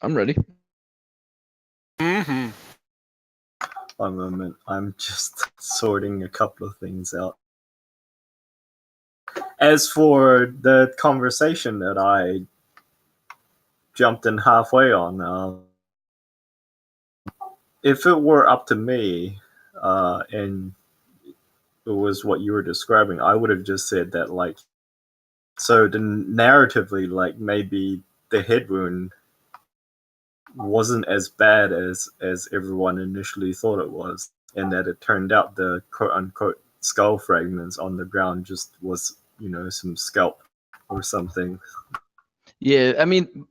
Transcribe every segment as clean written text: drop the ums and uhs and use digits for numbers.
I'm ready. Mm-hmm. One moment, I'm just sorting a couple of things out. As for the conversation that I jumped in halfway on, if it were up to me, and it was what you were describing, I would have just said that, like, so the narratively, like, maybe the head wound wasn't as bad as everyone initially thought it was, and that it turned out the quote unquote skull fragments on the ground just was, some scalp or something. Yeah, I mean,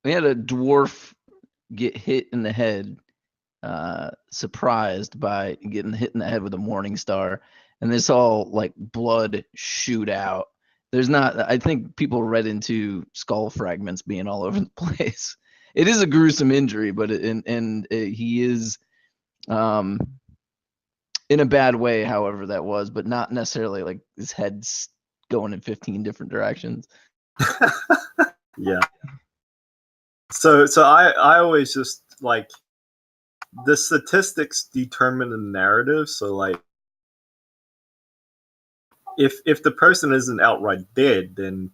we had a dwarf get hit in the head, surprised by getting hit in the head with a morning star, and this all like blood shoot out. There's not. I think people read into skull fragments being all over the place. It is a gruesome injury, but he is in a bad way. However, that was, but not necessarily like his head's going in 15 different directions. Yeah. So I always just like the statistics determine the narrative. So like if the person isn't outright dead, then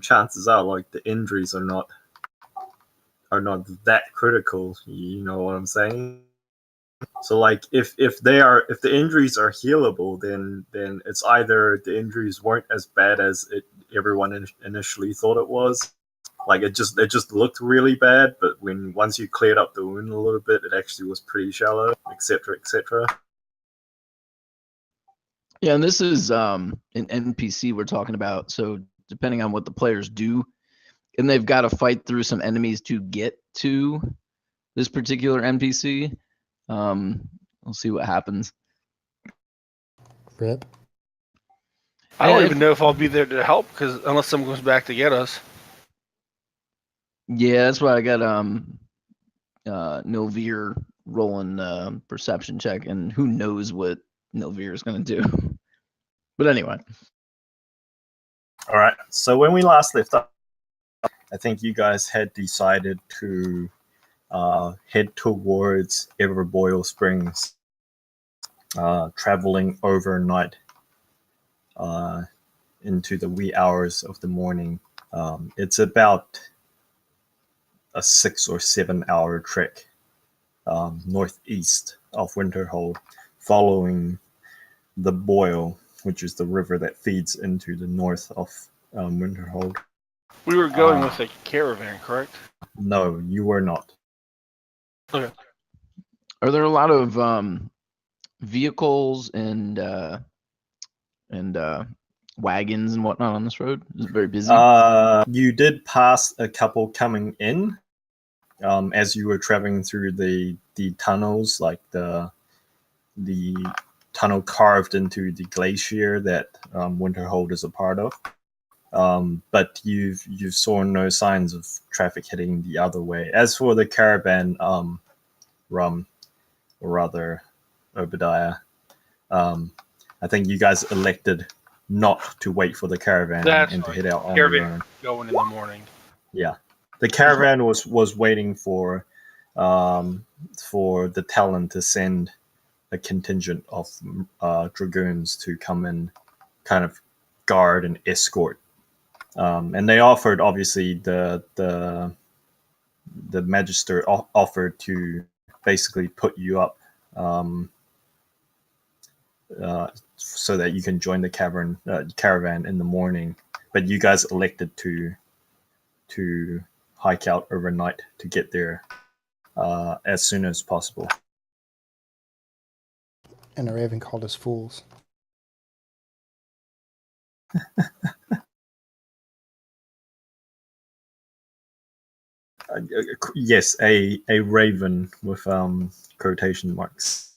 chances are like the injuries are not that critical. You know what I'm saying? So like if the injuries are healable, then it's either the injuries weren't as bad as everyone initially thought it was. Like it just looked really bad, but once you cleared up the wound a little bit, it actually was pretty shallow, etc., etc. Yeah, and this is an NPC we're talking about. So depending on what the players do, and they've got to fight through some enemies to get to this particular NPC. We'll see what happens. Rip. I don't even know if I'll be there to help because unless someone comes back to get us. Yeah, that's why I got Nilveer rolling perception check, and who knows what Nilveer is going to do. But anyway. All right. So when we last left up, I think you guys had decided to head towards Everboil Springs, traveling overnight into the wee hours of the morning. It's about a 6 or 7 hour trek northeast of Winterhold, following the Boyle, which is the river that feeds into the north of Winterhold. We were going with a caravan, correct? No, you were not. Okay. Are there a lot of vehicles and wagons and whatnot on this road? Is it very busy? You did pass a couple coming in as you were traveling through the tunnels, like the tunnel carved into the glacier that Winterhold is a part of. But you've saw no signs of traffic heading the other way. As for the caravan, Rum, or rather Obadiah, I think you guys elected not to wait for the caravan and to head out on your own. Going in the morning. Yeah, the caravan was waiting for the Talon to send a contingent of dragoons to come and kind of guard and escort. And they offered, obviously, the Magister offered to basically put you up so that you can join the caravan in the morning. But you guys elected to hike out overnight to get there as soon as possible. And the Raven called us fools. Yes, a raven with quotation marks.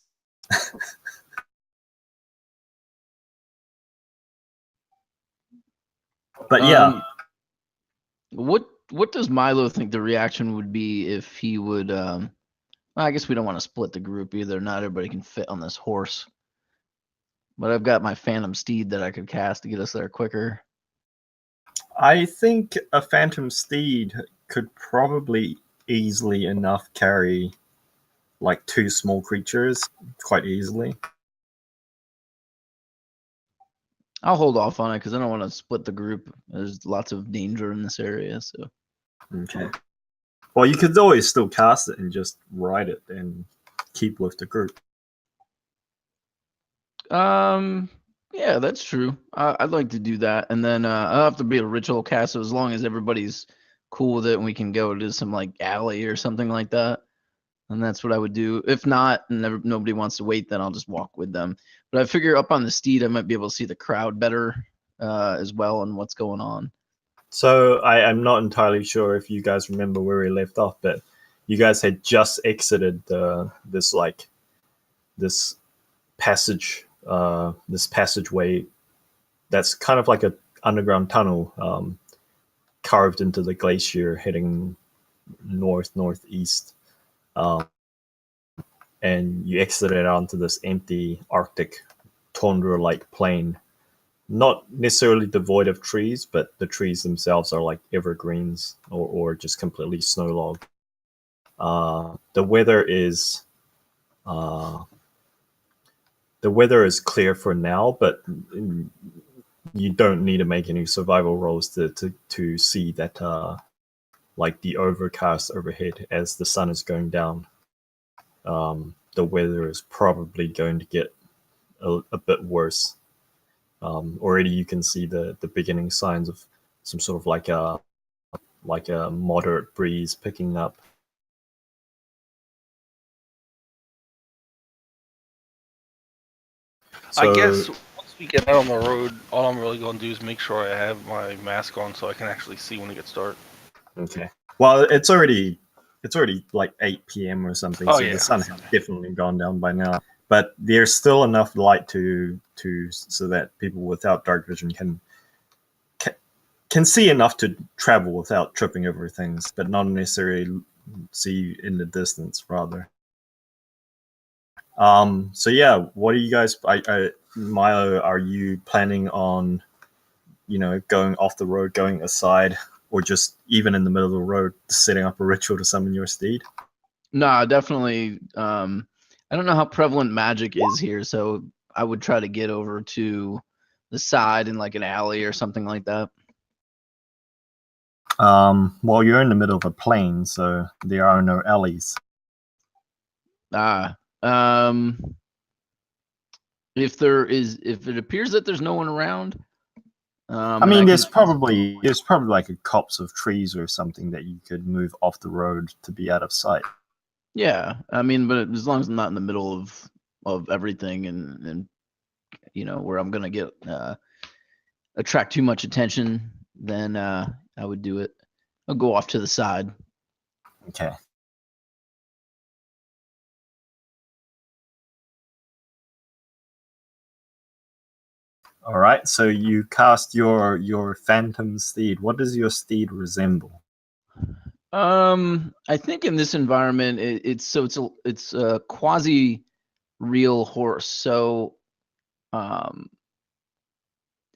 But yeah. What does Milo think the reaction would be if he would I guess we don't want to split the group either. Not everybody can fit on this horse. But I've got my Phantom Steed that I could cast to get us there quicker. I think a Phantom Steed could probably easily enough carry like 2 small creatures quite easily. I'll hold off on it because I don't want to split the group. There's lots of danger in this area, so. Okay. Well, you could always still cast it and just ride it and keep with the group. Yeah, that's true. I'd like to do that, and then I'll have to be a ritual cast. So as long as everybody's cool with it, and we can go to some like alley or something like that, and that's what I would do. If not, and nobody wants to wait, then I'll just walk with them. But I figure up on the steed, I might be able to see the crowd better as well and what's going on. So I'm not entirely sure if you guys remember where we left off, but you guys had just exited this passageway that's kind of like an underground tunnel carved into the glacier heading northeast. And you exited onto this empty Arctic tundra-like plain, not necessarily devoid of trees, but the trees themselves are like evergreens or just completely snow-logged. The weather is clear for now, but you don't need to make any survival rolls to see that like the overcast overhead as the sun is going down. The weather is probably going to get a bit worse. Already you can see the beginning signs of some sort of like a moderate breeze picking up. So, I guess once we get out on the road, all I'm really going to do is make sure I have my mask on so I can actually see when it gets dark. Okay. Well, it's already like 8 p.m. or something, so yeah. The sun has definitely gone down by now. But there's still enough light so that people without dark vision can see enough to travel without tripping over things, but not necessarily see in the distance, rather. So yeah, what are you guys? Milo, are you planning on, going off the road, going aside, or just even in the middle of the road, setting up a ritual to summon your steed? Nah, definitely. I don't know how prevalent magic is here, so I would try to get over to the side in like an alley or something like that. Well, you're in the middle of a plain, so there are no alleys. If it appears that there's no one around, I mean, there's probably like a copse of trees or something that you could move off the road to be out of sight. Yeah, I mean, but as long as I'm not in the middle of everything and where I'm gonna get attract too much attention, then I would do it. I'll go off to the side. Okay. All right. So you cast your phantom steed. What does your steed resemble? I think in this environment, it's a quasi real horse. So,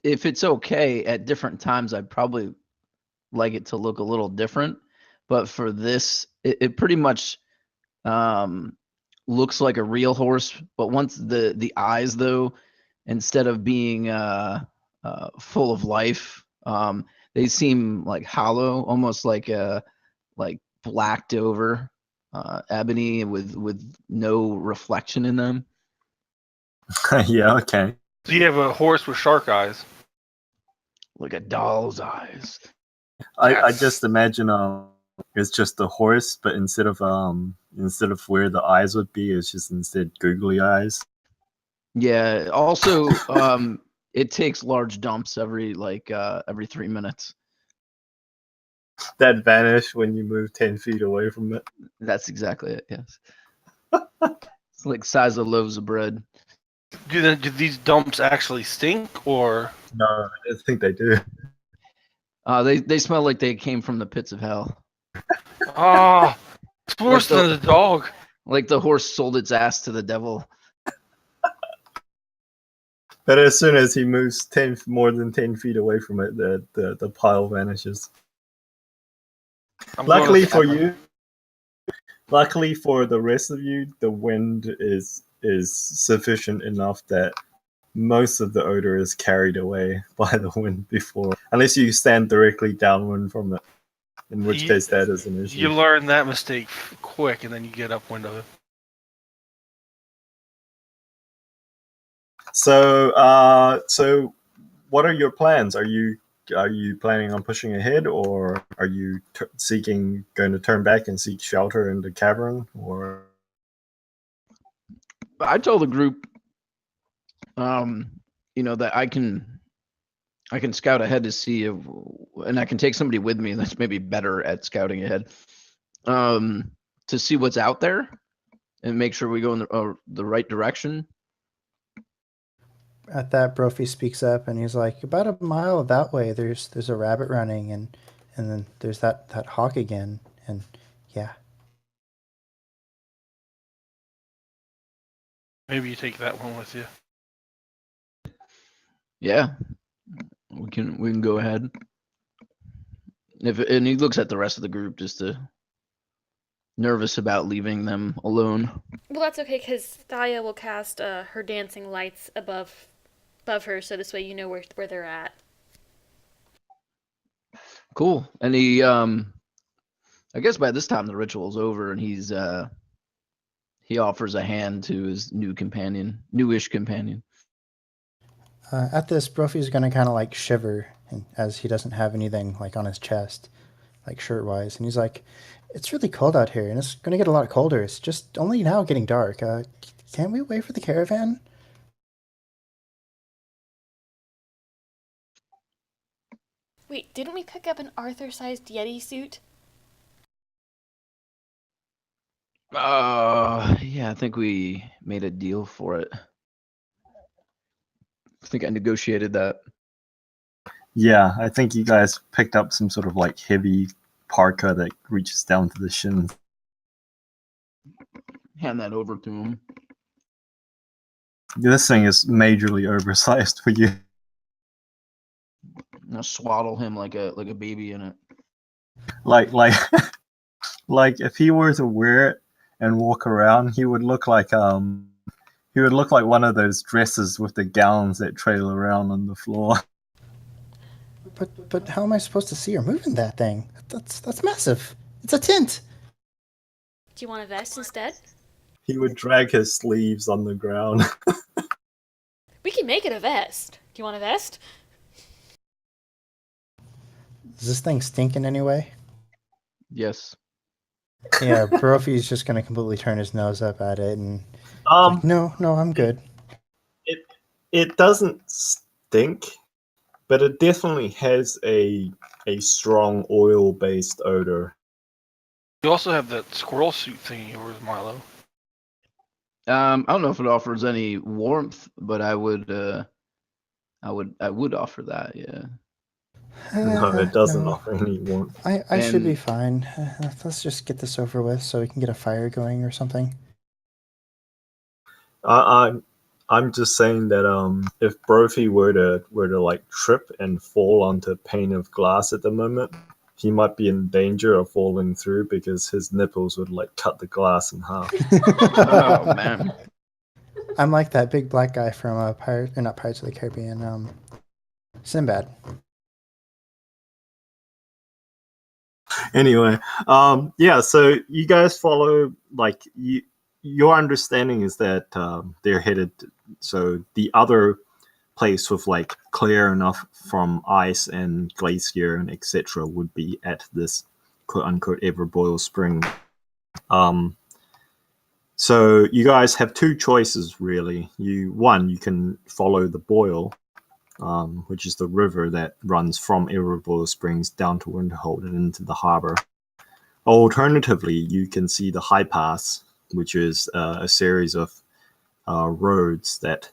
if it's okay at different times, I'd probably like it to look a little different. But for this, it pretty much looks like a real horse. But once the eyes, though, instead of being full of life, they seem like hollow, almost like blacked over ebony with no reflection in them. Yeah. Okay. So you have a horse with shark eyes. Like a doll's eyes. I just imagine it's just a horse, but instead of where the eyes would be, it's just instead googly eyes. Yeah. Also, it takes large dumps every 3 minutes. That vanish when you move 10 feet away from it. That's exactly it. Yes. It's like size of loaves of bread. Do these dumps actually stink, or? No, I think they do. They smell like they came from the pits of hell. Ah, it's worse than the dog. Like the horse sold its ass to the devil. But as soon as he moves more than 10 feet away from it, the pile vanishes. Luckily for you, Luckily for the rest of you, the wind is sufficient enough that most of the odor is carried away by the wind before, unless you stand directly downwind from it, in which case that is an issue. You learn that mistake quick, and then you get upwind of it. So what are your plans? Are you planning on pushing ahead, or are you going to turn back and seek shelter in the cavern, or? I told the group, that I can scout ahead to see if, and I can take somebody with me that's maybe better at scouting ahead, to see what's out there and make sure we go in the right direction. At that, Brophy speaks up and he's like, about a mile that way, there's a rabbit running, and then there's that hawk again, and yeah. Maybe you take that one with you. Yeah, we can go ahead. And he looks at the rest of the group just nervous about leaving them alone. Well, that's okay, because Thaya will cast her dancing lights above her, so this way you know where they're at. Cool. And he, I guess by this time the ritual's over, and he offers a hand to his newish companion. At this, Brophy's gonna kind of like shiver, as he doesn't have anything like on his chest, like shirt-wise, and he's like, "It's really cold out here, and it's gonna get a lot colder. It's just only now getting dark. Can't we wait for the caravan?" Wait, didn't we pick up an Arthur-sized Yeti suit? Yeah, I think we made a deal for it. I think I negotiated that. Yeah, I think you guys picked up some sort of like heavy parka that reaches down to the shins. Hand that over to him. This thing is majorly oversized for you. I'll swaddle him like a baby in it. Like like if he were to wear it and walk around, he would look like one of those dresses with the gowns that trail around on the floor. But how am I supposed to see her moving that thing? That's massive. It's a tent. Do you want a vest instead? He would drag his sleeves on the ground. We can make it a vest. Do you want a vest? Does this thing stink in any way? Yes. Yeah, Brophy's just gonna completely turn his nose up at it, and like, no, I'm good. It doesn't stink, but it definitely has a strong oil-based odor. You also have that squirrel suit thingy over with Milo. I don't know if it offers any warmth, but I would offer that. Yeah. No, it doesn't No. offer any warmth. I should be fine. Let's just get this over with so we can get a fire going or something. I'm just saying that if Brophy were to like trip and fall onto a pane of glass at the moment, he might be in danger of falling through because his nipples would like cut the glass in half. Oh man. I'm like that big black guy from not Pirates of the Caribbean, Sinbad. Anyway, yeah, so you guys follow, like, your understanding is that they're headed, so the other place with like clear enough from ice and glacier and etc. would be at this quote unquote ever boil spring. So you guys have two choices really. You can follow the boil, which is the river that runs from Everboil Springs down to Winterhold and into the harbor. Alternatively, you can see the High Pass, which is a series of roads that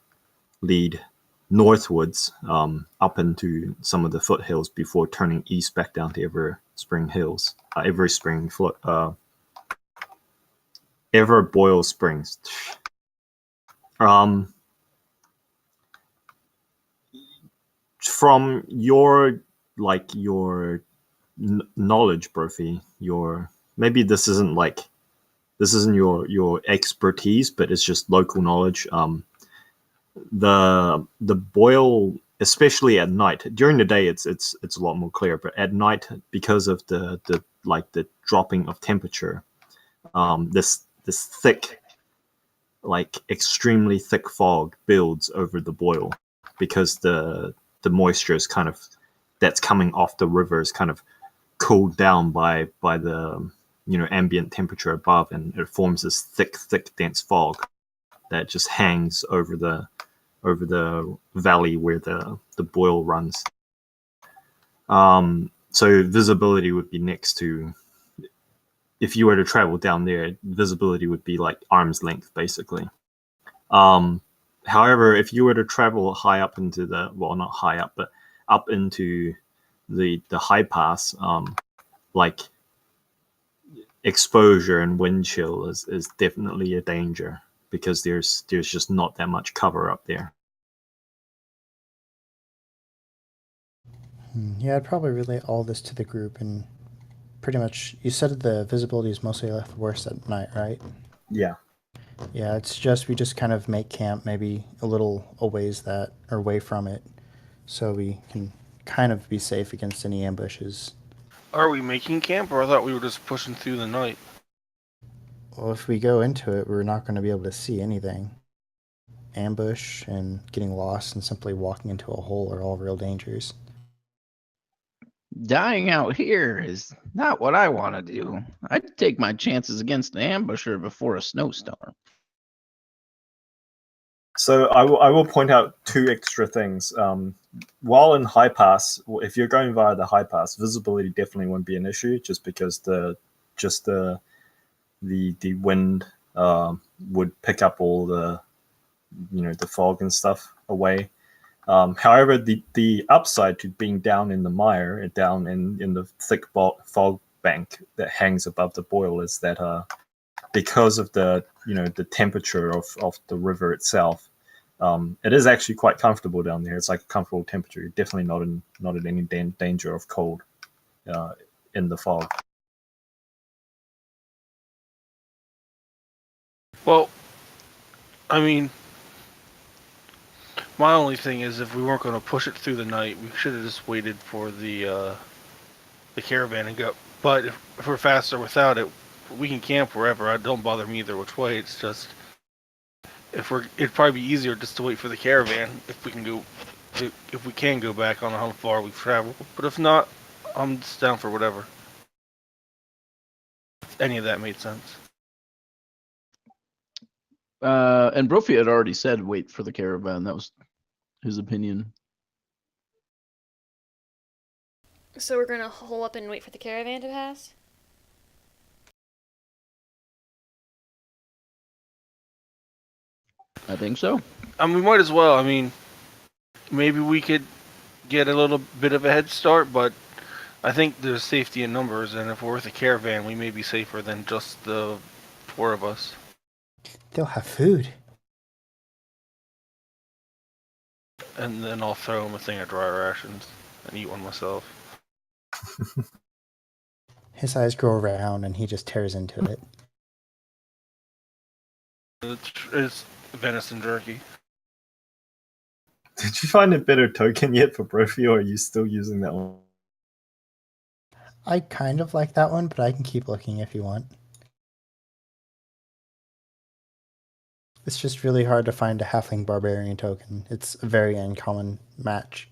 lead northwards up into some of the foothills before turning east back down to Everboil Springs. From your knowledge, Brophy, maybe this isn't like this isn't your expertise, but it's just local knowledge. The boil, especially at night. During the day, it's a lot more clear, but at night, because of the dropping of temperature, this thick, like extremely thick fog builds over the boil, because the moisture is kind of that's coming off the river is kind of cooled down by the ambient temperature above, and it forms this thick dense fog that just hangs over the valley where the boil runs. So visibility would be next to, if you were to travel down there, visibility would be like arm's length, basically. However, if you were to travel high up into not high up, but up into the high pass, like exposure and wind chill is definitely a danger, because there's just not that much cover up there. Yeah, I'd probably relate all this to the group, and pretty much, you said the visibility is mostly left worse at night, right? Yeah. Yeah, we just kind of make camp maybe a little away from it, so we can kind of be safe against any ambushes. Are we making camp, or I thought we were just pushing through the night? Well, if we go into it, we're not going to be able to see anything. Ambush and getting lost and simply walking into a hole are all real dangers. Dying out here is not what I want to do. I'd take my chances against an ambusher before a snowstorm. So I will point out two extra things. While in high pass, if you're going via the high pass, visibility definitely won't be an issue, just because the wind would pick up all the the fog and stuff away. However, the upside to being down in the mire, down in the thick fog bank that hangs above the boil, is that because of the temperature of the river itself, it is actually quite comfortable down there. It's like a comfortable temperature. You're definitely not in any danger of cold in the fog. Well, I mean, my only thing is, if we weren't going to push it through the night, we should have just waited for the caravan and go. But if we're faster without it, we can camp wherever. It don't bother me either which way. It's just, it'd probably be easier just to wait for the caravan if we can go back on how far we've traveled. But if not, I'm just down for whatever. If any of that made sense. And Brophy had already said wait for the caravan. That was his opinion. So we're gonna hole up and wait for the caravan to pass? I think so. We might as well. I mean, maybe we could get a little bit of a head start, but I think there's safety in numbers, and if we're with a caravan, we may be safer than just the 4 of us. They'll have food. And then I'll throw them a thing of dry rations and eat one myself. His eyes grow round and he just tears into it. It's venison jerky. Did you find a better token yet for Brophy, or are you still using that one? I kind of like that one, but I can keep looking if you want. It's just really hard to find a halfling barbarian token. It's a very uncommon match.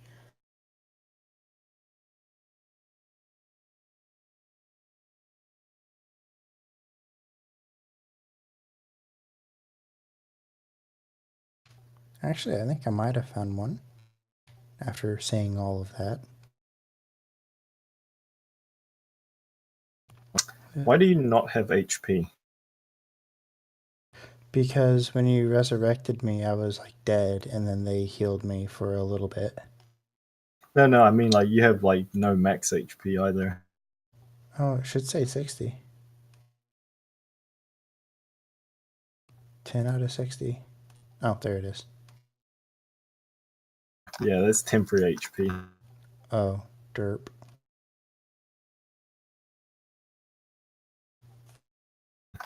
Actually, I think I might have found one after saying all of that. Why do you not have HP? Because when you resurrected me, I was like dead, and then they healed me for a little bit. No, I mean, like, you have like no max HP either. Oh, it should say 60. 10 out of 60. Oh, there it is. Yeah, that's temporary HP. Oh, derp.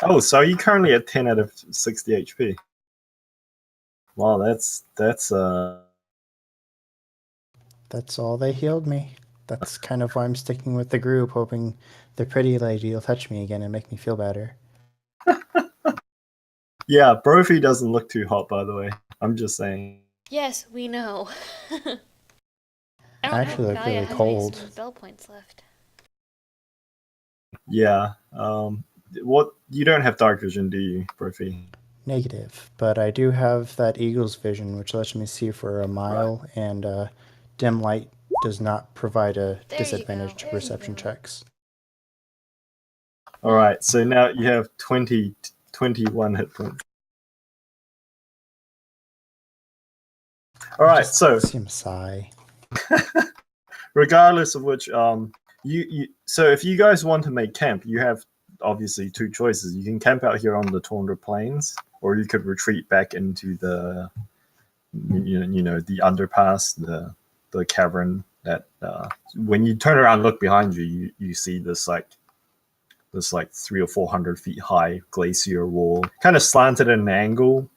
Oh, so you're currently at 10 out of 60 HP. Wow, that's That's all they healed me. That's kind of why I'm sticking with the group, hoping the pretty lady will touch me again and make me feel better. yeah. Brophy doesn't look too hot, by the way. I'm just saying. Yes, we know. I don't Actually know. look Thalia really has cold. any spell points left. Yeah. What you don't have dark vision, do you, Brophy? Negative, but I do have that eagle's vision, which lets me see for a mile, and dim light does not provide a There you disadvantage go. to There you perception go. checks. All right. So now you have 21 hit points. All right. Just So see him sigh. regardless of which, so if you guys want to make camp, you have obviously two choices. You can camp out here on the Tundra Plains, or you could retreat back into the the underpass, the cavern that when you turn around and look behind you, you see this like 300 or 400 feet high glacier wall, kind of slanted at an angle,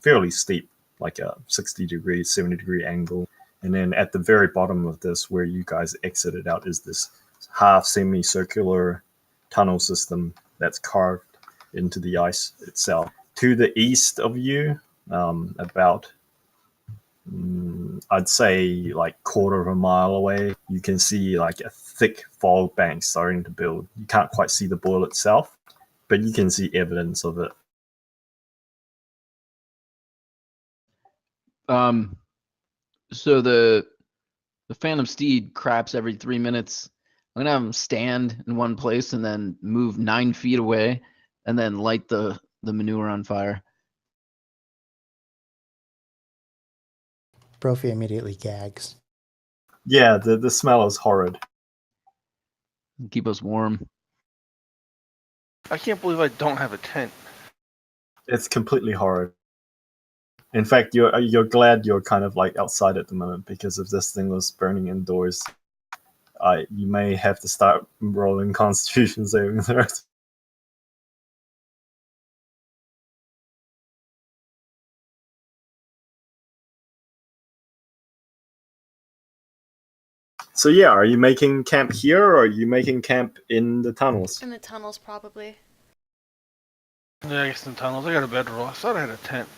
fairly steep, like a 60-degree, 70-degree angle. And then at the very bottom of this, where you guys exited out, is this half semicircular tunnel system that's carved into the ice itself. To the east of you, about I'd say like quarter of a mile away, you can see like a thick fog bank starting to build. You can't quite see the boil itself, but you can see evidence of it. So the Phantom Steed craps every 3 minutes. I'm gonna have him stand in one place and then move 9 feet away, and then light the manure on fire. Brophy immediately gags. Yeah, the smell is horrid. Keep us warm. I can't believe I don't have a tent. It's completely horrid. In fact, you're glad you're kind of like outside at the moment, because if this thing was burning indoors, you may have to start rolling Constitution saving throws. So yeah, are you making camp here, or are you making camp in the tunnels? In the tunnels, probably. Yeah, I guess in tunnels. I got a bedroll. I thought I had a tent.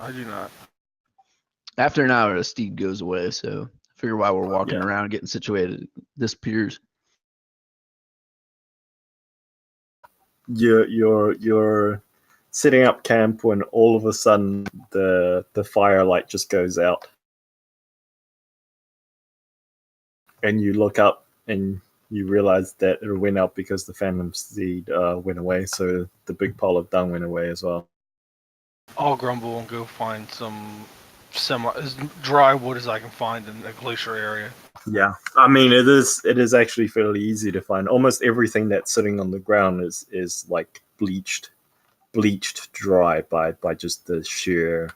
I do not. After an hour, the steed goes away. So I figure while we're walking Yeah. around getting situated, it disappears. You're setting up camp when all of a sudden the firelight just goes out, and you look up and you realize that it went out because the Phantom Steed went away. So the big pile of dung went away as well. I'll grumble and go find some as dry wood as I can find in the glacier area. Yeah, I mean it is actually fairly easy to find. Almost everything that's sitting on the ground is like bleached dry by just the sheer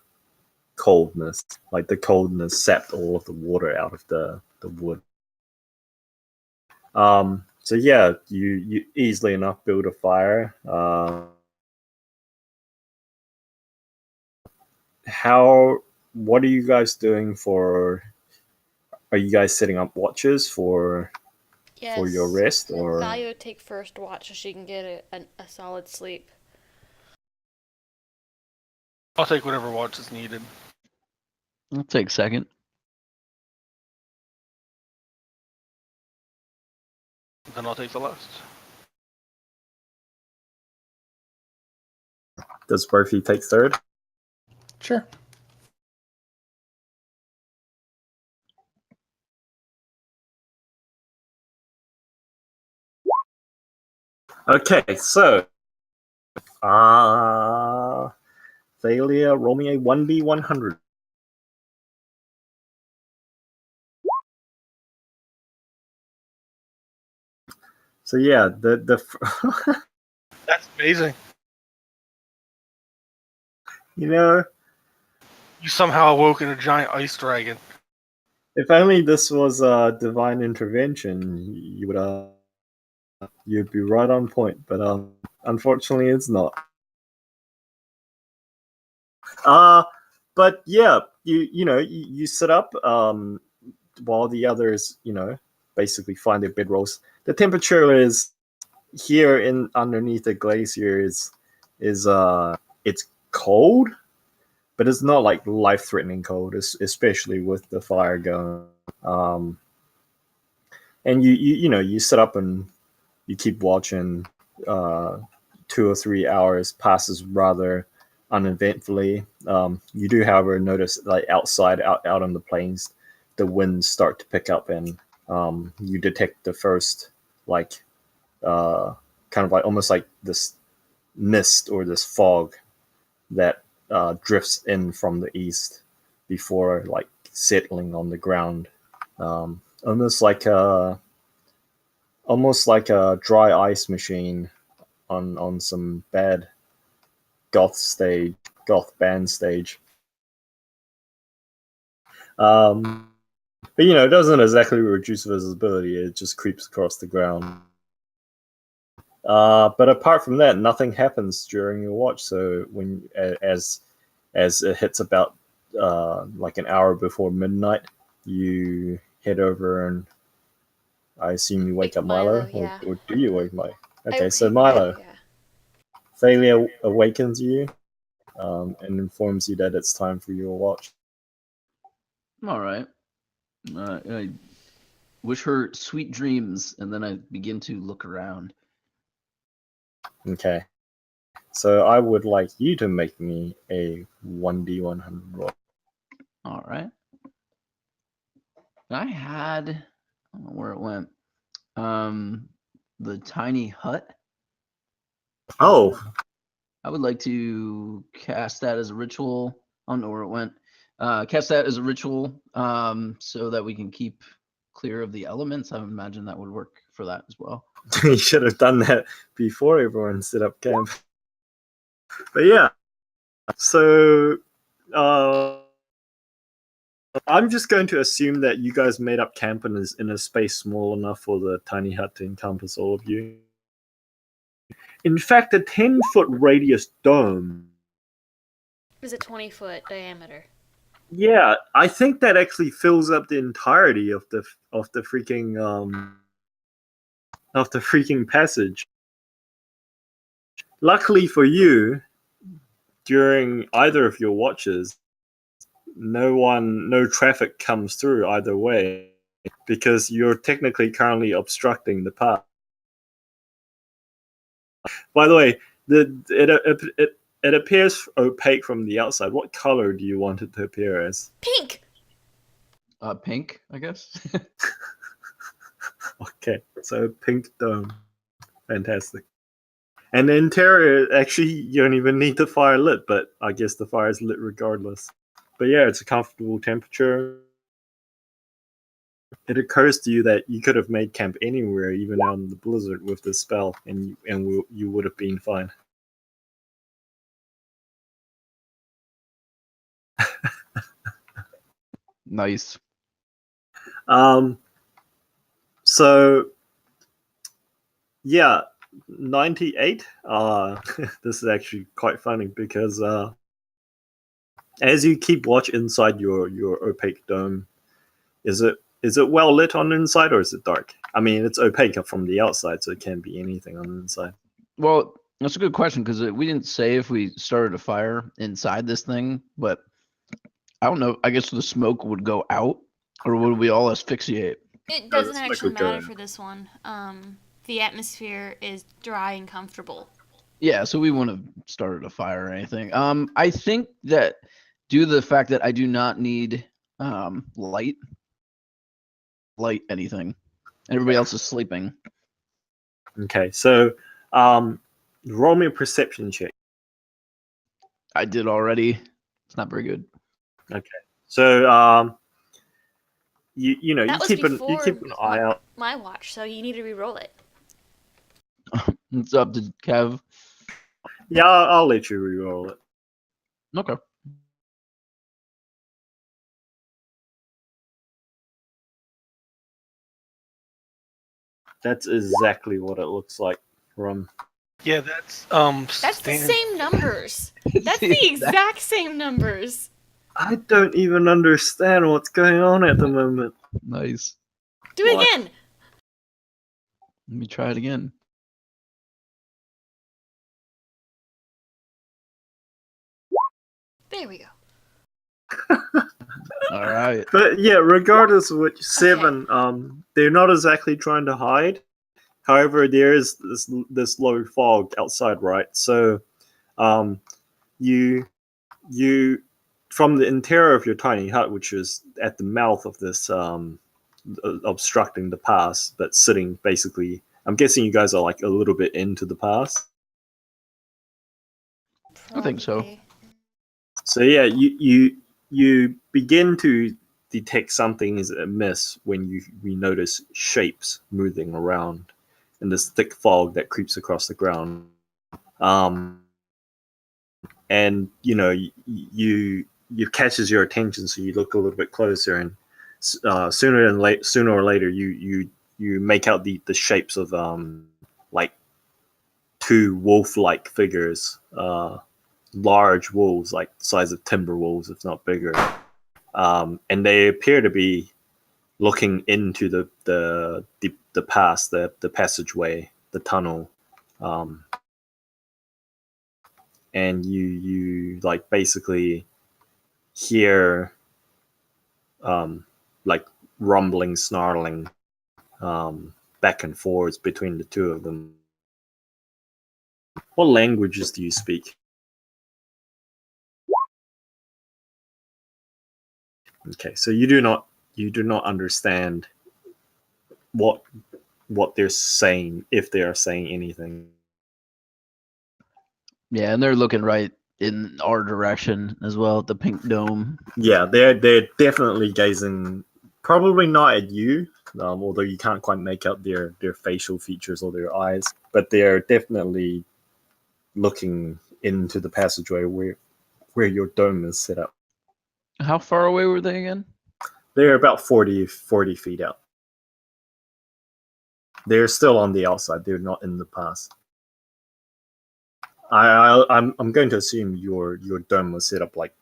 coldness. Like the coldness sapped all of the water out of the wood. So yeah, you easily enough build a fire. What are you guys doing for? Are you guys setting up watches for Yes. your rest, or? Thalia would take first watch so she can get a solid sleep. I'll take whatever watch is needed. I'll take second. Then I'll take the last. Does Brophy take third? Sure. Okay, so Thalia, roll me a 1d100. So yeah, the That's amazing. you know, You somehow awoken a giant ice dragon. if only this was a divine intervention, you'd be right on point. But Unfortunately, it's not. But yeah, you sit up while the others basically find their bedrolls. The temperature is here in underneath the glacier is it's cold, but it's not like life threatening cold, especially with the fire going. Um, and you sit up and you keep watching. 2 or 3 hours passes rather uneventfully. You do, however, notice like out on the plains, the winds start to pick up, and you detect the first like kind of like almost like this mist or this fog that drifts in from the east before like settling on the ground, almost like a dry ice machine on some bad goth band stage. But it doesn't exactly reduce visibility; it just creeps across the ground. But apart from that, nothing happens during your watch. So when as it hits about like an hour before midnight, you head over and I assume you wake up Milo, yeah. or do you wake Milo? Okay, so wake Milo, yeah. Thalia awakens you and informs you that it's time for your watch. All right. I wish her sweet dreams, and then I begin to look around. Okay. So I would like you to make me a 1d100 roll. All right. I don't know where it went. The tiny hut. Oh, I would like to cast that as a ritual. I don't know where it went. Cast that as a ritual, so that we can keep clear of the elements. I would imagine that would work for that as well. you should have done that before everyone set up camp. But yeah, so I'm just going to assume that you guys made up camp in a space small enough for the tiny hut to encompass all of you. In fact, a 10-foot radius dome. Is a 20-foot diameter. Yeah, I think that actually fills up the entirety of the freaking passage. Luckily for you, during either of your watches, no traffic comes through either way because you're technically currently obstructing the path. By the way, it appears opaque from the outside. What color do you want it to appear as? Pink! Pink, I guess. Okay, so pink dome. Fantastic. And the interior, actually, you don't even need the fire lit, but I guess the fire is lit regardless. But yeah, it's a comfortable temperature. It occurs to you that you could have made camp anywhere, even out in the blizzard, with this spell, and you would have been fine. Nice. So yeah, 98. This is actually quite funny because as you keep watch inside your opaque dome, is it well lit on the inside or is it dark? I mean, it's opaque from the outside, so it can be anything on the inside. Well, that's a good question because we didn't say if we started a fire inside this thing, but I don't know. I guess the smoke would go out, or would we all asphyxiate? It No, doesn't the smoke actually would go matter in. for this one. The atmosphere is dry and comfortable. Yeah, so we wouldn't have started a fire or anything. I think that due to the fact that I do not need light anything, everybody else is sleeping. Okay, so roll me a perception check. I did already. It's not very good. Okay, so you That was keep before an eye out. my watch, so you need to re-roll it. It's up to Kev. Yeah, I'll let you re-roll it. Okay. That's exactly what it looks like from Yeah, that's That's the same numbers. That's See, the exact same numbers. I don't even understand what's going on at the moment. Nice. Do it What? again. Let me try it again. There we go. All right. But yeah, regardless of which 7, they're not exactly trying to hide. However, there is this low fog outside, right? So, you from the interior of your tiny hut, which is at the mouth of this obstructing the pass, but sitting basically. I'm guessing you guys are like a little bit into the pass. I think so. Probably. So yeah, you begin to detect something is amiss when we notice shapes moving around in this thick fog that creeps across the ground. And you catches your attention, so you look a little bit closer, and sooner or later you make out the shapes of like 2 wolf-like figures, large wolves, like the size of timber wolves, if not bigger, and they appear to be looking into the pass, the passageway, the tunnel. And you like basically hear like rumbling, snarling, back and forwards between the 2 of them. What languages do you speak? Okay, so you do not understand what they're saying, if they are saying anything. Yeah, and they're looking right in our direction as well at the pink dome. Yeah, they're definitely gazing, probably not at you, although you can't quite make out their facial features or their eyes, but they're definitely looking into the passageway where your dome is set up. How far away were they again? They're about 40 feet out. They're still on the outside. They're not in the pass. I'm going to assume your dome was set up like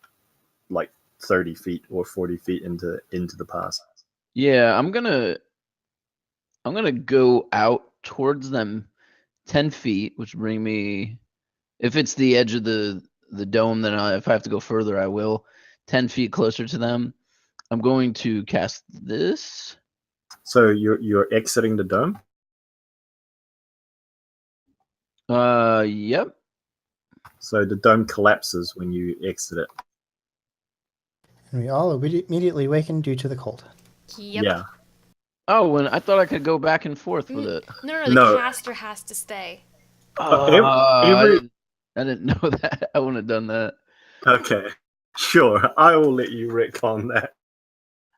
30 feet or 40 feet into the pass. Yeah, I'm gonna go out towards them 10 feet, which bring me, if it's the edge of the dome, then if I have to go further, I will. 10 feet closer to them. I'm going to cast this. So you're exiting the dome? Yep. So the dome collapses when you exit it. And we all immediately awaken due to the cold. Yep. Yeah. Oh, and I thought I could go back and forth with it. No, the No. caster has to stay. Every I didn't know that. I wouldn't have done that. Okay. Sure. I will let you Rick on that.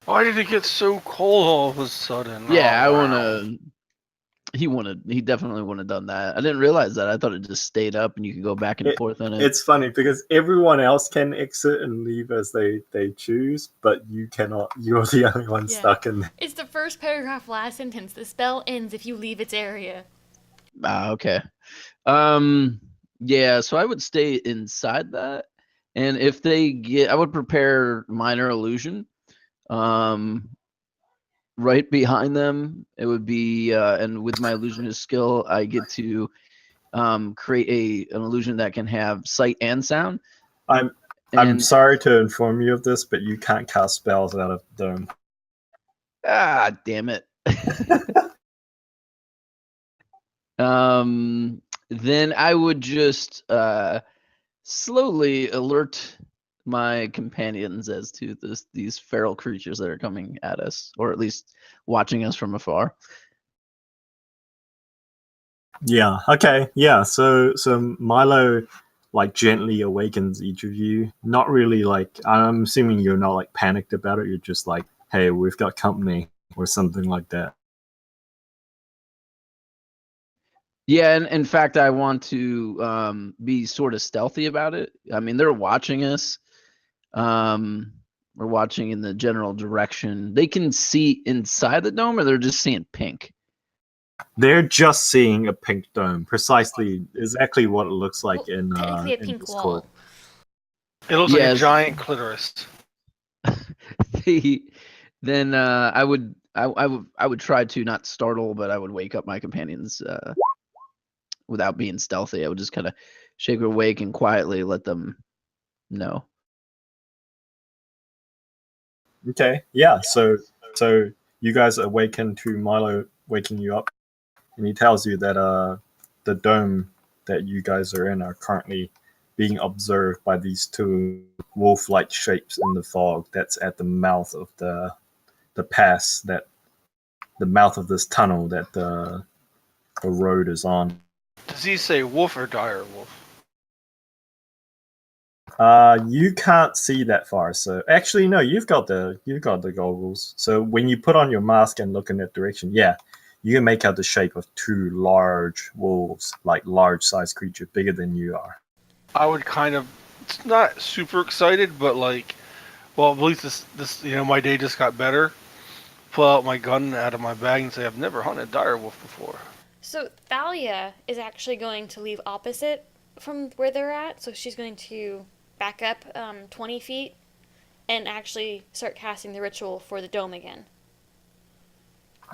Why did it get so cold all of a sudden? Yeah, Oh, I wow. wanna. He definitely wouldn't have done that. I didn't realize that. I thought it just stayed up and you could go back and forth in it. It's funny because everyone else can exit and leave as they choose, but you cannot. You're the only one stuck in there. It's the first paragraph, last sentence. The spell ends if you leave its area. Okay. Yeah, so I would stay inside that. And if they get, I would prepare minor illusion. Right behind them, it would be, and with my illusionist skill, I get to create an illusion that can have sight and sound. I'm sorry to inform you of this, but you can't cast spells out of dome. Ah, damn it. Then I would just slowly alert my companions as to these feral creatures that are coming at us, or at least watching us from afar. Yeah. Okay. Yeah. So Milo like gently awakens each of you. Not really like, I'm assuming you're not like panicked about it. You're just like, hey, we've got company or something like that. Yeah, and in fact, I want to be sort of stealthy about it. I mean, they're watching us. We're watching in the general direction. They can see inside the dome, or they're just seeing pink. They're just seeing a pink dome, precisely exactly what it looks like Well, in technically a in pink Discord. wall. It looks like a Yes. giant clitoris. Then I would try to not startle, but I would wake up my companions without being stealthy. I would just kind of shake her awake and quietly let them know. Okay, yeah. So you guys awaken to Milo waking you up, and he tells you that the dome that you guys are in are currently being observed by these two wolf-like shapes in the fog. That's at the mouth of the pass, that the mouth of this tunnel that the road is on. Does he say wolf or dire wolf? You can't see that far. So actually, no, you've got the goggles. So when you put on your mask and look in that direction, yeah, you can make out the shape of two large wolves, like large sized creature, bigger than you are. I would kind of, it's not super excited, but like, well, at least this my day just got better. Pull out my gun out of my bag and say, I've never hunted dire wolf before. So Thalia is actually going to leave opposite from where they're at. So she's going to back up 20 feet and actually start casting the ritual for the dome again.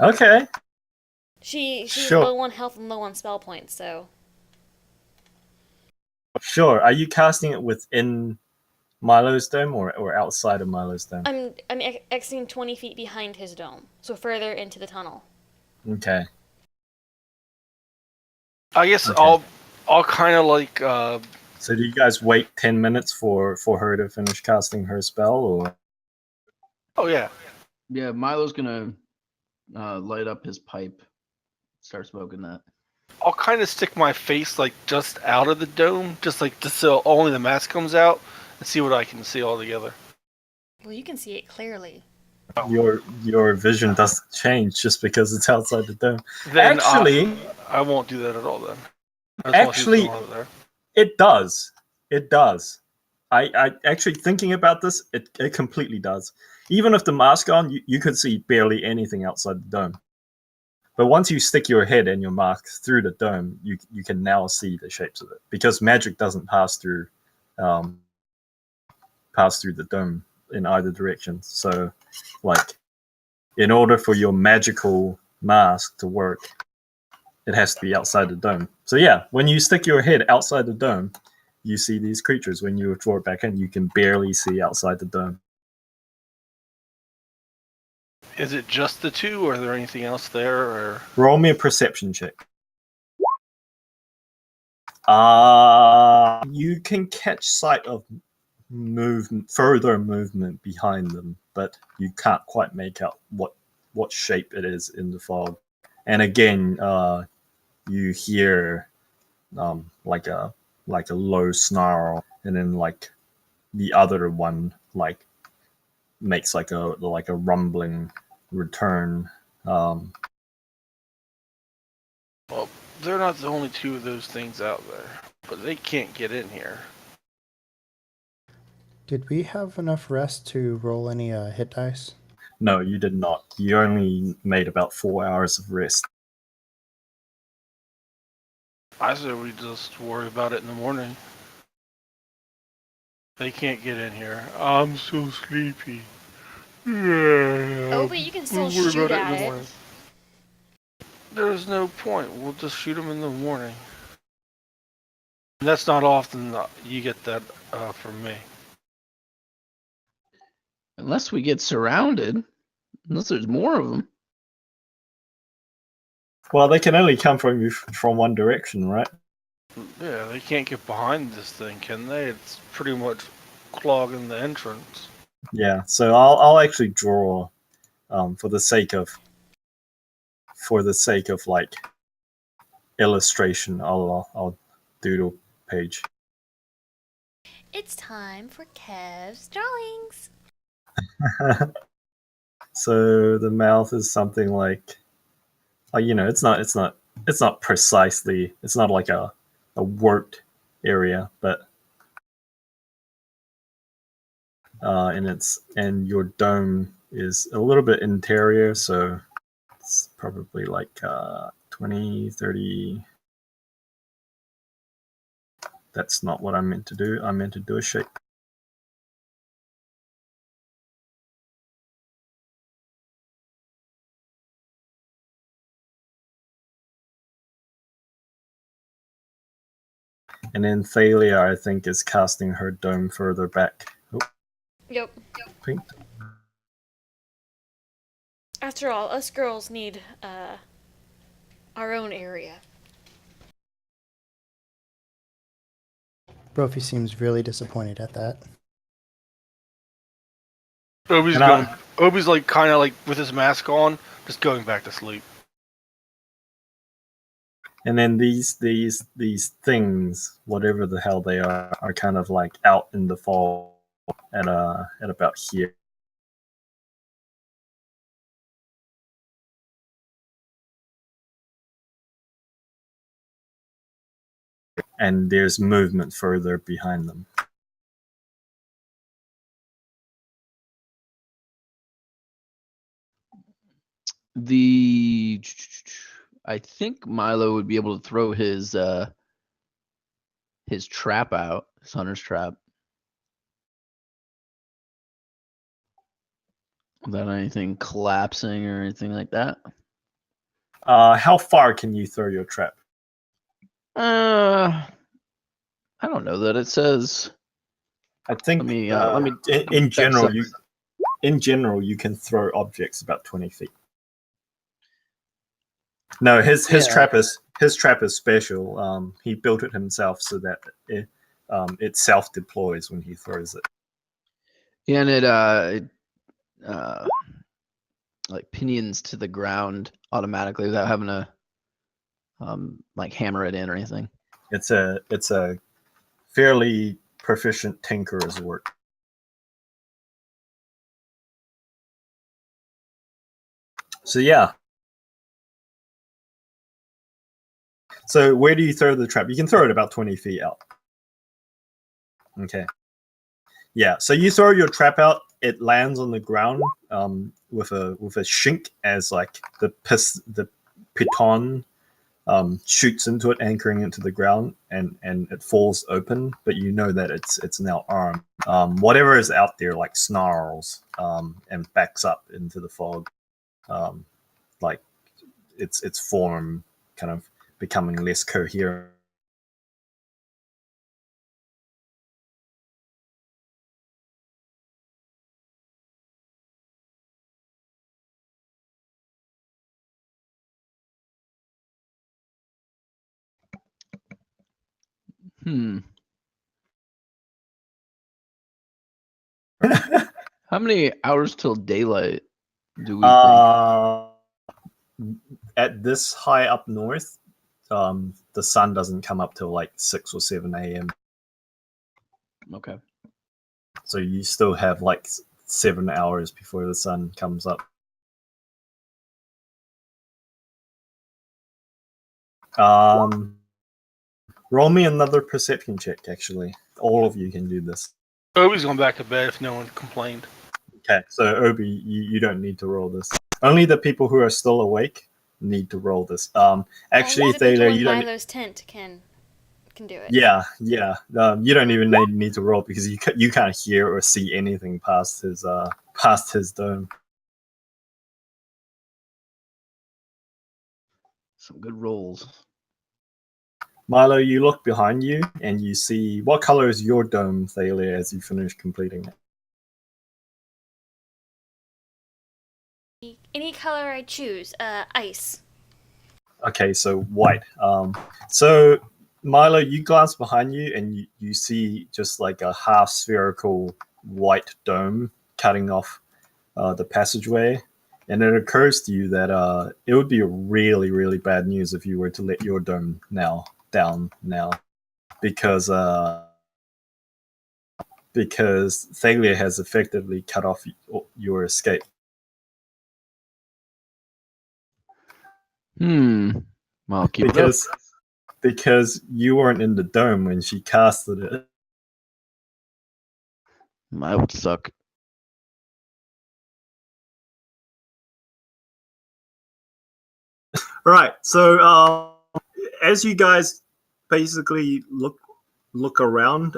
Okay. She's Sure. low on health and low on spell points, so Sure. Are you casting it within Milo's dome or outside of Milo's dome? I'm exiting 20 feet behind his dome, so further into the tunnel. Okay. I guess Okay. I'll kind of like. So do you guys wait 10 minutes for her to finish casting her spell, or? Oh yeah. Yeah, Milo's gonna light up his pipe, start smoking that. I'll kind of stick my face like just out of the dome, just so only the mask comes out, and see what I can see all together. Well, you can see it clearly. Your vision doesn't change just because it's outside the dome. Then Actually, I won't do that at all. Then I just want to see what's going on there. it does. It does. I actually thinking about this, it completely does. Even with the mask on, you could see barely anything outside the dome. But once you stick your head and your mask through the dome, you can now see the shapes of it, because magic doesn't pass through the dome in either direction. So, like, in order for your magical mask to work, it has to be outside the dome. So yeah, when you stick your head outside the dome, you see these creatures. When you draw it back in, you can barely see outside the dome. Is it just the two, or are there anything else there? Or Roll me a perception check. You can catch sight of further movement behind them, but you can't quite make out what shape it is in the fog. And again, you hear like a low snarl, and then like the other one like makes like a rumbling return. well, they're not the only two of those things out there, but they can't get in here. Did we have enough rest to roll any hit dice? No, you did not. You only made about 4 hours of rest. I said we just worry about it in the morning. They can't get in here. I'm so sleepy. Oh, but you can still We'll worry shoot about at in the it. morning. There's no point. We'll just shoot them in the morning. And that's not often you get that from me. Unless we get surrounded, unless there's more of them. Well, they can only come from you from one direction, right? Yeah, they can't get behind this thing, can they? It's pretty much clogging the entrance. Yeah. So I'll actually draw, for the sake of like illustration. I'll doodle page. It's time for Kev's drawings. So the mouth is something like, it's not precisely, it's not like a worked area, but and your dome is a little bit interior, so it's probably like 20, 30. That's not what I meant to do. I meant to do a shape. And then Thalia, I think, is casting her dome further back. Oh, Yep. pink. After all, us girls need our own area. Brophy seems really disappointed at that. Obi's like kind of like with his mask on, just going back to sleep. And then these things, whatever the hell they are kind of like out in the fall at about here. And there's movement further behind them. I think Milo would be able to throw his trap out, his hunter's trap. Without anything collapsing or anything like that. How far can you throw your trap? I don't know that it says. I think let me in general you can throw objects about 20 feet. No, his trap is special. He built it himself so that it self deploys when he throws it. Yeah, and it like pinions to the ground automatically without having to like hammer it in or anything. It's a fairly proficient tinkerer's work. So yeah. So where do you throw the trap? You can throw it about 20 feet out. Okay. Yeah. So you throw your trap out. It lands on the ground with a shink as like the piton shoots into it, anchoring it to the ground, and it falls open. But you know that it's now armed. Whatever is out there like snarls and backs up into the fog, like its form kind of becoming less coherent. How many hours till daylight do we think? At this high up north, the sun doesn't come up till like 6 or 7 a.m. Okay. So you still have like 7 hours before the sun comes up. Roll me another perception check, actually. All of you can do this. Obi's going back to bed if no one complained. Okay, so Obi, you don't need to roll this. Only the people who are still awake need to roll this. Actually, Only the people Thalia, in you don't. Milo's tent can do it. Yeah. You don't even need to roll because you can't hear or see anything past his dome. Some good rolls. Milo, you look behind you and you see what color is your dome, Thalia, as you finish completing it. Any color I choose. Ice. Okay, so white. So Milo, you glance behind you and you see just like a half spherical white dome cutting off the passageway. And it occurs to you that it would be really, really bad news if you were to let your dome down now, because Thalia has effectively cut off your escape. Well, keep it up. Because you weren't in the dome when she casted it. That would suck. Right. So as you guys basically look around,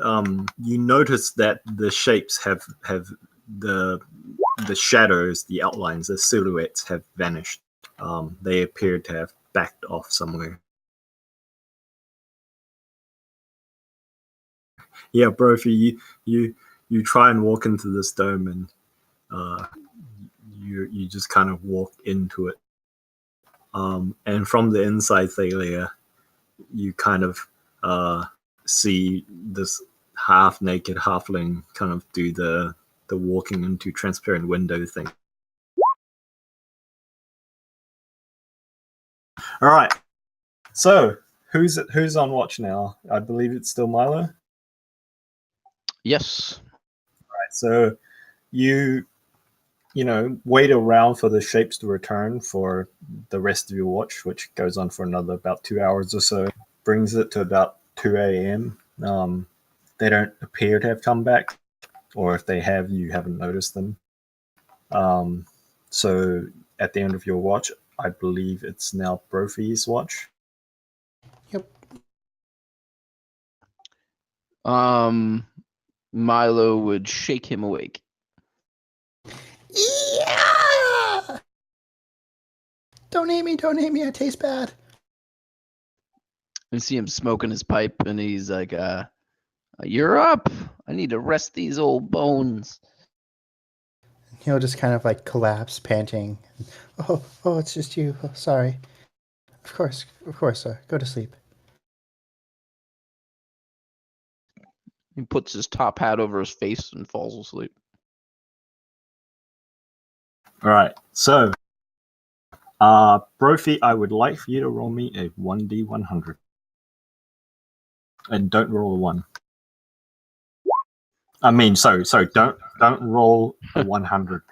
you notice that the shapes have the shadows, the outlines, the silhouettes have vanished. They appear to have backed off somewhere. Yeah, Brophy, you try and walk into this dome, and you just kind of walk into it. And from the inside, Thalia, you kind of see this half-naked halfling kind of do the walking into transparent window thing. All right. So who's on watch now? I believe it's still Milo. Yes. Right. So you wait around for the shapes to return for the rest of your watch, which goes on for another about 2 hours or so. Brings it to about 2 a.m. They don't appear to have come back, or if they have, you haven't noticed them. So at the end of your watch, I believe it's now Brophy's watch. Yep. Milo would shake him awake. Yeah! Don't eat me, I taste bad. And see him smoking his pipe, and he's like, "You're up. I need to rest these old bones." He'll just kind of like collapse, panting. Oh, it's just you. Oh, sorry. Of course, go to sleep. He puts his top hat over his face and falls asleep. All right. So, Brophy, I would like for you to roll me a 1d100. And don't roll a 1. I mean, sorry, don't roll a 100.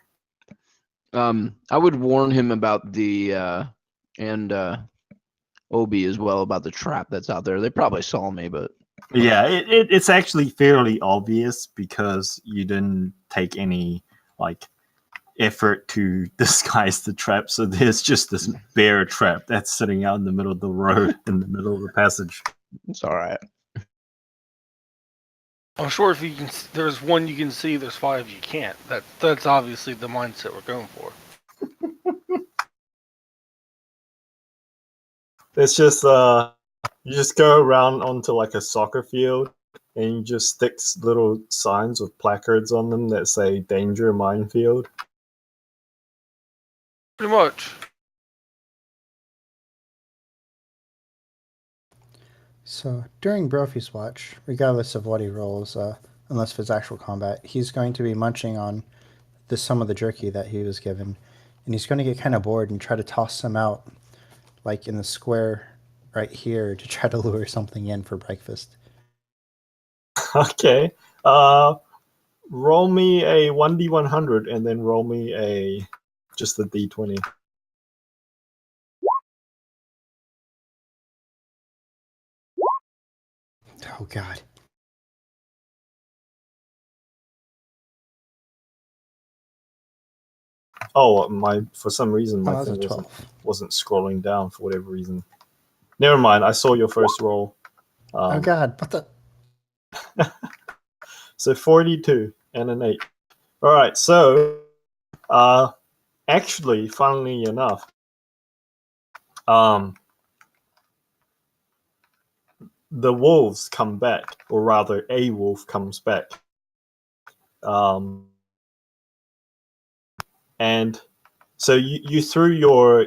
I would warn him about the and Obi as well about the trap that's out there. They probably saw me, but Yeah, it's actually fairly obvious because you didn't take any effort to disguise the trap. So there's just this bear trap that's sitting out in the middle of the road, in the middle of the passage. it's all right. I'm sure if there's one you can see, there's 5 you can't. That's obviously the mindset we're going for. It's just you just go around onto like a soccer field and you just stick little signs with placards on them that say "Danger Minefield." Pretty much. So during Brophy's watch, regardless of what he rolls, unless if it's actual combat, he's going to be munching on some of the jerky that he was given, and he's going to get kind of bored and try to toss some out, like in the square right here, to try to lure something in for breakfast. Okay. Roll me a 1d100 and then roll me just a d20. Oh God. Oh, for some reason my That was a thing 12. wasn't scrolling down for whatever reason. Never mind. I saw your first roll. Oh God, what the? So 42 and an 8. All right. So, actually, funnily enough, the wolves come back, or rather, a wolf comes back. And so you threw your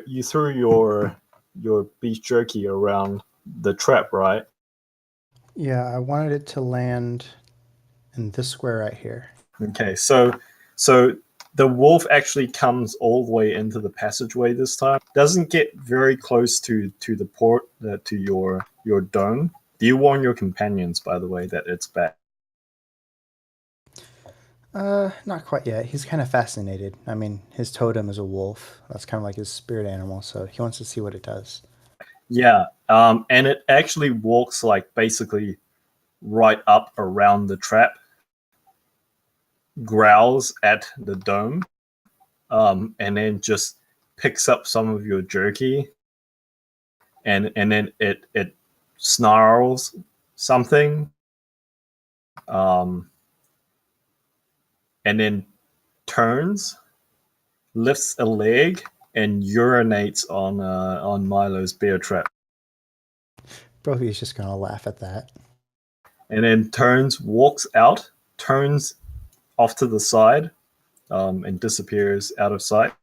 beef jerky around the trap, right? Yeah, I wanted it to land in this square right here. Okay, so the wolf actually comes all the way into the passageway this time. Doesn't get very close to the port to your dome. Do you warn your companions, by the way, that it's back? Not quite yet. He's kind of fascinated. I mean, his totem is a wolf. That's kind of like his spirit animal, so he wants to see what it does. Yeah, and it actually walks like basically right up around the trap, growls at the dome, and then just picks up some of your jerky and then it snarls something, and then turns, lifts a leg, and urinates on Milo's bear trap. Brophy's just gonna laugh at that. And then turns, walks out, turns off to the side, and disappears out of sight.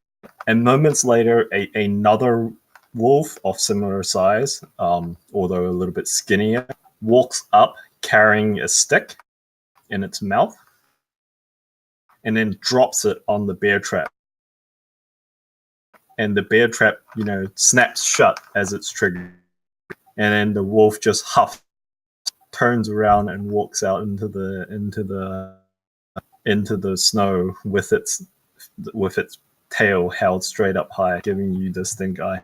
And moments later, another wolf of similar size, although a little bit skinnier, walks up carrying a stick in its mouth, and then drops it on the bear trap. And the bear trap, snaps shut as it's triggered. And then the wolf just huffs, turns around, and walks out into the snow with its tail held straight up high, giving you the stink eye.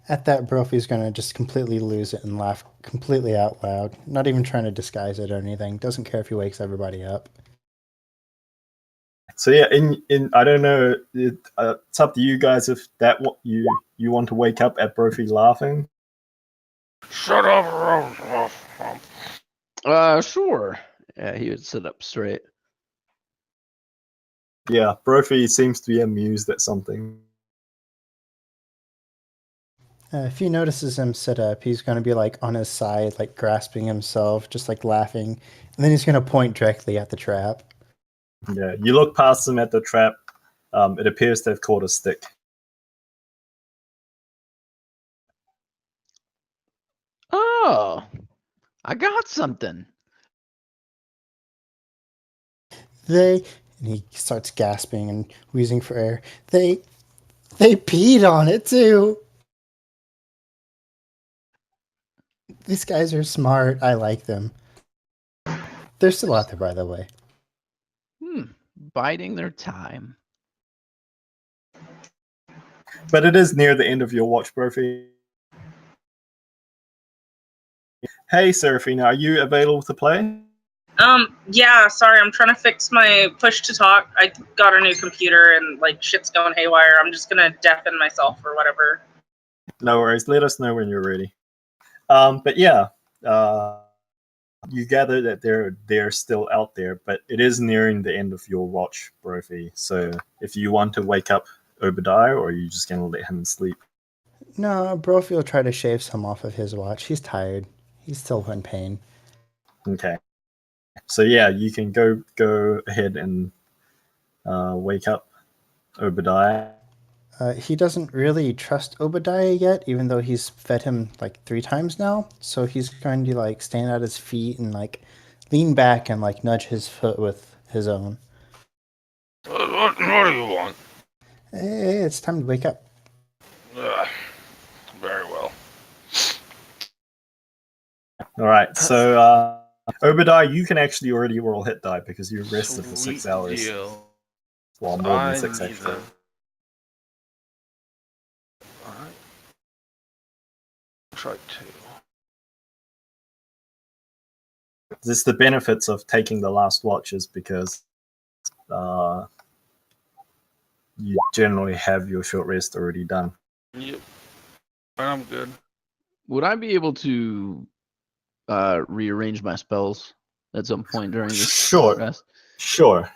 At that, Brophy's gonna just completely lose it and laugh completely out loud, not even trying to disguise it or anything. Doesn't care if he wakes everybody up. So yeah, in I don't know, it's up to you guys if that what you want to wake up at Brophy laughing. Shut up, Sure. Yeah, he would sit up straight. Yeah, Brophy seems to be amused at something. If he notices him sit up, he's going to be like on his side, like grasping himself, just like laughing. And then he's going to point directly at the trap. Yeah, you look past him at the trap. It appears they've caught a stick. Oh, I got something. And he starts gasping and wheezing for air. They peed on it too. These guys are smart. I like them. They're still out there, by the way. Biding their time. But it is near the end of your watch, Brophy. Hey, Seraphina, are you available to play? Yeah, sorry, I'm trying to fix my push to talk. I got a new computer and like shit's going haywire. I'm just gonna deafen myself or whatever. No worries. Let us know when you're ready. But yeah, you gather that they're still out there, but it is nearing the end of your watch, Brophy. So if you want to wake up Obadiah, or are you just gonna let him sleep? No, Brophy will try to shave some off of his watch. He's tired. He's still in pain. Okay. So yeah, you can go ahead and wake up Obadiah. He doesn't really trust Obadiah yet, even though he's fed him like 3 times now. So he's going to like stand at his feet and like lean back and like nudge his foot with his own. What do you want? Hey, it's time to wake up. Very well. All right. So Obadiah, you can actually already roll hit die because you rested for 6 hours. Deal. Well, more than 6 actually. Alright. Try 2. This is the benefits of taking the last watches because you generally have your short rest already done. Yep. I'm good. Would I be able to rearrange my spells at some point during this Sure. rest? Sure.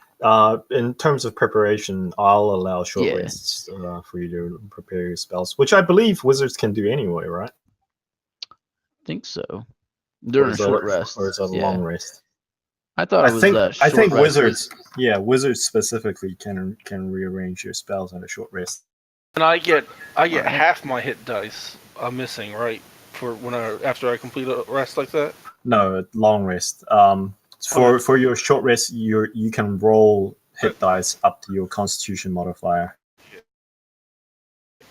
In terms of preparation, I'll allow short Yeah. rests for you to prepare your spells, which I believe wizards can do anyway, right? I think so. During a short rest. Or is it a long rest? I thought it was a short I think rest wizards, wizards specifically can rearrange your spells at a short rest. And I get half my hit dice missing, right? For after I complete a rest like that? No, long rest. For your short rest, you can roll hit dice up to your Constitution modifier.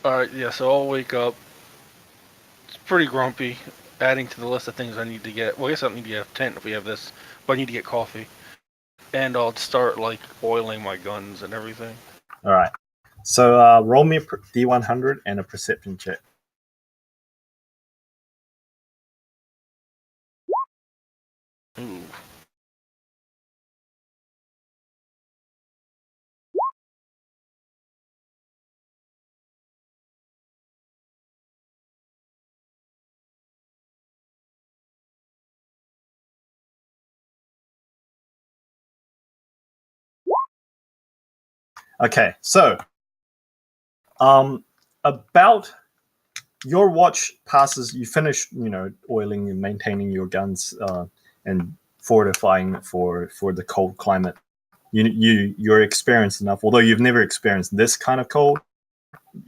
Alright, yeah, so I'll wake up. It's pretty grumpy, adding to the list of things I need to get. Well, I guess I don't need to get a tent if we have this, but I need to get coffee. And I'll start, like, oiling my guns and everything. Alright. So roll me a D100 and a perception check. Ooh. Okay, so about your watch passes. You finish, oiling and maintaining your guns and fortifying for the cold climate. You're experienced enough, although you've never experienced this kind of cold.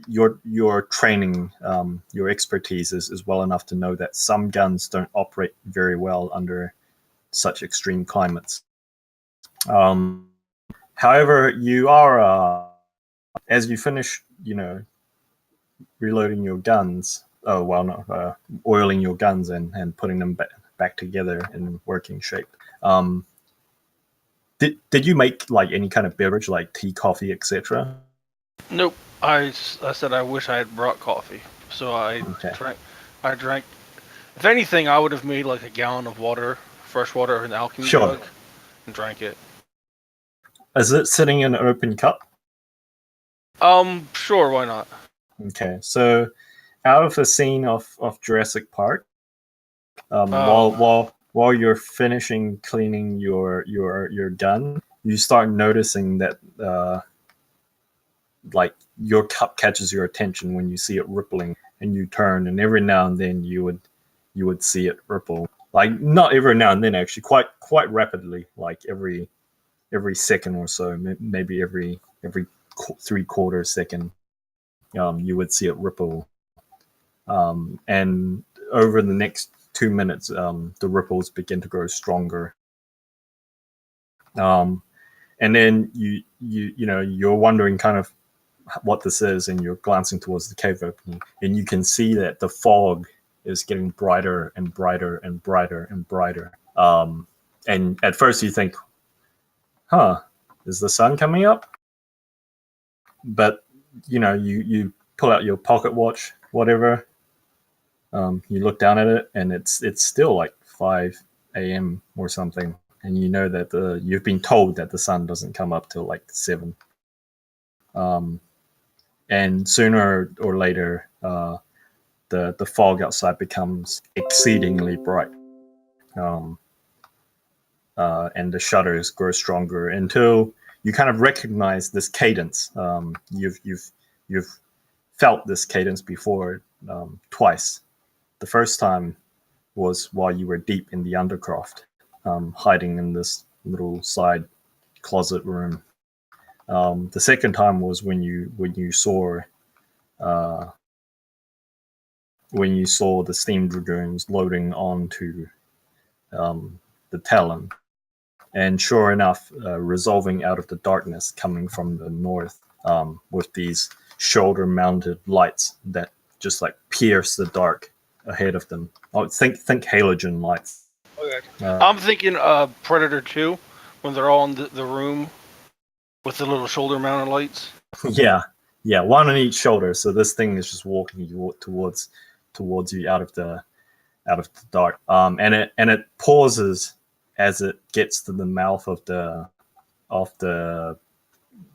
Your training, your expertise is well enough to know that some guns don't operate very well under such extreme climates. However, you are as you finish, reloading your guns. Oh well, no, oiling your guns and putting them back together in working shape. Did you make like any kind of beverage, like tea, coffee, etc.? Nope. I said I wish I had brought coffee, so I drank. If anything, I would have made like a gallon of water, fresh water, in the alchemy jug, and drank it. Is it sitting in an open cup? Sure, why not? Okay, so out of the scene of Jurassic Park, while you're finishing cleaning your gun, you start noticing that like your cup catches your attention when you see it rippling, and you turn, and every now and then you would see it ripple. Like not every now and then, actually, quite rapidly, like every second or so, maybe every 3/4 second, you would see it ripple. And over the next 2 minutes, the ripples begin to grow stronger. And then you're wondering kind of what this is, and you're glancing towards the cave opening, and you can see that the fog is getting brighter and brighter and brighter and brighter. And at first you think, is the sun coming up? But you pull out your pocket watch, whatever. You look down at it, and it's still like 5 a.m. or something, and you know that you've been told that the sun doesn't come up till like 7. And sooner or later, the fog outside becomes exceedingly bright, and the shutters grow stronger until you kind of recognize this cadence. You've felt this cadence before, twice. The first time was while you were deep in the Undercroft, hiding in this little side closet room. The second time was when you saw the steam dragoons loading onto the Talon, and sure enough, resolving out of the darkness coming from the north, with these shoulder-mounted lights that just like pierce the dark ahead of them. Oh, think halogen lights. Okay. I'm thinking Predator 2, when they're all in the room with the little shoulder-mounted lights. Yeah, one on each shoulder. So this thing is just walking you towards you out of the dark. And it pauses as it gets to the mouth of the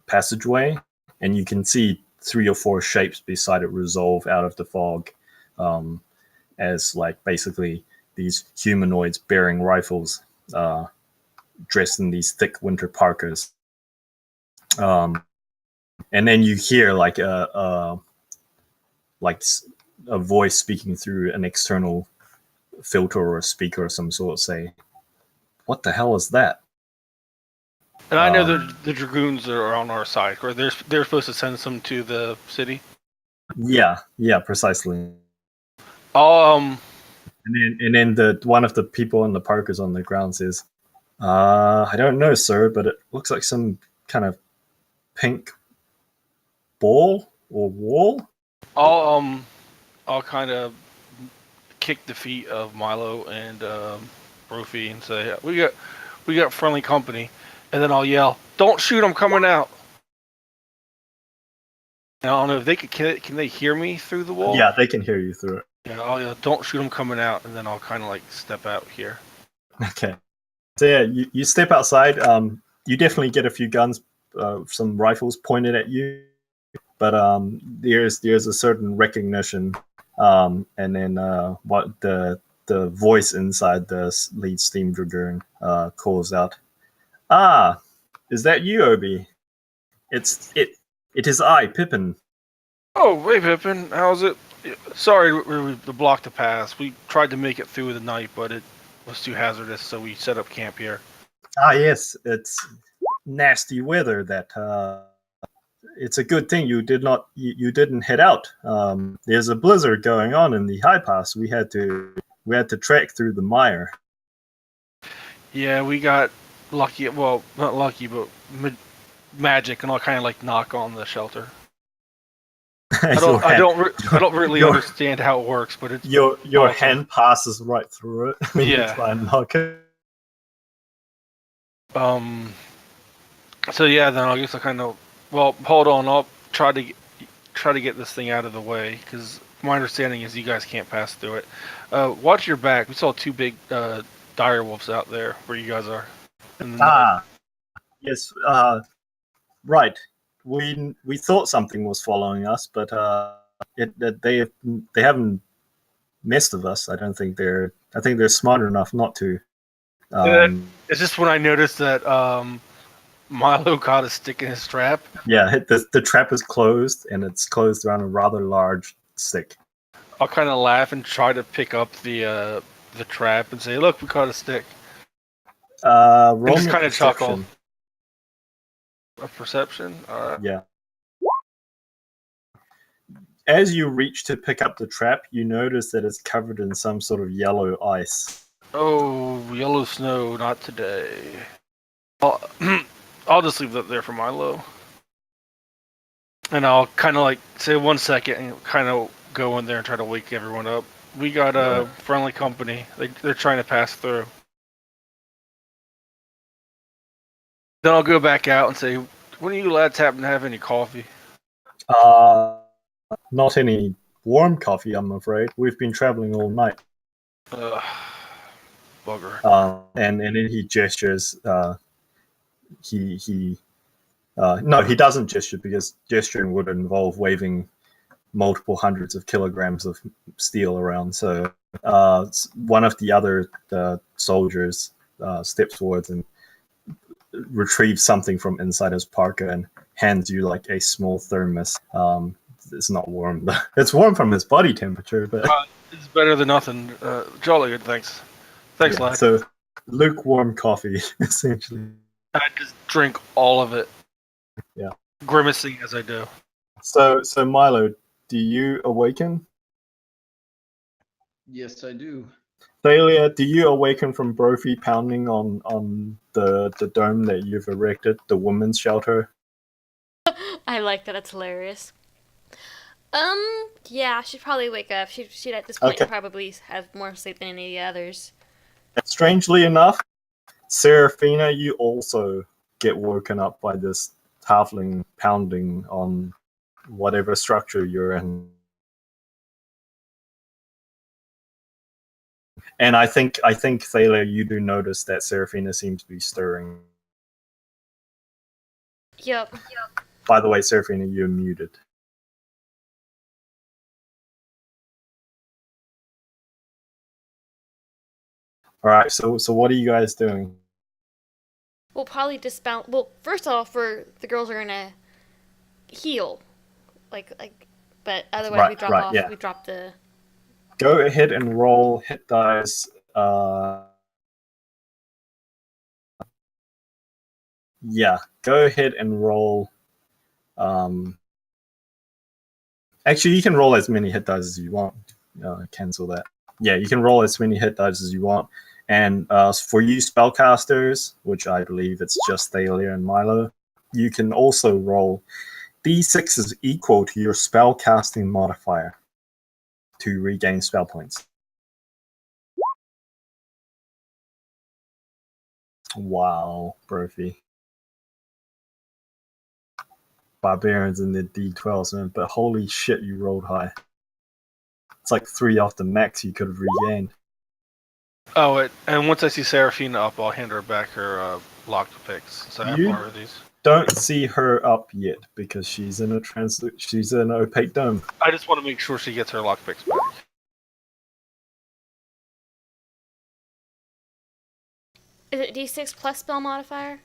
passageway, and you can see 3 or 4 shapes beside it resolve out of the fog, as like basically these humanoids bearing rifles, dressed in these thick winter parkas. And then you hear like a voice speaking through an external filter or a speaker of some sort say, "What the hell is that?" And I know the dragoons are on our side, or they're supposed to send some to the city. Yeah, precisely. And then one of the people in the parkers on the ground says, "I don't know, sir, but it looks like some kind of pink ball or wall." I'll kind of kick the feet of Milo and Brophy and say, "We got friendly company," and then I'll yell, "Don't shoot! I'm coming out!" And I don't know if they can they hear me through the wall? Yeah, they can hear you through it. Yeah, I'll yell, "Don't shoot! I'm coming out!" And then I'll kind of like step out here. Okay. So yeah, you step outside. You definitely get a few guns, some rifles pointed at you, but there's a certain recognition, and then what the voice inside the lead steam dragoon calls out, "Ah, is that you, Obi? It is I, Pippin. Oh, hey Pippin, how's it? Sorry, we blocked the pass. We tried to make it through the night, but it was too hazardous, so we set up camp here. Ah, yes, it's nasty weather. That it's a good thing you didn't head out. There's a blizzard going on in the high pass. We had to trek through the mire. Yeah, we got lucky. Well, not lucky, but magic, and I'll kind of like knock on the shelter. I don't really understand how it works, but it's your awesome. hand passes right through it when you try and knock it. So yeah, then I guess I kind of. Well, hold on. I'll try to get this thing out of the way, because my understanding is you guys can't pass through it. Watch your back. We saw 2 big dire wolves out there where you guys are. Yes. Right. We thought something was following us, but they haven't messed with us. I think they're smart enough not to. It's just when I noticed that Milo caught a stick in his trap. Yeah, the trap is closed, and it's closed around a rather large stick. I'll kind of laugh and try to pick up the trap and say, "Look, we caught a stick." Roll just kind of chuckle. A perception? Yeah. As you reach to pick up the trap, you notice that it's covered in some sort of yellow ice. Oh, yellow snow, not today. I'll just leave that there for Milo. And I'll kind of like say 1 second and kind of go in there and try to wake everyone up. We got a friendly company. They're trying to pass through. Then I'll go back out and say, when do you lads happen to have any coffee? Not any warm coffee, I'm afraid. We've been traveling all night. Bugger. And then he gestures. No, he doesn't gesture, because gesturing would involve waving multiple hundreds of kilograms of steel around. So one of the other soldiers steps forwards and retrieves something from inside his parka and hands you like a small thermos. It's not warm. It's warm from his body temperature, but it's better than nothing. Jolly good, thanks. Thanks, lad. So lukewarm coffee, essentially. I just drink all of it. Yeah. Grimacing as I do. So Milo, do you awaken? Yes, I do. Thalia, do you awaken from Brophy pounding on the dome that you've erected, the women's shelter? I like that. It's hilarious. Yeah, she'd probably wake up. She'd at this point probably have more sleep than any of the others. Strangely enough, Seraphina, you also get woken up by this halfling pounding on whatever structure you're in. And I think Thalia, you do notice that Seraphina seems to be stirring. Yep. By the way, Seraphina, you're muted. All right, so what are you guys doing? We'll probably dispel. Well, first off, the girls are gonna heal, but otherwise we drop off. Yeah. We drop the. Go ahead and roll hit dice. Yeah, go ahead and roll. Actually, you can roll as many hit dice as you want. Cancel that. Yeah, you can roll as many hit dice as you want. And for you spellcasters, which I believe it's just Thalia and Milo, you can also roll D6 is equal to your spellcasting modifier to regain spell points. Wow, Brophy. Barbarians in the D12s, man, but holy shit, you rolled high. It's like 3 off the max you could have regained. Oh, and once I see Seraphina up, I'll hand her back her locked picks. So I have more of these. Don't see her up yet because she's in an opaque dome. I just want to make sure she gets her locked picks back. Is it D6 plus spell modifier?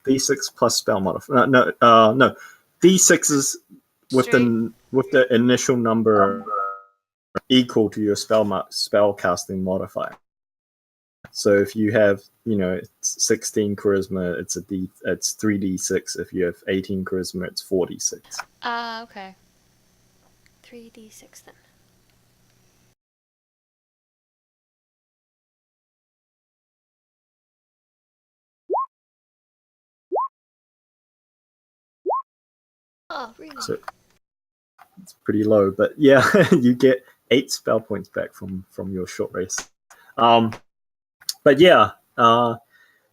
D6 plus spell modifier. No. D6s with the initial number equal to your spell casting modifier. So if you have, 16 charisma, it's 3d6. If you have 18 charisma, it's 4d6. Okay. 3d6 then. Oh, really? So it's pretty low, but yeah, you get 8 spell points back from your short rest. But yeah,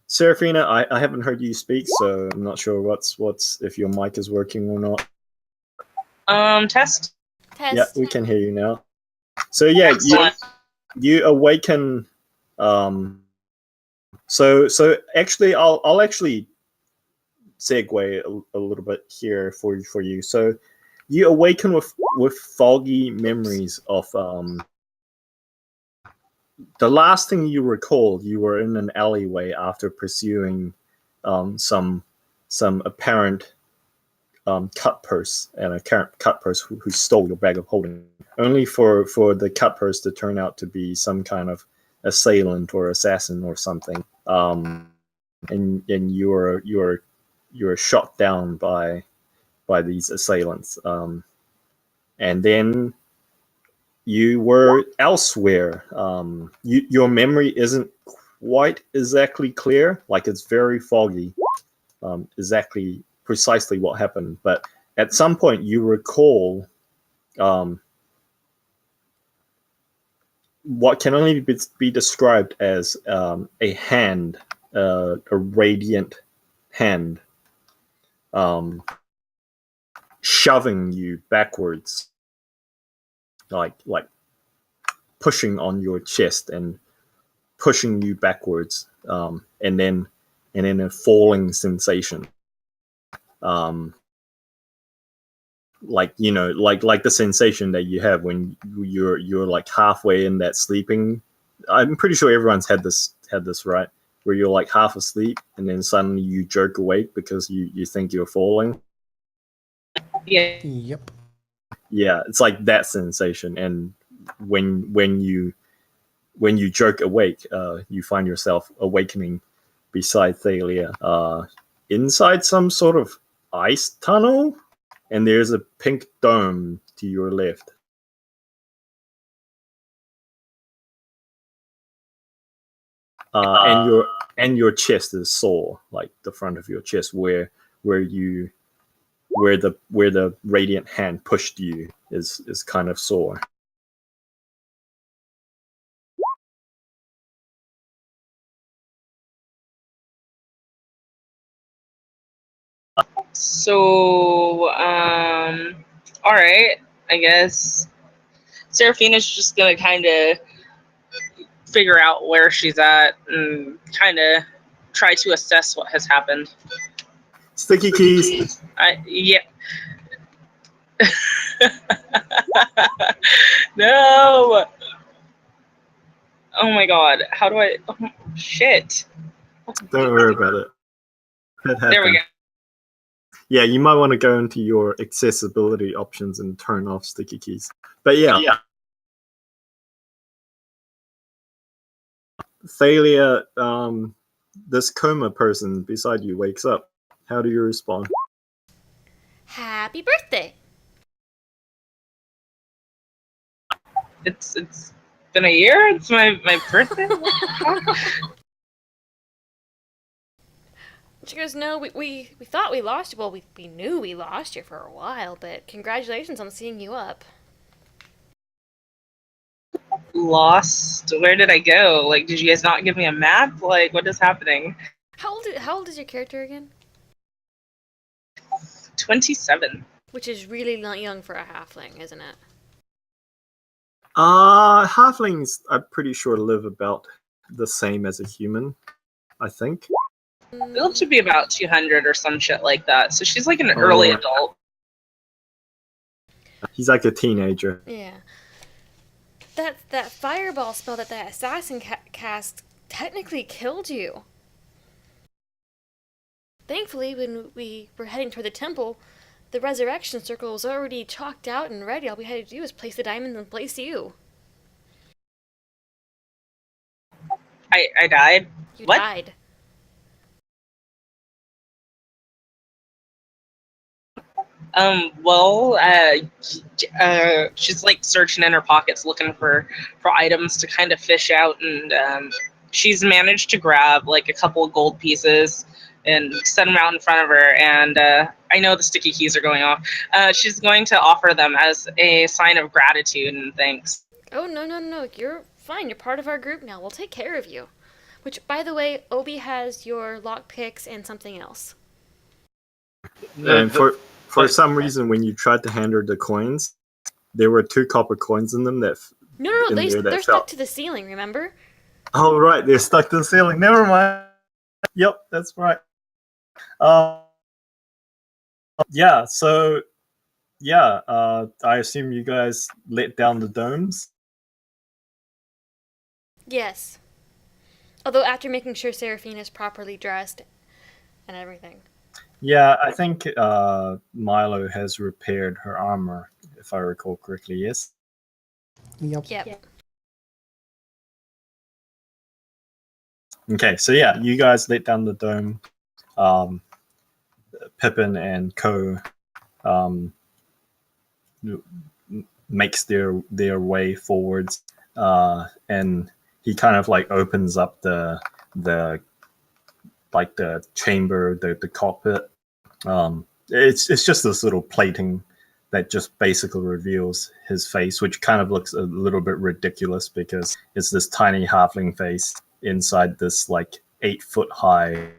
Seraphina, I haven't heard you speak, so I'm not sure what's if your mic is working or not. Test. Yeah, we can hear you now. So yeah, you awaken. So actually, I'll actually segue a little bit here for you. So you awaken with foggy memories of the last thing you recall. You were in an alleyway after pursuing some apparent cut purse and a cut purse who stole your bag of holding, only for the cut purse to turn out to be some kind of assailant or assassin or something. And you were shot down by these assailants. And then you were elsewhere. Your memory isn't quite exactly clear, like it's very foggy. Exactly precisely what happened, but at some point you recall what can only be described as a hand, a radiant hand, shoving you backwards, like pushing on your chest and pushing you backwards, and then a falling sensation. Like the sensation that you have when you're like halfway in that sleeping. I'm pretty sure everyone's had this right, where you're like half asleep and then suddenly you jerk awake because you think you're falling. Yeah. Yep. Yeah, it's like that sensation. And when you jerk awake, you find yourself awakening beside Thalia, inside some sort of ice tunnel, and there's a pink dome to your left. And your chest is sore, like the front of your chest, where the radiant hand pushed you is kind of sore. So, all right, I guess Seraphina's just gonna kind of figure out where she's at and kind of try to assess what has happened. Sticky keys. Yeah. No. Oh my god. How do I? Oh, shit. Don't worry about it. There we go. Yeah, you might want to go into your accessibility options and turn off sticky keys. But yeah. Thalia, this coma person beside you wakes up. How do you respond? Happy birthday! It's been a year. It's my birthday. She goes, no, we thought we lost you. Well, we knew we lost you for a while, but congratulations on seeing you up. Lost? Where did I go? Like, did you guys not give me a map? Like, what is happening? How old is your character again? 27. Which is really not young for a halfling, isn't it? Halflings, I'm pretty sure, live about the same as a human, I think. Build should be about 200 or some shit like that. So she's like an early adult. He's like a teenager. Yeah. That fireball spell that assassin cast technically killed you. Thankfully, when we were heading toward the temple, the resurrection circle was already chalked out and ready. All we had to do was place the diamonds and place you. I died. You What? died. Well, she's like searching in her pockets looking for items to kind of fish out, and she's managed to grab like a couple of gold pieces and set them out in front of her. And I know the sticky keys are going off. She's going to offer them as a sign of gratitude and thanks. Oh, no. You're fine. You're part of our group now. We'll take care of you. Which, by the way, Obi has your lockpicks and something else. And for some reason, when you tried to hand her the coins, there were 2 copper coins in them that. No. They're stuck to the ceiling. Remember? Oh right, they're stuck to the ceiling. Never mind. Yep, that's right. Yeah. So, yeah. I assume you guys let down the domes. Yes. Although after making sure Seraphina's properly dressed and everything. Yeah, I think Milo has repaired her armor, if I recall correctly. Yes. Yep. Okay, so yeah, you guys let down the dome. Pippin and Co. Makes their way forwards, and he kind of like opens up the chamber, the cockpit. It's just this little plating that just basically reveals his face, which kind of looks a little bit ridiculous because it's this tiny halfling face inside this like 8-foot high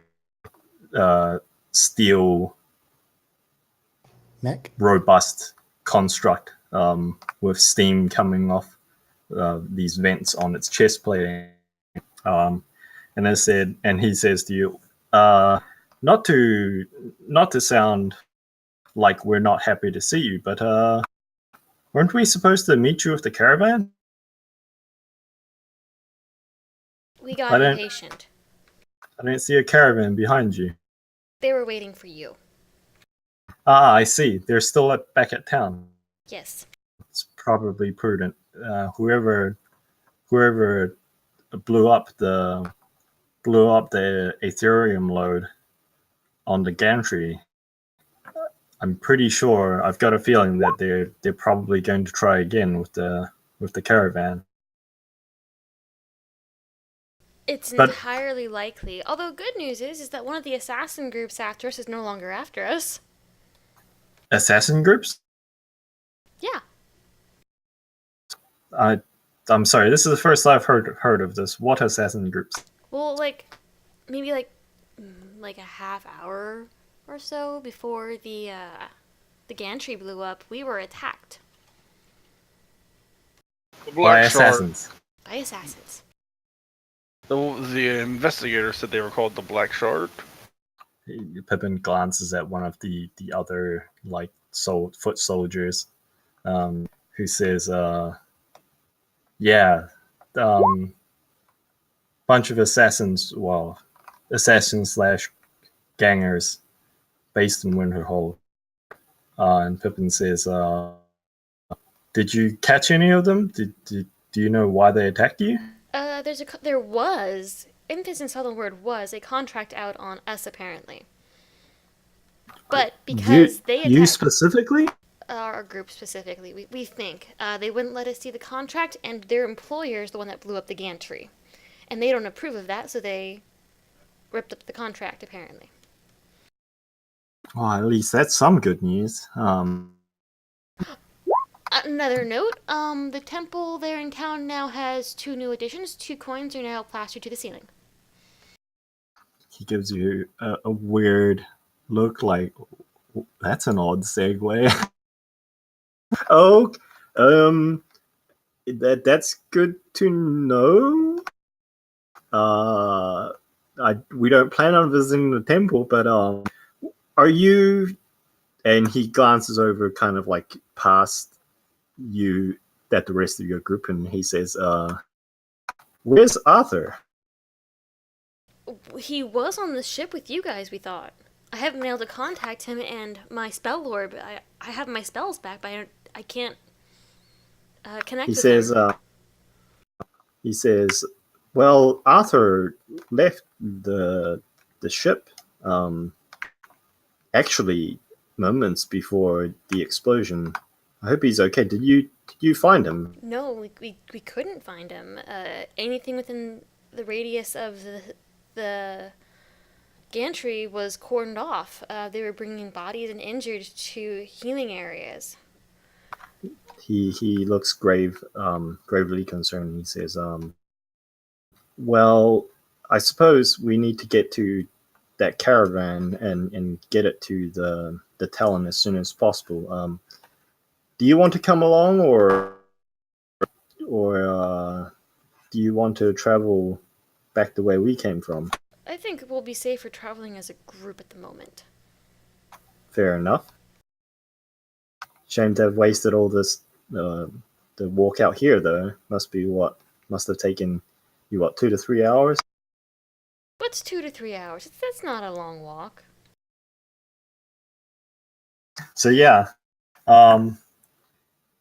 steel Mech? robust construct with steam coming off these vents on its chest plating. And he says to you, not to sound like we're not happy to see you, but weren't we supposed to meet you with the caravan? We got impatient. I don't see a caravan behind you. They were waiting for you. Ah, I see. They're still back at town. Yes. It's probably prudent. Whoever blew up the Ethereum load on the gantry, I'm pretty sure, I've got a feeling that they're probably going to try again with the caravan. It's entirely likely. Although good news is that one of the assassin groups after us is no longer after us. Assassin groups? Yeah. I'm sorry, this is the first I've heard of this. What assassin groups? Well, maybe a half hour or so before the gantry blew up, we were attacked. By assassins. By assassins. The investigator said they were called the Black Shard. Pippin glances at one of the other foot soldiers, who says, bunch of assassins / gangers based in Winterhold. And Pippin says, did you catch any of them? Do you know why they attacked you? There was, emphasis in southern word was, a contract out on us apparently. But because they attacked... You specifically? Our group specifically, we think. They wouldn't let us see the contract, and their employer is the one that blew up the gantry. And they don't approve of that, so they ripped up the contract, apparently. Well, at least that's some good news. Another note, the temple there in town now has 2 new additions. 2 coins are now plastered to the ceiling. He gives you a weird look like, that's an odd segue. Oh, that's good to know. We don't plan on visiting the temple, but are you? And he glances over, kind of like past you, at the rest of your group, and he says, "Where's Arthur?" He was on the ship with you guys, we thought. I haven't been able to contact him and my spell orb. I have my spells back, but I can't connect He with says, him. he says, well, Arthur left the ship actually moments before the explosion. I hope he's okay. Did you find him? No, we couldn't find him. Anything within the radius of the gantry was cordoned off. They were bringing bodies and injured to healing areas. He looks gravely concerned. He says, well, I suppose we need to get to that caravan and get it to the Talon as soon as possible. Do you want to come along, or do you want to travel back the way we came from? I think we'll be safer traveling as a group at the moment. Fair enough. Shame to have wasted all this the walk out here, though. Must have taken you 2 to 3 hours. What's 2 to 3 hours? That's not a long walk. So yeah,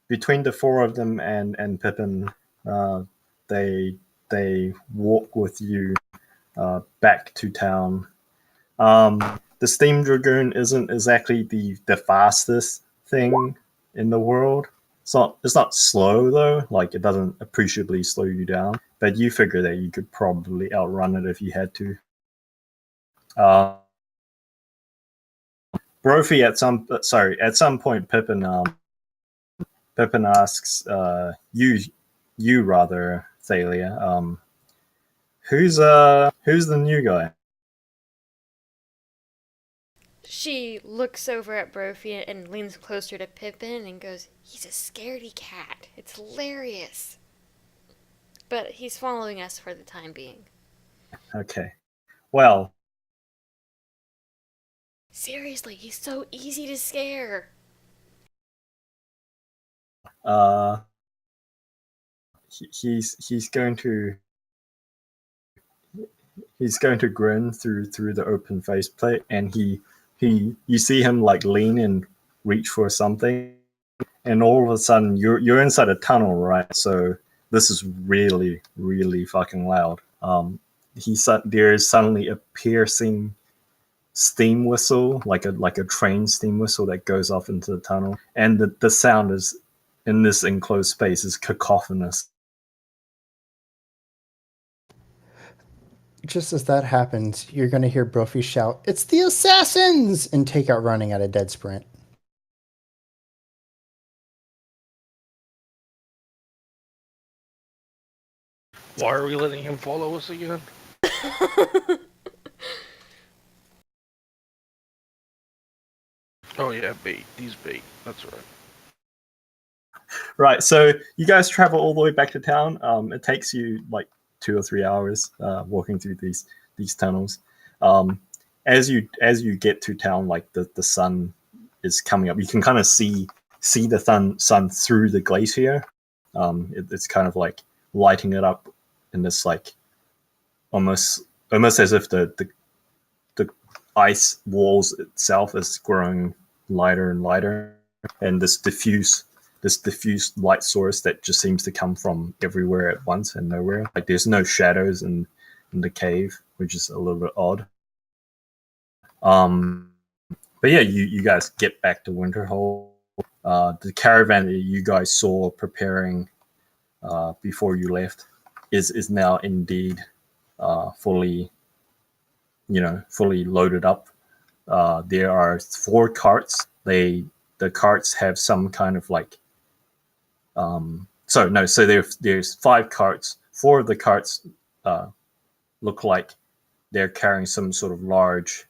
between the four of them and Pippin, they walk with you back to town. The Steam Dragoon isn't exactly the fastest thing in the world. It's not slow though. Like, it doesn't appreciably slow you down. But you figure that you could probably outrun it if you had to. Brophy at some point, Pippin asks you rather, Thalia, who's the new guy? She looks over at Brophy and leans closer to Pippin and goes, "He's a scaredy cat. It's hilarious. But he's following us for the time being." Okay. Well, Seriously, he's so easy to scare. He's going to grin through the open faceplate, and you see him like lean and reach for something, and all of a sudden you're inside a tunnel, right? So this is really, really fucking loud. There is suddenly a piercing steam whistle, like a train steam whistle that goes off into the tunnel, and the sound is, in this enclosed space, is cacophonous. Just as that happens, you're going to hear Brophy shout, "It's the assassins!" and take out running at a dead sprint. Why are we letting him follow us again? Oh yeah, bait. He's bait. That's right. Right, so you guys travel all the way back to town. It takes you like 2 or 3 hours walking through these tunnels. As you get to town, like the sun is coming up. You can kind of see the sun through the glacier. It's kind of like lighting it up in this like almost as if the ice walls itself is growing lighter and lighter, and this diffuse light source that just seems to come from everywhere at once and nowhere. Like, there's no shadows in the cave, which is a little bit odd. But yeah, you guys get back to Winterhold. The caravan that you guys saw preparing before you left is now indeed fully loaded up. There are 4 carts. The carts have some kind of like so there's 5 carts. 4 of the carts look like they're carrying some sort of large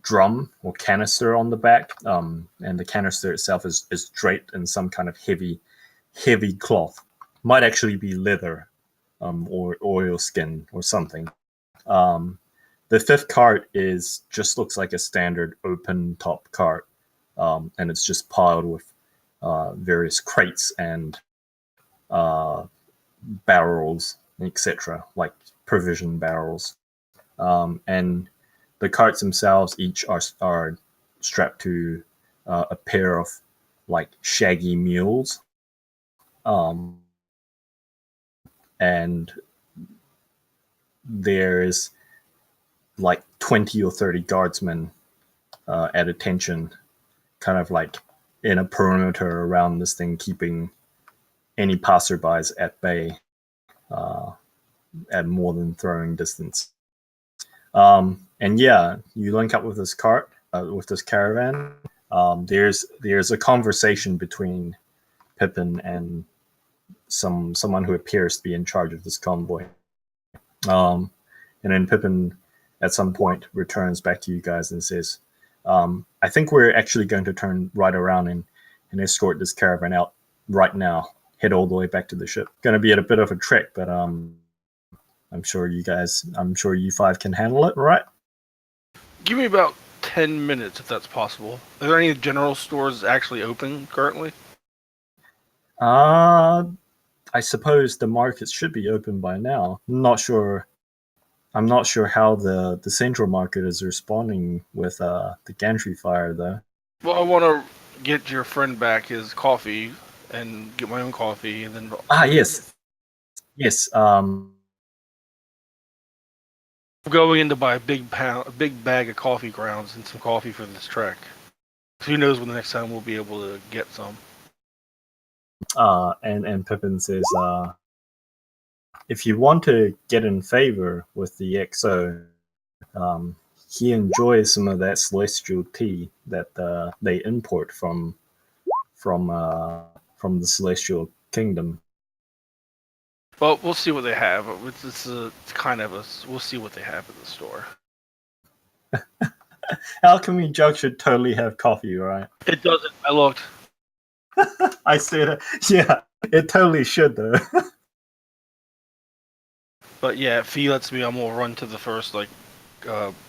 drum or canister on the back, and the canister itself is draped in some kind of heavy cloth. Might actually be leather, or oilskin or something. The 5th cart just looks like a standard open top cart, and it's just piled with various crates and barrels, etc., like provision barrels. And the carts themselves each are strapped to a pair of like shaggy mules, and there's like 20 or 30 guardsmen at attention, kind of like in a perimeter around this thing, keeping any passerbys at bay at more than throwing distance. And yeah, you link up with this caravan. There's a conversation between Pippin and someone who appears to be in charge of this convoy. And then Pippin at some point returns back to you guys and says, I think we're actually going to turn right around and escort this caravan out right now. Head all the way back to the ship. Going to be at a bit of a trek, but I'm sure you five can handle it, right? Give me about 10 minutes if that's possible. Are there any general stores actually open currently? I suppose the markets should be open by now. I'm not sure how the central market is responding with the gantry fire, though. Well, I want to get your friend back his coffee and get my own coffee, and then Yes. I'm going in to buy a big bag of coffee grounds and some coffee for this trek. Who knows when the next time we'll be able to get some. And Pippin says, if you want to get in favor with the XO, he enjoys some of that celestial tea that they import from the celestial kingdom. Well, we'll see what they have. We'll see what they have at the store. Alchemy Jug should totally have coffee, right? It doesn't. I looked. I said, yeah, it totally should, though. But yeah, if he lets me, I'm gonna run to the first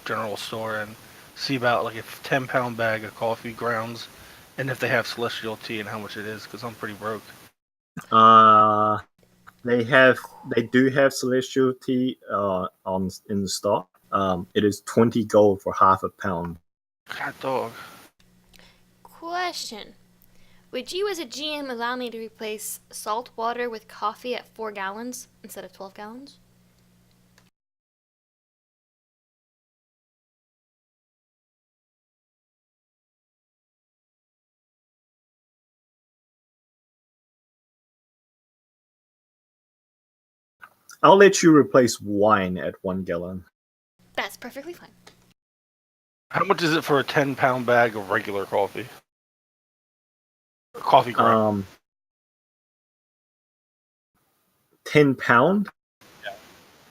general store and see about like a 10-pound bag of coffee grounds, and if they have celestial tea and how much it is, because I'm pretty broke. They do have celestial tea in the stock. It is 20 gold for half a pound. God dog. Question. Would you as a GM allow me to replace salt water with coffee at 4 gallons instead of 12 gallons? I'll let you replace wine at 1 gallon. That's perfectly fine. How much is it for a 10-pound bag of regular coffee? Coffee ground. 10 pound? Yeah.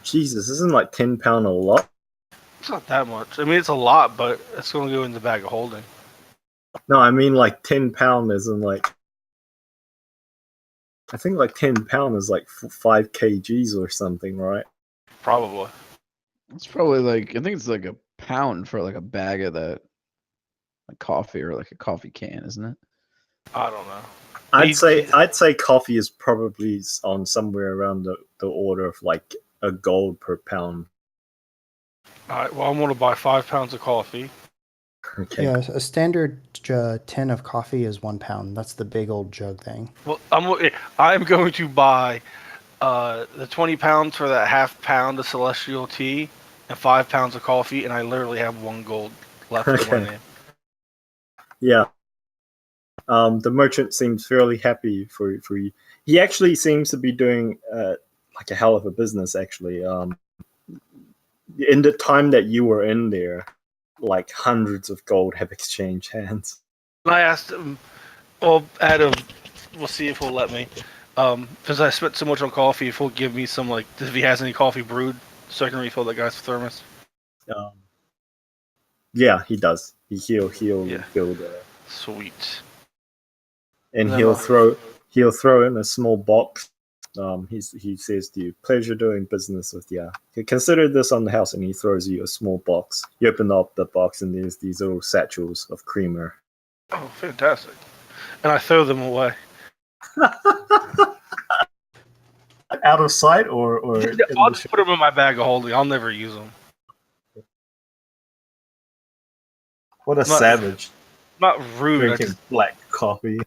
Jesus, isn't like 10 pound a lot? It's not that much. I mean, it's a lot, but it's going to go in the bag of holding. No, I mean like 10 pound isn't like... I think like 10 pound is like 5 kgs or something, right? Probably. It's probably like, I think it's like a pound for like a bag of that, like coffee or like a coffee can, isn't it? I don't know. I'd say coffee is probably on somewhere around the order of like a gold per pound. Alright, well, I'm going to buy 5 pounds of coffee. Okay. Yeah, a standard tin of coffee is 1 pound. That's the big old jug thing. Well, I'm going to buy the 20 pounds for that half pound of celestial tea and 5 pounds of coffee, and I literally have 1 gold left in my name. Yeah. The merchant seems fairly happy for you. He actually seems to be doing like a hell of a business, actually. In the time that you were in there, like hundreds of gold have exchanged hands. I asked him, well, Adam, we'll see if he'll let me. Because I spent so much on coffee, if he'll give me some, like, if he has any coffee brewed, so I can refill that guy's thermos. Yeah, he does. He'll fill the... Sweet. And he'll throw in a small box. He says to you, "Pleasure doing business with you. Consider this on the house," and he throws you a small box. You open up the box, and there's these little satchels of creamer. Oh, fantastic! And I throw them away. Out of sight, or I'll just put them in my bag of holding. I'll never use them. What a savage. Not rude. Drinking black coffee.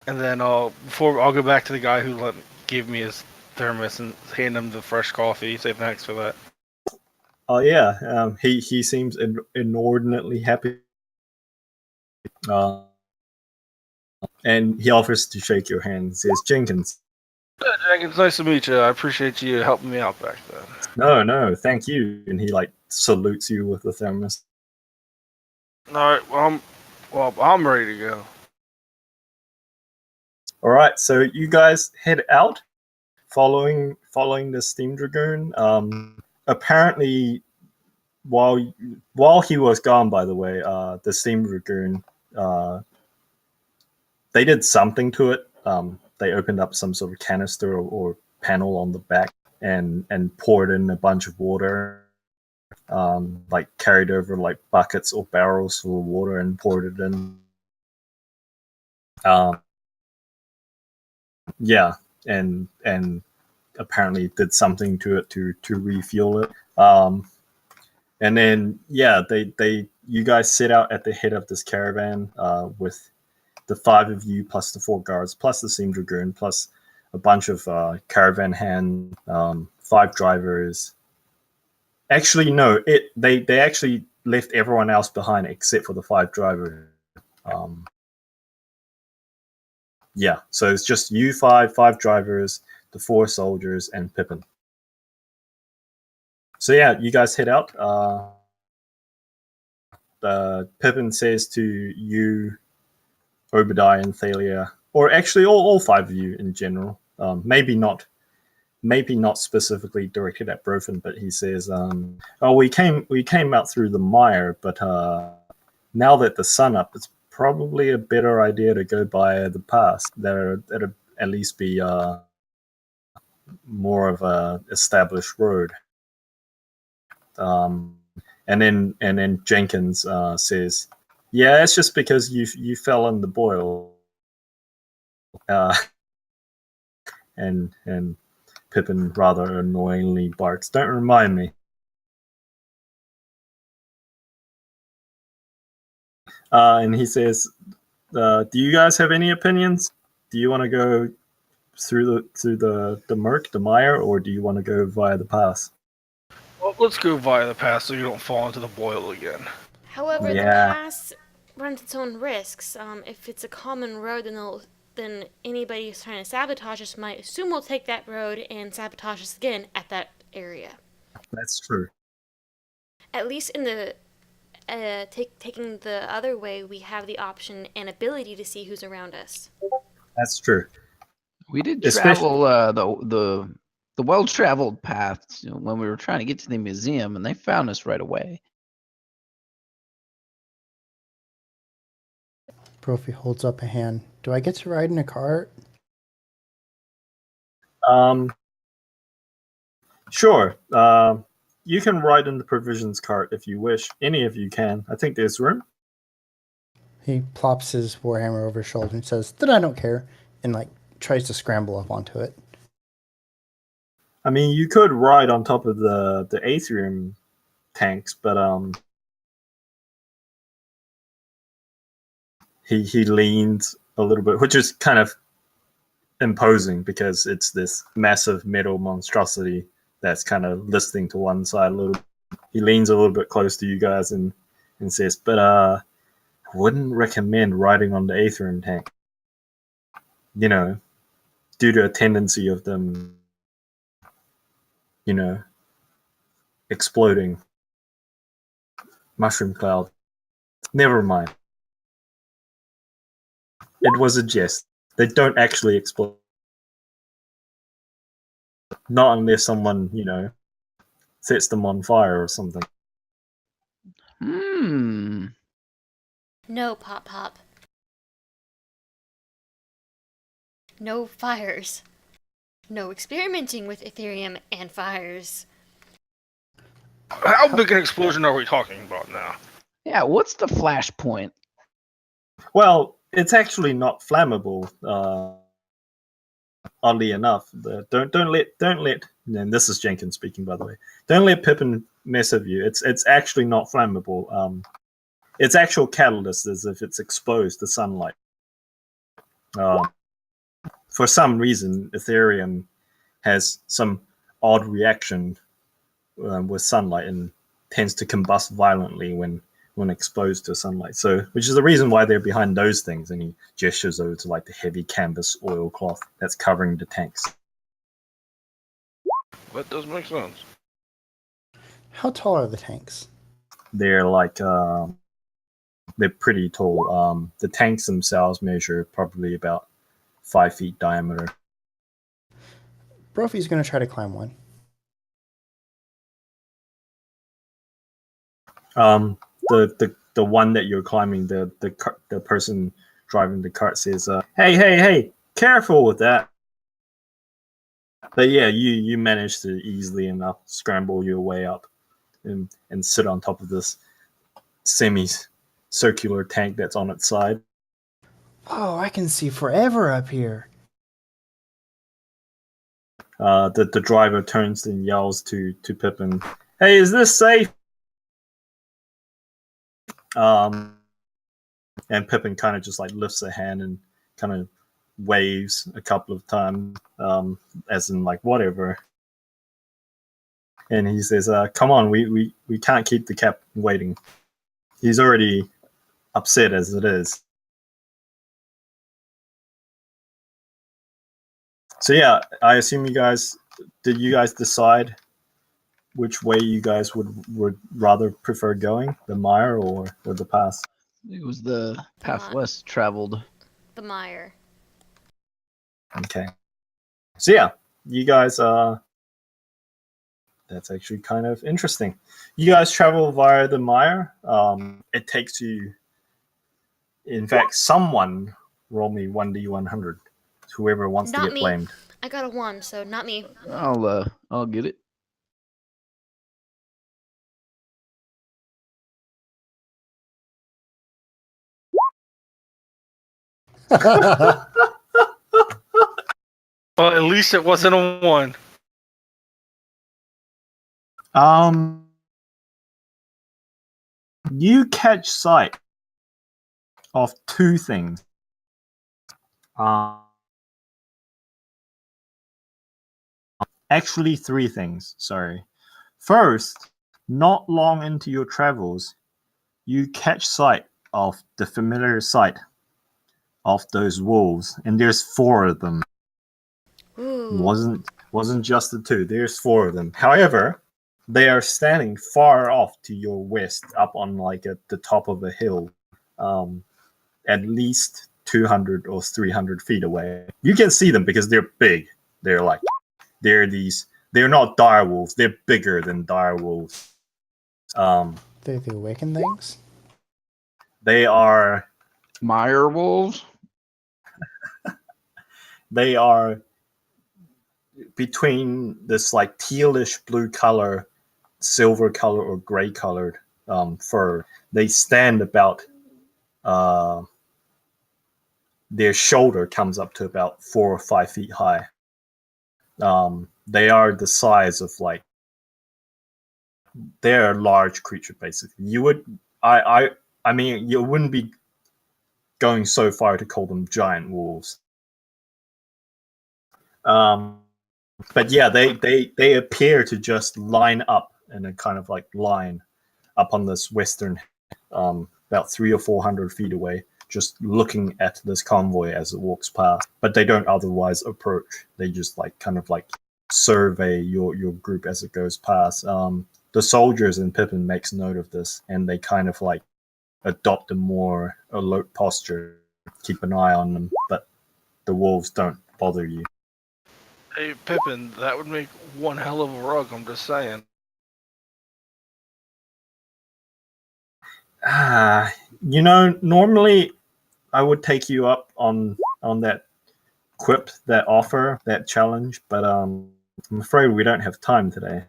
And then I'll go back to the guy who gave me his thermos and hand him the fresh coffee. Say thanks for that. Oh yeah, he seems inordinately happy. And he offers to shake your hand. Says, Jenkins. Yeah, Jenkins, nice to meet you. I appreciate you helping me out back then. No, thank you. And he salutes you with the thermos. All right, I'm ready to go. All right, so you guys head out, following the steam dragoon. Apparently, while he was gone, by the way, the steam dragoon, they did something to it. They opened up some sort of canister or panel on the back and poured in a bunch of water. Carried over buckets or barrels full of water and poured it in. Yeah, and apparently did something to it to refuel it. And then you guys sit out at the head of this caravan with the 5 of you plus the 4 guards plus the steam dragoon plus a bunch of caravan hands, 5 drivers. Actually, no, they actually left everyone else behind except for the 5 drivers. Yeah, so it's just you 5 drivers, the 4 soldiers, and Pippin. So yeah, you guys head out. Pippin says to you, Obadiah and Thalia, or actually all 5 of you in general. Maybe not specifically directed at Brofin, but he says, we came out through the mire, but now that the sun up, it's probably a better idea to go by the pass. That'll at least be more of a established road. And then Jenkins says, "Yeah, it's just because you fell in the boil." And Pippin rather annoyingly barks, "Don't remind me." And he says, "Do you guys have any opinions? Do you want to go through the murk, the mire, or do you want to go via the pass?" Well, let's go via the pass so you don't fall into the boil again. However, the Yeah. pass runs its own risks. If it's a common road, then anybody who's trying to sabotage us might assume we'll take that road and sabotage us again at that area. That's true. At least in the taking the other way, we have the option and ability to see who's around us. That's true. We did Especially- travel the well-traveled paths when we were trying to get to the museum, and they found us right away. Brophy holds up a hand. Do I get to ride in a cart? Sure. You can ride in the provisions cart if you wish. Any of you can. I think there's room. He plops his warhammer over his shoulder and says, "Then I don't care," and tries to scramble up onto it. I mean, you could ride on top of the Aetherium tanks, but he leans a little bit, which is kind of imposing because it's this massive metal monstrosity that's kind of listing to one side a little. He leans a little bit close to you guys and says, "But I wouldn't recommend riding on the Aetherium tank. You know, due to a tendency of them, exploding. Mushroom cloud. Never mind. It was a jest. They don't actually explode. Not unless someone, sets them on fire or something." No, Pop. No fires. No experimenting with Ethereum and fires. How big an explosion are we talking about now? Yeah, what's the oddly enough, don't let. And this is Jenkins speaking, by the way. Don't let Pippin mess with you. It's actually not flammable. Its actual catalyst is if it's exposed to sunlight. For some reason, Ethereum has some odd reaction with sunlight and tends to combust violently when exposed to sunlight. So, which is the reason why they're behind those things. And he gestures over to like the heavy canvas oilcloth that's covering the tanks. That does make sense. How tall are the tanks? They're like they're pretty tall. The tanks themselves measure probably about 5 feet diameter. Brophy's going to try to climb one. The one that you're climbing, the person driving the cart says, hey, careful with that. But yeah, you manage to easily enough scramble your way up and sit on top of this semi-circular tank that's on its side. Oh, I can see forever up here. The driver turns and yells to Pippin, "Hey, is this safe?" And Pippin kind of just like lifts a hand and kind of waves a couple of times, as in like whatever. And he says, "Come on, we can't keep the captain waiting. He's already upset as it is." So yeah, I assume you guys decide which way you guys would rather prefer going, the mire or the pass? It was the path less traveled. The mire. Okay. So yeah, you guys that's actually kind of interesting. You guys travel via the mire. It takes you, in fact, someone roll me 1d100. Whoever wants Not to get me. blamed. I got a 1, so not me. I'll get it. Well, at least it wasn't a 1. You catch sight of two things. Actually, three things. Sorry. First, not long into your travels, you catch sight of the familiar sight of those wolves, and there's 4 of them. Ooh. Wasn't just the 2. There's 4 of them. However, they are standing far off to your west, up on like at the top of a hill, at least 200 or 300 feet away. You can see them because they're big. They're not dire wolves. They're bigger than dire wolves. They're the awakened things? They are Mire wolves? They are between this like tealish blue color, silver color, or gray colored fur. They stand about their shoulder comes up to about 4 or 5 feet high. They are the size of like they're a large creature basically. I mean you wouldn't be going so far to call them giant wolves. But yeah, they appear to just line up in a kind of like line up on this western, about 300 or 400 feet away, just looking at this convoy as it walks past. But they don't otherwise approach. They just like kind of like survey your group as it goes past. The soldiers in Pippin makes note of this, and they kind of like adopt a more alert posture, keep an eye on them, but the wolves don't bother you. Hey, Pippin, that would make one hell of a rug, I'm just saying. Normally I would take you up on that quip, that offer, that challenge, but I'm afraid we don't have time today.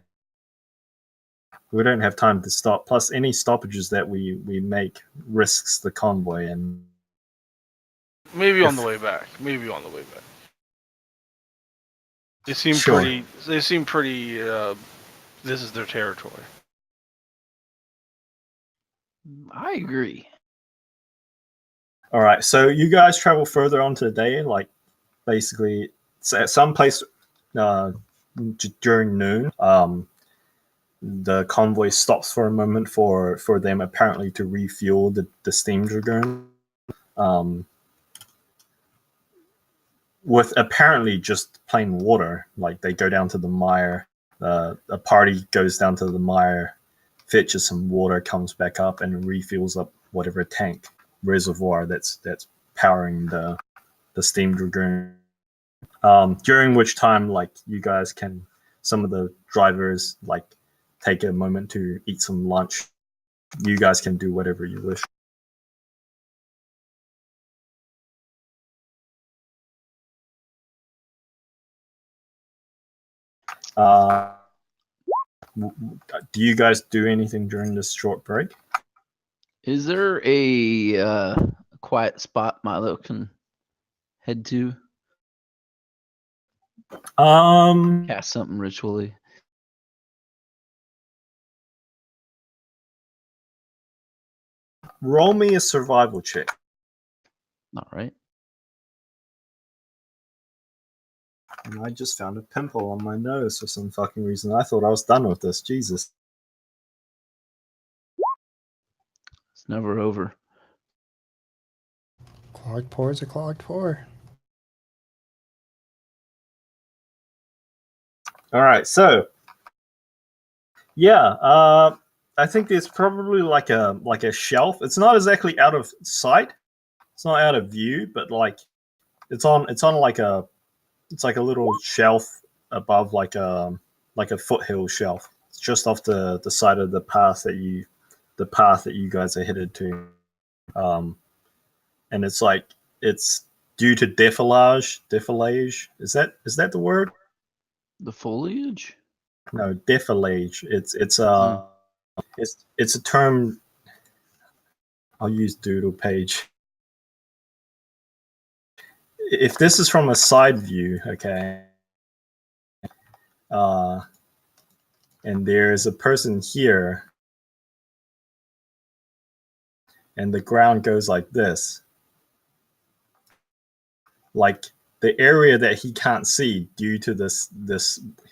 We don't have time to stop. Plus, any stoppages that we make risks the convoy, and Maybe on the way back. They seem Sure. pretty. They seem pretty. This is their territory. I agree. All right, so you guys travel further on to the day, like basically at some place during noon. The convoy stops for a moment for them apparently to refuel the steam dragoon. With apparently just plain water. Like they go down to the mire. A party goes down to the mire, fetches some water, comes back up, and refills up whatever tank reservoir that's powering the steam dragoon. During which time, like you guys can, some of the drivers like take a moment to eat some lunch. You guys can do whatever you wish. Do you guys do anything during this short break? Is there a quiet spot Milo can head to? Cast something ritually. Roll me a survival check. All right. And I just found a pimple on my nose for some fucking reason. I thought I was done with this. Jesus. It's never over. Clogged pores are clogged pore. All right, so yeah, I think there's probably like a shelf. It's not exactly out of sight. It's not out of view, but like it's on like a little shelf above like a foothill shelf. It's just off the side of the path that you guys are headed to. And it's like it's due to defilage. Is that the word? The foliage? No, defilage. It's a term. I'll use Doodle page. If this is from a side view, okay, and there's a person here, and the ground goes like this, like the area that he can't see due to this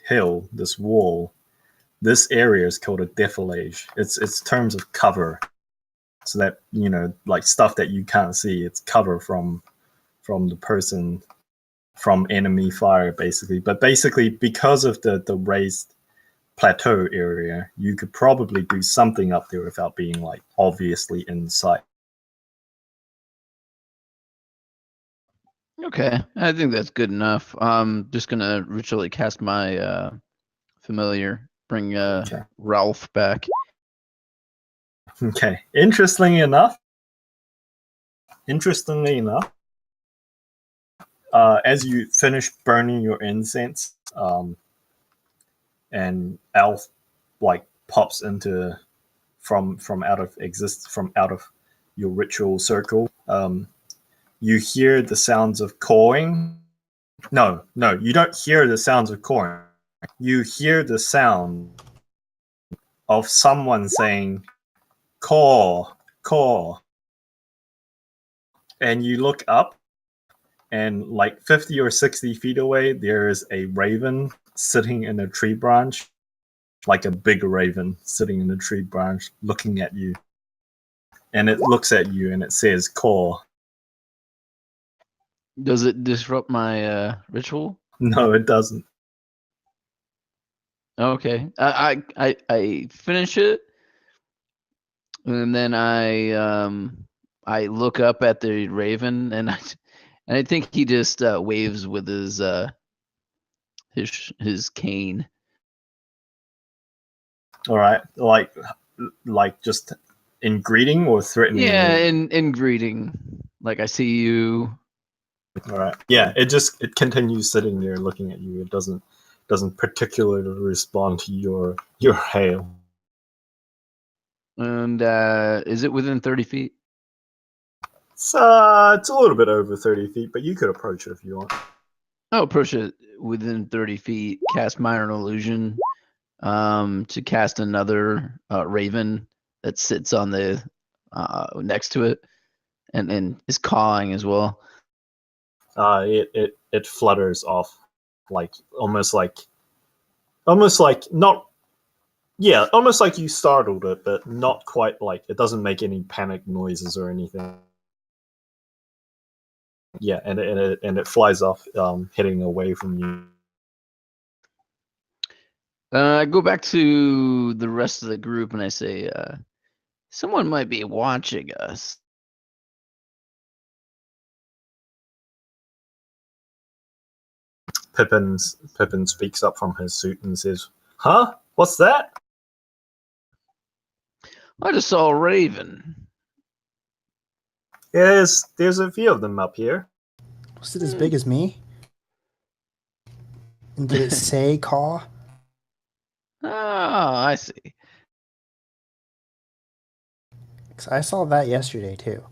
hill, this wall, this area is called a defilage. It's terms of cover, so that like stuff that you can't see, it's cover from the person, from enemy fire, basically. But basically, because of the raised plateau area, you could probably do something up there without being like obviously in sight. Okay, I think that's good enough. Just gonna ritually cast my familiar, bring Okay. Ralph back. Okay. Interestingly enough, as you finish burning your incense, and Alf like pops into from out of your ritual circle, you hear the sounds of cawing. No, you don't hear the sounds of cawing. You hear the sound of someone saying, "Caw, caw," and you look up, and like 50 or 60 feet away, there is a raven sitting in a tree branch, like a big raven sitting in a tree branch, looking at you. And it looks at you and it says, "Caw." Does it disrupt my ritual? No, it doesn't. Okay, I finish it, and then I look up at the raven, and I think he just waves with his cane. All right, like just in greeting or threatening? Yeah, in greeting, like I see you. All right. Yeah, it continues sitting there looking at you. It doesn't particularly respond to your hail. And is it within 30 feet? It's a little bit over 30 feet, but you could approach it if you want. I'll approach it within 30 feet, cast Minor Illusion to cast another raven that sits on the next to it and is cawing as well. It flutters off, like almost like not. Yeah, almost like you startled it, but not quite. Like it doesn't make any panic noises or anything. Yeah, and it flies off, heading away from you. I go back to the rest of the group and I say, someone might be watching us. Pippin speaks up from his suit and says, "Huh? What's that?" I just saw a raven. Yeah, there's a few of them up here. Was it as big as me? And did it say caw? Oh, I see. Because I saw that yesterday too.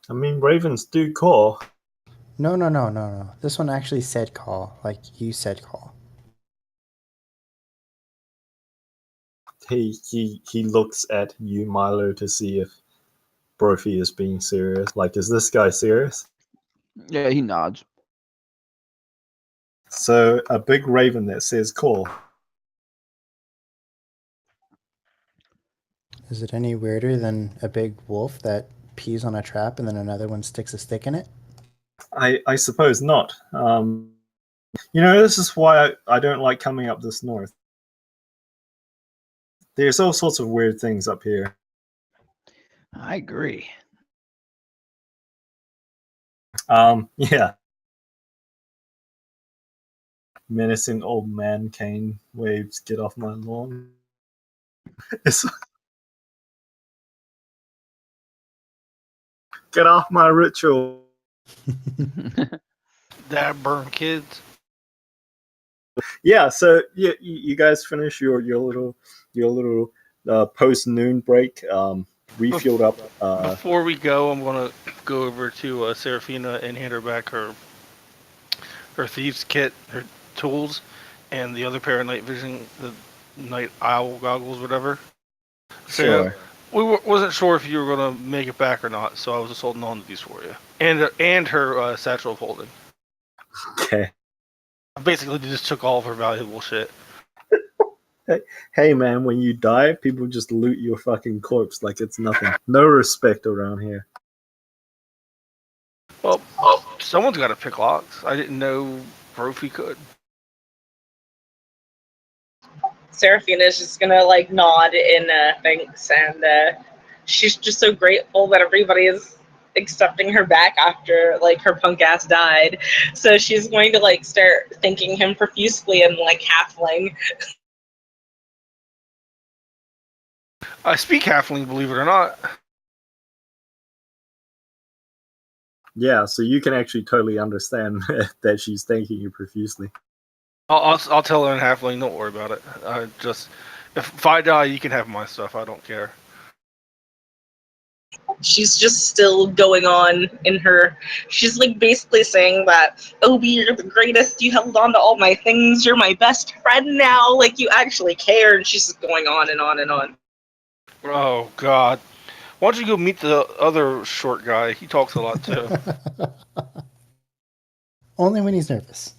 I mean, ravens do caw. No. This one actually said caw, like you said caw. He looks at you, Milo, to see if Brophy is being serious. Like, is this guy serious? Yeah, he nods. So a big raven that says caw. Is it any weirder than a big wolf that pees on a trap and then another one sticks a stick in it? I suppose not. This is why I don't like coming up this north. There's all sorts of weird things up here. I agree. Yeah. Menacing old man Kane waves, "Get off my lawn." Get off my ritual. Dad burn kids. Yeah, so you guys finish your little post noon break. Refueled up. Before we go, I'm gonna go over to Serafina and hand her back her thieves kit, her tools, and the other pair of night vision, the night owl goggles, whatever. Sure. We wasn't sure if you were gonna make it back or not, so I was just holding on to these for you, and her satchel of holding. Okay. I basically just took all of her valuable shit. Hey man, when you die, people just loot your fucking corpse like it's nothing. No respect around here. Well, someone's got to pick locks. I didn't know Brophy could. Serafina's just gonna like nod in thanks, and she's just so grateful that everybody is accepting her back after like her punk ass died. So she's going to like start thanking him profusely in like halfling. I speak halfling, believe it or not. Yeah, so you can actually totally understand that she's thanking you profusely. I'll tell her in halfling. Don't worry about it. If I die, you can have my stuff. I don't care. She's just still going on in her. She's like basically saying that, Obi, you're the greatest. You held on to all my things. You're my best friend now. Like you actually care. And she's just going on and on and on. Oh God! Why don't you go meet the other short guy? He talks a lot too. Only when he's nervous.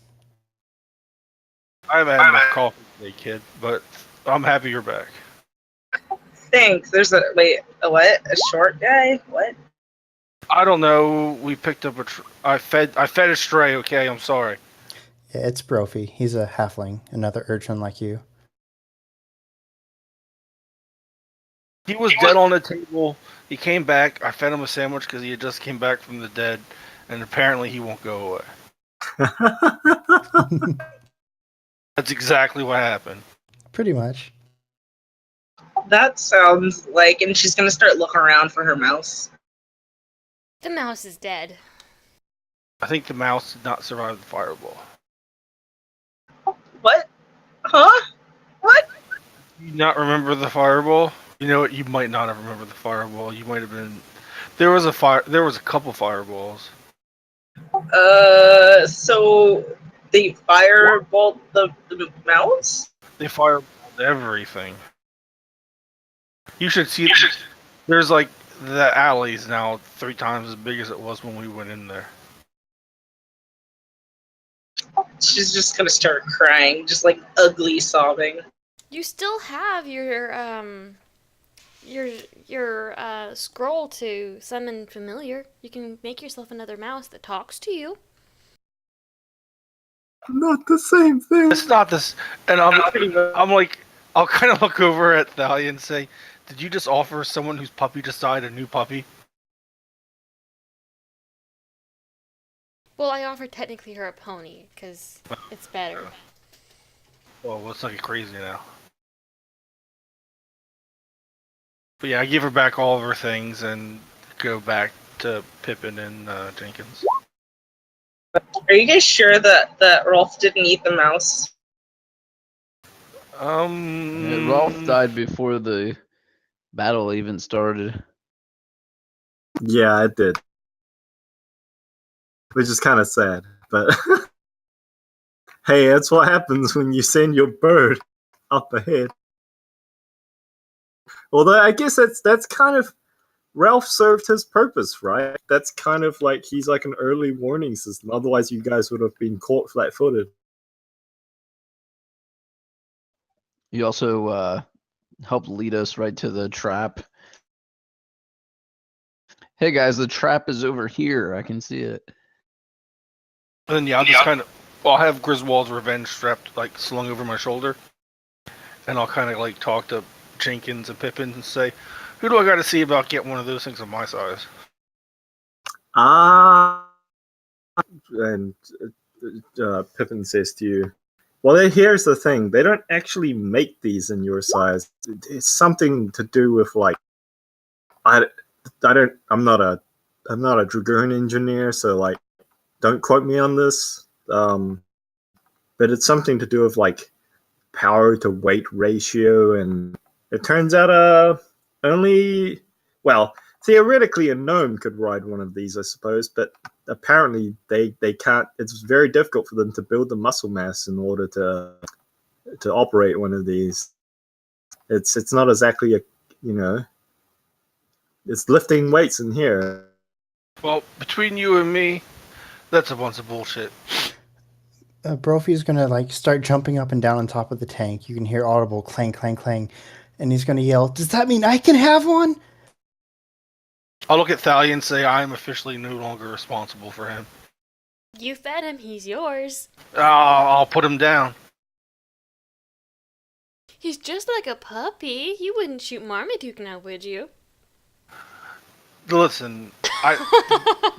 I've had enough coffee today, kid, but I'm happy you're back. Thanks. There's a what? A short guy? What? I don't know. We picked up I fed a stray. Okay, I'm sorry. Yeah, it's Brophy. He's a halfling, another urchin like you. He was dead on the table. He came back. I fed him a sandwich because he had just came back from the dead, and apparently he won't go away. That's exactly what happened. Pretty much. That sounds like, and she's gonna start looking around for her mouse. The mouse is dead. I think the mouse did not survive the fireball. What? Huh? What? Do you not remember the fireball? You know what? You might not have remembered the fireball. You might have been. There was a couple fireballs. So they firebolt the mouse? They fireballed everything. You should see. There's like the alley's now 3 times as big as it was when we went in there. She's just gonna start crying, just like ugly sobbing. You still have your scroll to summon familiar. You can make yourself another mouse that talks to you. Not the same thing. It's not this, and I'm like, I'll kind of look over at Thalia and say, "Did you just offer someone whose puppy just died a new puppy?" Well, I offered technically her a pony because it's better. Well, let's not get crazy now. But yeah, I give her back all of her things and go back to Pippin and Jenkins. Are you guys sure that Rolf didn't eat the mouse? Rolf died before the battle even started. Yeah, I did. Which is kind of sad, but hey, that's what happens when you send your bird up ahead. Although I guess that's kind of Ralph served his purpose, right? That's kind of like he's like an early warning system. Otherwise, you guys would have been caught flat-footed. You also helped lead us right to the trap. Hey guys, the trap is over here. I can see it. And then yeah, I'll just kind of, I'll have Griswold's revenge strapped like slung over my shoulder, and I'll kind of like talk to Jenkins and Pippin and say, "Who do I got to see about getting one of those things of my size?" And Pippin says to you, well, here's the thing. They don't actually make these in your size. It's something to do with like, I'm not a Dragoon engineer, so like, don't quote me on this. But it's something to do with like power to weight ratio, and it turns out only, well, theoretically a gnome could ride one of these, I suppose, but apparently they can't. It's very difficult for them to build the muscle mass in order to operate one of these. It's not exactly a, it's lifting weights in here. Well, between you and me, that's a bunch of bullshit. Brophy's gonna like start jumping up and down on top of the tank. You can hear audible clang, clang, clang, and he's gonna yell, "Does that mean I can have one?" I'll look at Thalia and say, "I am officially no longer responsible for him." You fed him, he's yours. I'll put him down. He's just like a puppy. You wouldn't shoot Marmaduke now, would you? Listen,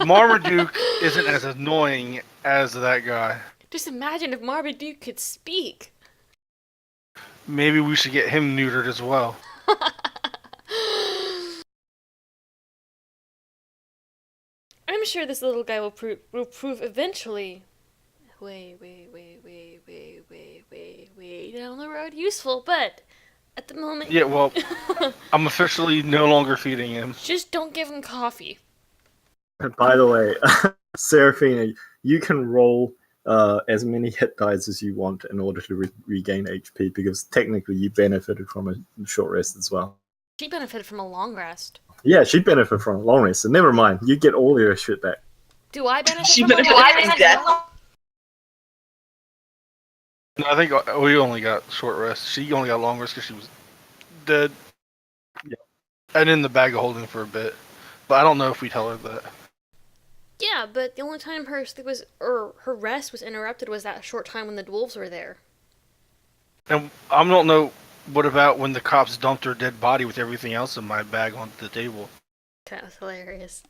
Marmaduke isn't as annoying as that guy. Just imagine if Marmaduke could speak. Maybe we should get him neutered as well. I'm sure this little guy will prove eventually way down the road useful, but at the moment... Yeah, well, I'm officially no longer feeding him. Just don't give him coffee. By the way, Seraphina, you can roll as many hit dice as you want in order to regain HP, because technically you benefited from a short rest as well. She benefited from a long rest. Yeah, she benefited from a long rest, so never mind. You get all your shit back. Do I benefit She from a benefited long from rest? death. No, I think we only got short rest. She only got long rest because she was dead. Yeah. And in the bag of holding for a bit. But I don't know if we tell her that. Yeah, but the only time her rest was interrupted was that short time when the dwarves were there. And I don't know, what about when the cops dumped her dead body with everything else in my bag onto the table? That was hilarious.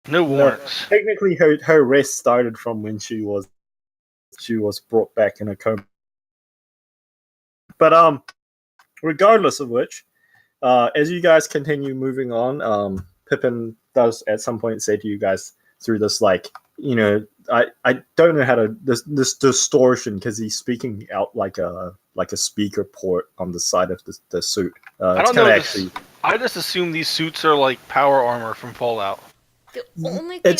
No warrants. Technically, her rest started from when she was brought back in a coma. But regardless of which, as you guys continue moving on, Pippin does at some point say to you guys through this, like, I don't know how to this distortion, because he's speaking out like a speaker port on the side of the suit. I don't know. I just assume these suits are like power armor from Fallout. The only thing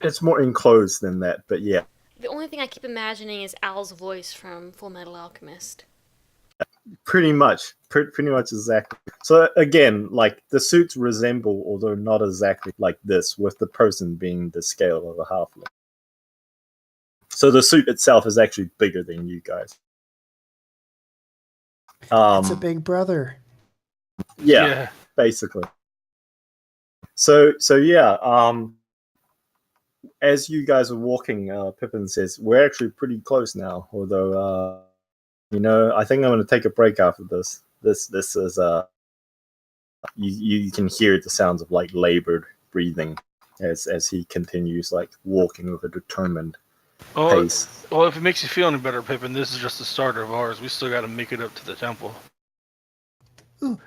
It's more enclosed than that, but yeah, The only thing I keep imagining is Al's voice from Full Metal Alchemist. pretty much exactly. So again, like the suits resemble, although not exactly like this, with the person being the scale of a halfling. So the suit itself is actually bigger than you guys. It's a big brother. Yeah, basically. So yeah, as you guys are walking, Pippin says, we're actually pretty close now, although I think I'm gonna take a break after this. This is you can hear the sounds of like labored breathing as he continues like walking with a determined pace. Well, if it makes you feel any better, Pippin, this is just the starter of ours. We still got to make it up to the temple. Ooh,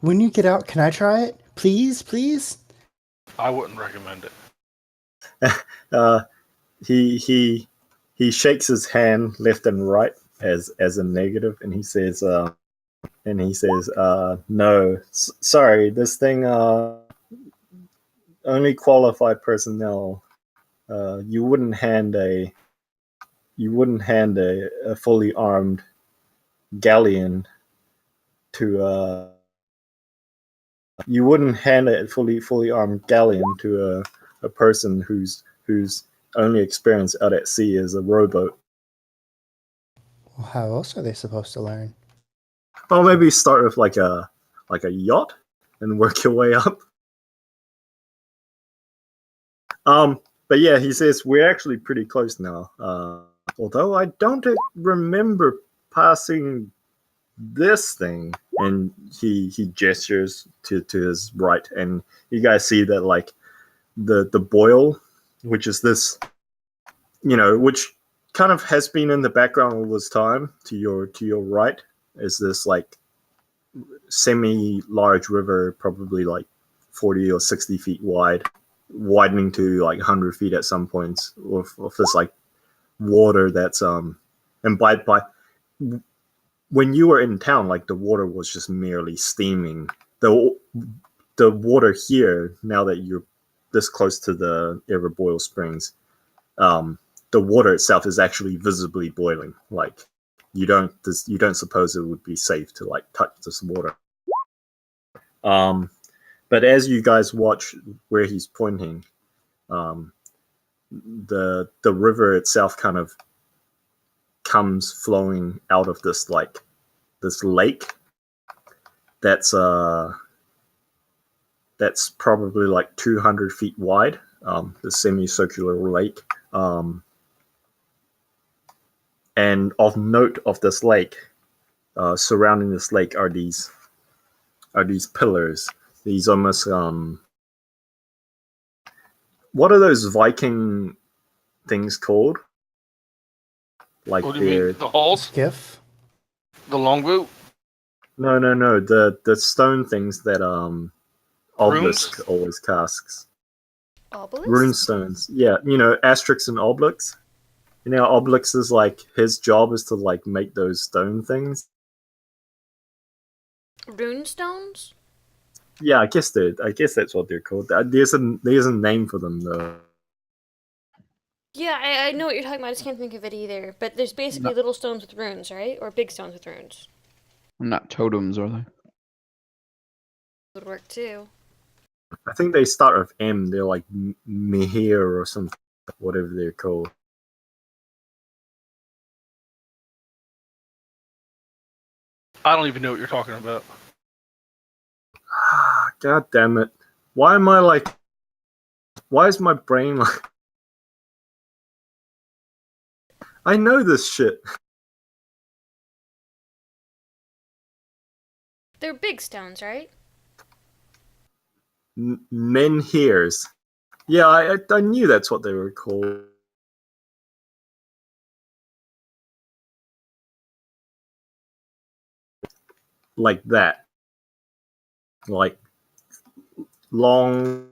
when you get out, can I try it? Please? I wouldn't recommend it. He shakes his hand left and right as a negative, and he says, no, sorry, this thing only qualified personnel. You wouldn't hand a fully armed galleon to you wouldn't hand a fully armed galleon to a person whose only experience out at sea is a rowboat. Well, how else are they supposed to learn? Well, maybe start with like a yacht and work your way up. But yeah, he says we're actually pretty close now. Although I don't remember passing this thing. And he gestures to his right, and you guys see that like the boil, which is this, which kind of has been in the background all this time. To your right is this like semi-large river, probably like 40 or 60 feet wide, widening to like 100 feet at some points, of this like water that's and by when you were in town, like the water was just merely steaming. The water here, now that you're this close to the Everboil Springs, the water itself is actually visibly boiling. Like you don't suppose it would be safe to like touch this water. But as you guys watch where he's pointing, the river itself kind of comes flowing out of this lake that's probably like 200 feet wide, the semicircular lake. And of note of this lake, surrounding this lake are these pillars. These almost what are those Viking things called? Like what do you mean? The halls? Skiff? The longboat? No. The stone things that Obelisk always casts. Obelisk? Rune stones. Yeah, Asterix and Obelix. Obelix is like his job is to like make those stone things. Rune stones? Yeah, I guess that's what they're called. There's a name for them though. Yeah, I know what you're talking about. I just can't think of it either. But there's basically little stones with runes, right? Or big stones with runes. Not totems, are they? Would work too. I think they start with M. They're like Mihir or something, whatever they're called. I don't even know what you're talking about. God damn it. Why is my brain like... I know this shit. They're big stones, right? Menhirs. Yeah, I knew that's what they were called. Like that. Like long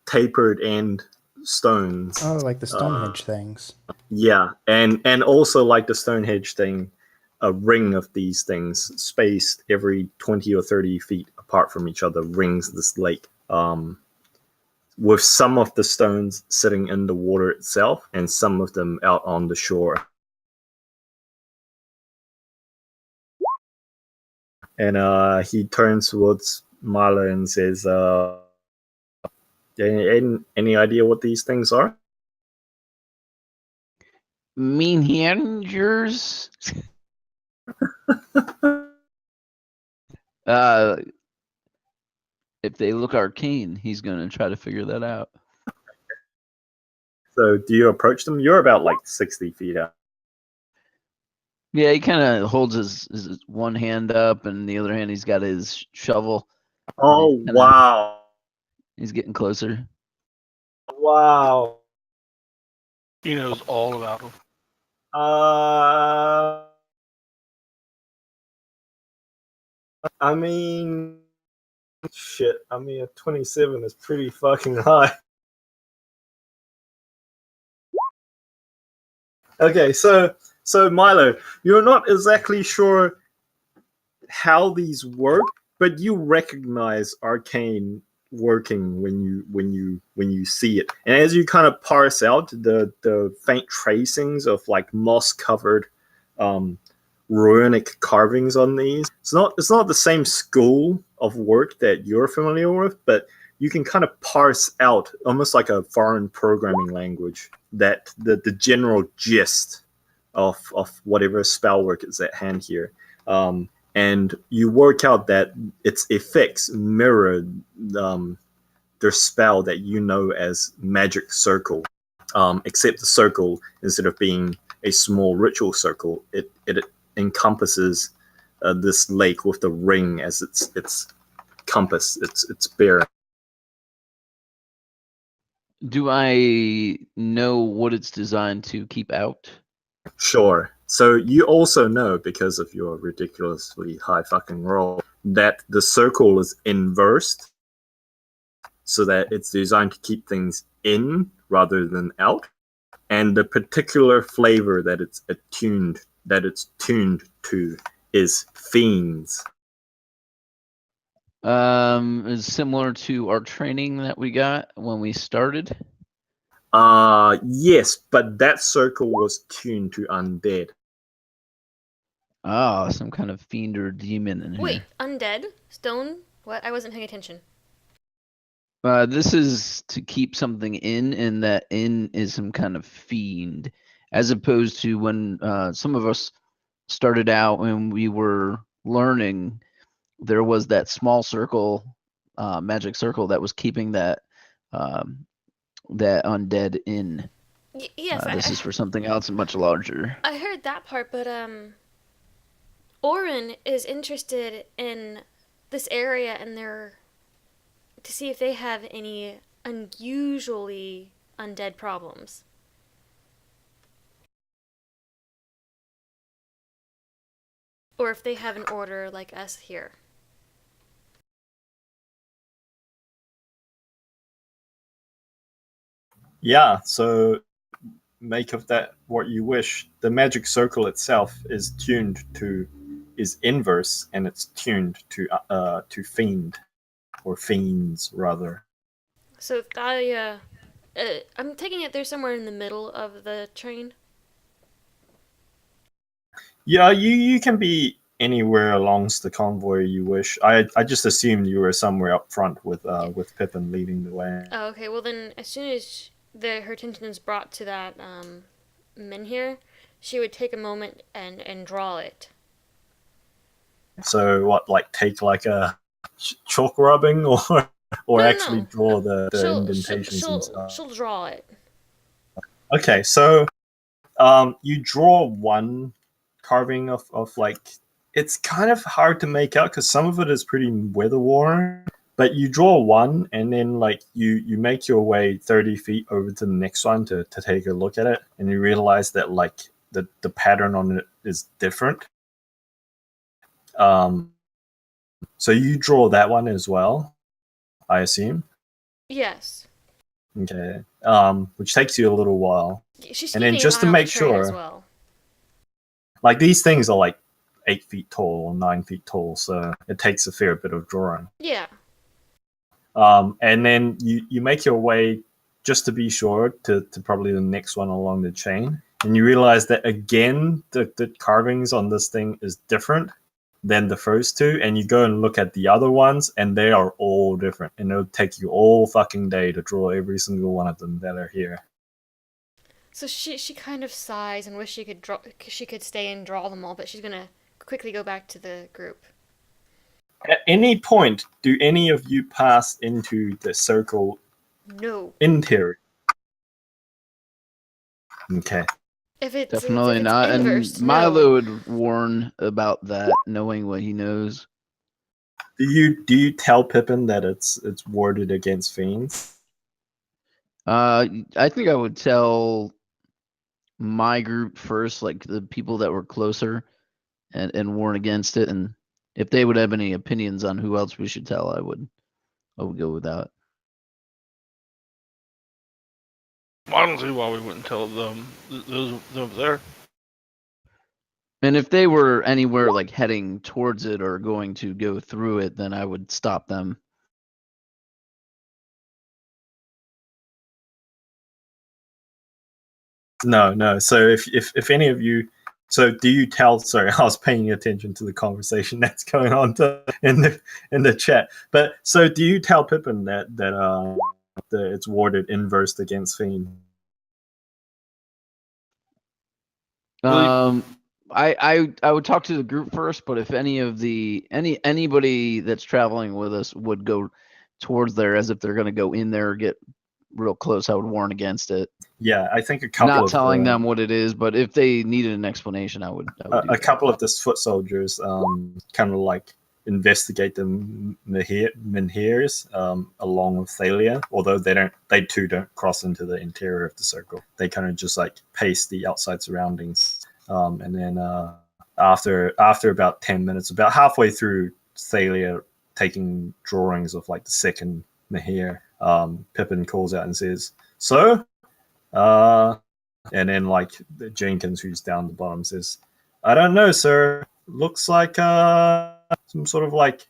tapered end stones. Oh, like the Stonehenge things. Yeah, and also like the Stonehenge thing, a ring of these things spaced every 20 or 30 feet apart from each other rings this lake. with some of the stones sitting in the water itself and some of them out on the shore. And he turns towards Milo and says, any idea what these things are? Mean hangers? If they look arcane, he's gonna try to figure that out. So do you approach them? You're about like 60 feet out. Yeah, he kind of holds his one hand up, and the other hand he's got his shovel. Oh, Kinda- wow. He's getting closer. Wow. He knows all about them. I mean, shit. I mean, a 27 is pretty fucking high. Okay, so Milo, you're not exactly sure how these work, but you recognize arcane working when you see it. And as you kind of parse out the faint tracings of like moss covered runic carvings on these, it's not the same school of work that you're familiar with, but you can kind of parse out almost like a foreign programming language that the general gist of whatever spell work is at hand here. And you work out that its effects mirror their spell that you know as magic circle, except the circle, instead of being a small ritual circle, it encompasses this lake with the ring as its compass, its bearing. Do I know what it's designed to keep out? Sure. So you also know, because of your ridiculously high fucking roll, that the circle is inversed, so that it's designed to keep things in rather than out. And the particular flavor that it's tuned to is fiends. Is similar to our training that we got when we started. Yes, but that circle was tuned to undead. Ah, some kind of fiend or demon in here. Wait, undead? Stone? What? I wasn't paying attention. This is to keep something in, and that in is some kind of fiend, as opposed to when some of us started out when we were learning. There was that small circle, magic circle, that was keeping that that undead in. Yes, This is for something else much larger. I heard that part, but Oren is interested in this area and to see if they have any unusually undead problems. Or if they have an order like us here. Yeah, so make of that what you wish. The magic circle itself is inverse, and it's tuned to fiend, or fiends rather. So I'm taking it they're somewhere in the middle of the train. Yeah, you can be anywhere alongst the convoy you wish. I just assumed you were somewhere up front with Pippin leading the way. Oh, okay. Well, then, as soon as her attention is brought to that menhir, she would take a moment and draw it. So what, like take like a chalk rubbing, or No. actually draw the indentations and stuff? She'll draw it. Okay, so you draw one carving of like, it's kind of hard to make out because some of it is pretty weather worn, but you draw one, and then like you make your way 30 feet over to the next one to take a look at it, and you realize that like the pattern on it is different. So you draw that one as well, I assume. Yes. Okay. Which takes you a little while. She's And then keeping just an to eye on make the train sure, as well. like these things are like 8 feet tall or 9 feet tall, so it takes a fair bit of drawing. Yeah. And then you make your way just to be sure to probably the next one along the chain. And you realize that again, the carvings on this thing is different than the first two. And you go and look at the other ones, and they are all different. And it'll take you all fucking day to draw every single one of them that are here. So she kind of sighs and wishes she could stay and draw them all, but she's gonna quickly go back to the group. At any point, do any of you pass into the circle No. interior? Okay. If it's Definitely if it's not. inversed, And Milo no. would warn about that, knowing what he knows. Do you tell Pippin that it's warded against fiends? I think I would tell my group first, like the people that were closer, and warn against it. And if they would have any opinions on who else we should tell, I would go with that. I don't see why we wouldn't tell them those there. And if they were anywhere like heading towards it or going to go through it, then I would stop them. No. So if any of you, so do you tell? Sorry, I was paying attention to the conversation that's going on in the chat. But so do you tell Pippin that it's warded inversed against fiend? I would talk to the group first, but if anybody that's traveling with us would go towards there as if they're going to go in there or get real close, I would warn against it. Yeah, I think a couple Not of telling them what it is, but if they needed an explanation, I would a couple of the foot soldiers kind of like investigate the menhirs along with Thalia, although they too don't cross into the interior of the circle. They kind of just like pace the outside surroundings. And then after about 10 minutes, about halfway through Thalia taking drawings of like the second menhir, Pippin calls out and says, "So?" And then like Jenkins, who's down the bottom, says, "I don't know, sir. Looks like some sort of like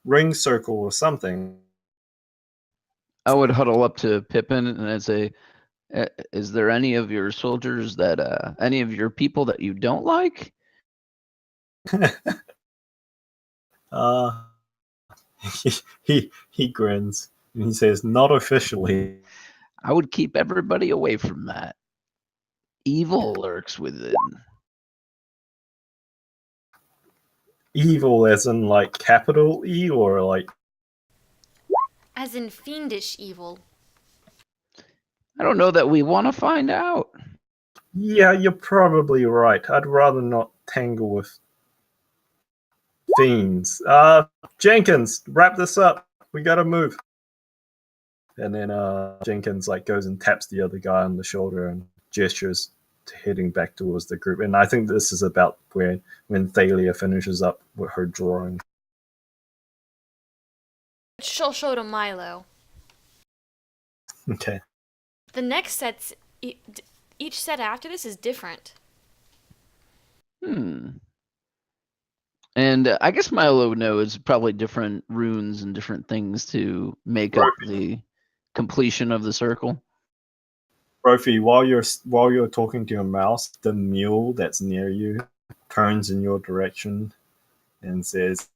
ring circle or something." I would huddle up to Pippin and I'd say, "Is there any of your soldiers that any of your people that you don't like?" He grins and he says, "Not officially." I would keep everybody away from that. Evil lurks within. Evil as in like capital E or like As in fiendish evil. I don't know that we want to find out. Yeah, you're probably right. I'd rather not tangle with fiends. Jenkins, wrap this up. We gotta move. And then Jenkins like goes and taps the other guy on the shoulder and gestures to heading back towards the group. And I think this is about when Thalia finishes up with her drawing. She'll show to Milo. Okay. The next sets, each set after this is different. And I guess Milo knows probably different runes and different things to make up the completion of the circle. Brophy, while you're talking to your mouse, the mule that's near you turns in your direction and says,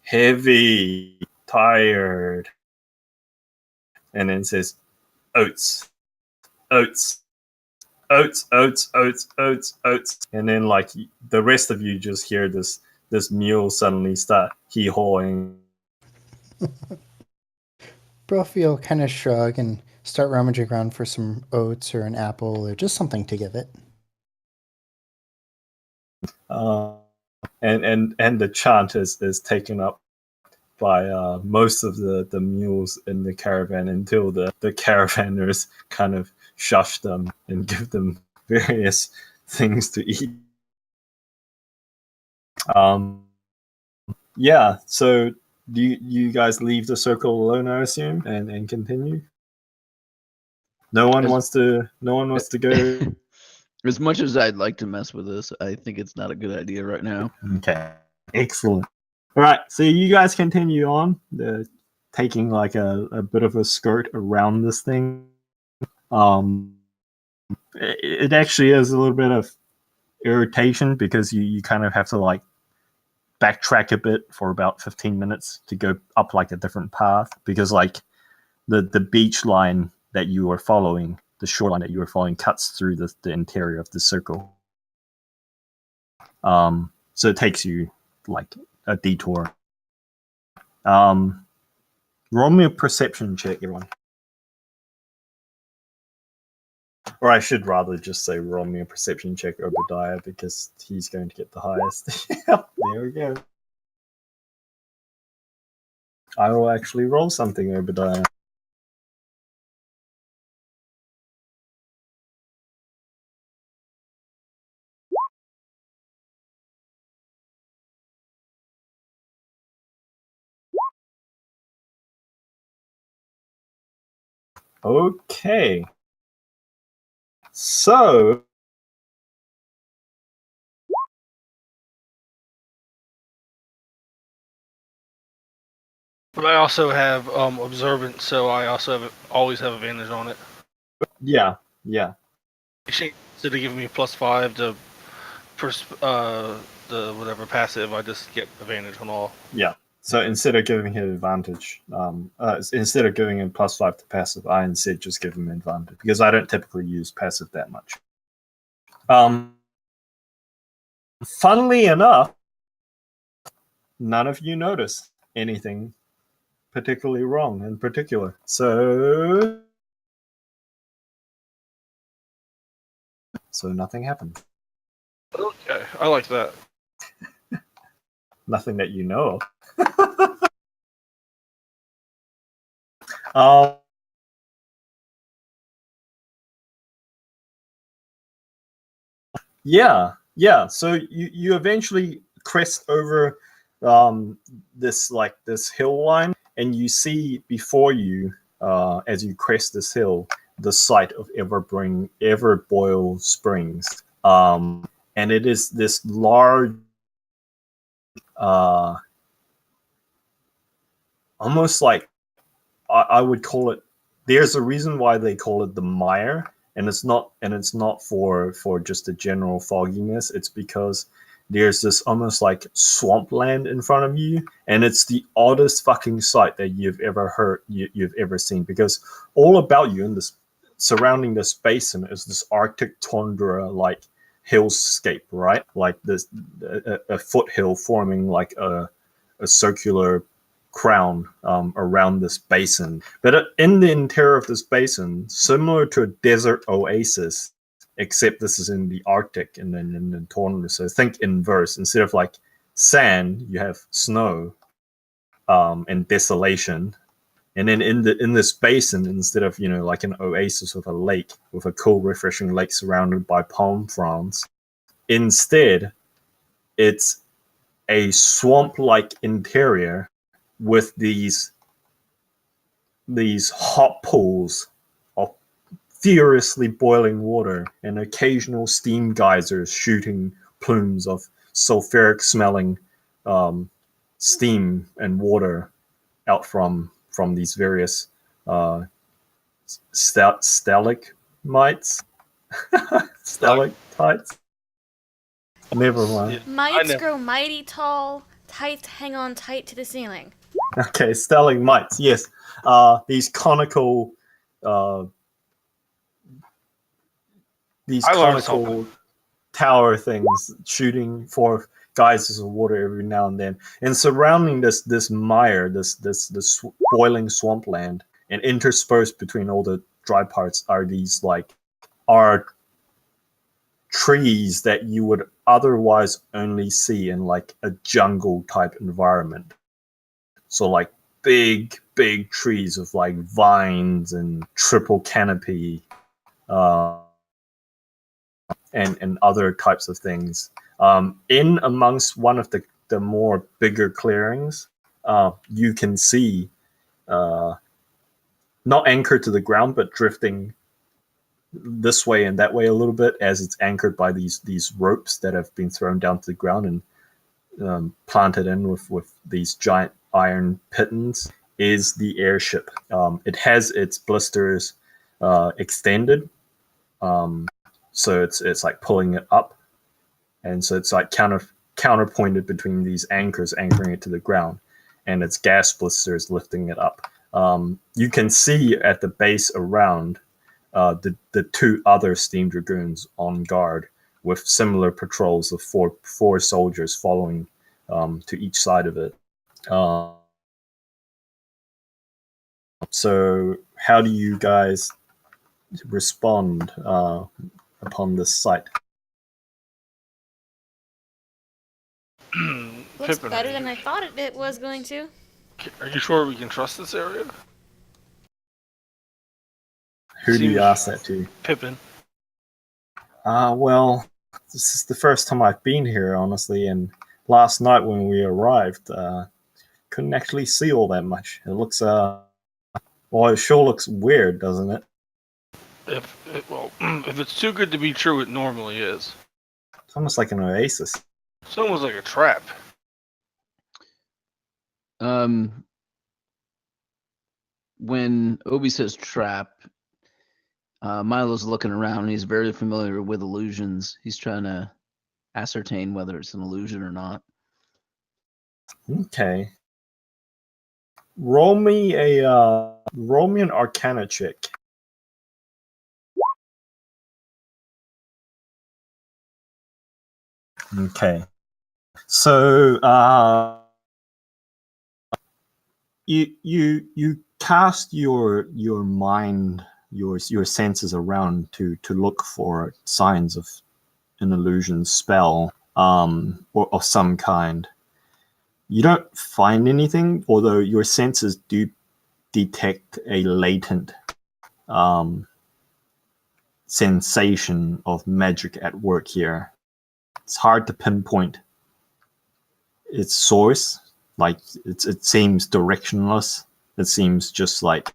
"Heavy, tired," and then says, "Oats, oats, oats, oats, oats, oats, oats," and then like the rest of you just hear this mule suddenly start hee-hawing. Brophy will kind of shrug and start rummaging around for some oats or an apple or just something to give it. And the chant is taken up by most of the mules in the caravan until the caravanners kind of shush them and give them various things to eat. Yeah, so do you guys leave the circle alone, I assume, and continue? No one wants to go. As much as I'd like to mess with this, I think it's not a good idea right now. Okay, excellent. All right, so you guys continue on. The taking like a bit of a skirt around this thing. It actually is a little bit of irritation because you kind of have to like backtrack a bit for about 15 minutes to go up like a different path, because like the beach line that you are following, the shoreline that you are following, cuts through the interior of the circle. So it takes you like a detour. Roll me a perception check, everyone. Or I should rather just say roll me a perception check, Obadiah, because he's going to get the highest. There we go. I will actually roll something, Obadiah. Okay. So But I also have observant, so I also always have advantage on it. yeah. Instead of giving me +5 to the whatever passive, I just get advantage on all. Yeah. So instead of giving him advantage, instead of giving him +5 to passive, I instead just give him advantage because I don't typically use passive that much. Funnily enough, none of you notice anything particularly wrong in particular. So nothing happened. Okay, I like that. Nothing that you know of. Yeah. So you eventually crest over this hill line, and you see before you, as you crest this hill, the site of Everboil Springs. And it is this large, almost like I would call it. There's a reason why they call it the mire, and it's not for just a general fogginess. It's because there's this almost like swampland in front of you, and it's the oddest fucking sight that you've ever seen, because all about you in this surrounding this basin is this Arctic tundra like hillscape, right? Like this a foothill forming like a circular crown around this basin. But in the interior of this basin, similar to a desert oasis, except this is in the Arctic and then in the tundra. So think inverse. Instead of like sand, you have snow and desolation. And then in this basin, instead of like an oasis with a lake, with a cool, refreshing lake surrounded by palm fronds, instead it's a swamp-like interior with these hot pools of furiously boiling water and occasional steam geysers shooting plumes of sulfuric smelling steam and water out from these various stalagmites. Stalactites. Never mind. Mites grow mighty tall, tights hang on tight to the ceiling. Okay, stalagmites. Yes, these conical, tower things shooting forth geysers of water every now and then, and surrounding this mire, this boiling swampland, and interspersed between all the dry parts are these trees that you would otherwise only see in like a jungle type environment. So like big trees with like vines and triple canopy and other types of things. In amongst one of the more bigger clearings, you can see not anchored to the ground, but drifting this way and that way a little bit, as it's anchored by these ropes that have been thrown down to the ground and planted in with these giant iron pitons, is the airship. It has its blisters extended, so it's like pulling it up, and so it's like counterpointed between these anchors anchoring it to the ground, and its gas blisters lifting it up. You can see at the base around the two other steam dragoons on guard with similar patrols of four soldiers following to each side of it. So how do you guys respond upon this sight? Looks Pippin, better than I thought it was going to. are you sure we can trust this area? Who do you Seems- ask that to? Pippin. Well, this is the first time I've been here, honestly, and last night when we arrived, couldn't actually see all that much. It looks, well, it sure looks weird, doesn't it? If it's too good to be true, it normally is. It's almost like an oasis. It's almost like a trap. When Obi says trap, Milo's looking around. He's very familiar with illusions. He's trying to ascertain whether it's an illusion or not. Okay. Roll me an Arcana check. Okay. So you cast your mind, your senses around to look for signs of an illusion spell or of some kind. You don't find anything, although your senses do detect a latent sensation of magic at work here. It's hard to pinpoint its source. Like it seems directionless. It seems just like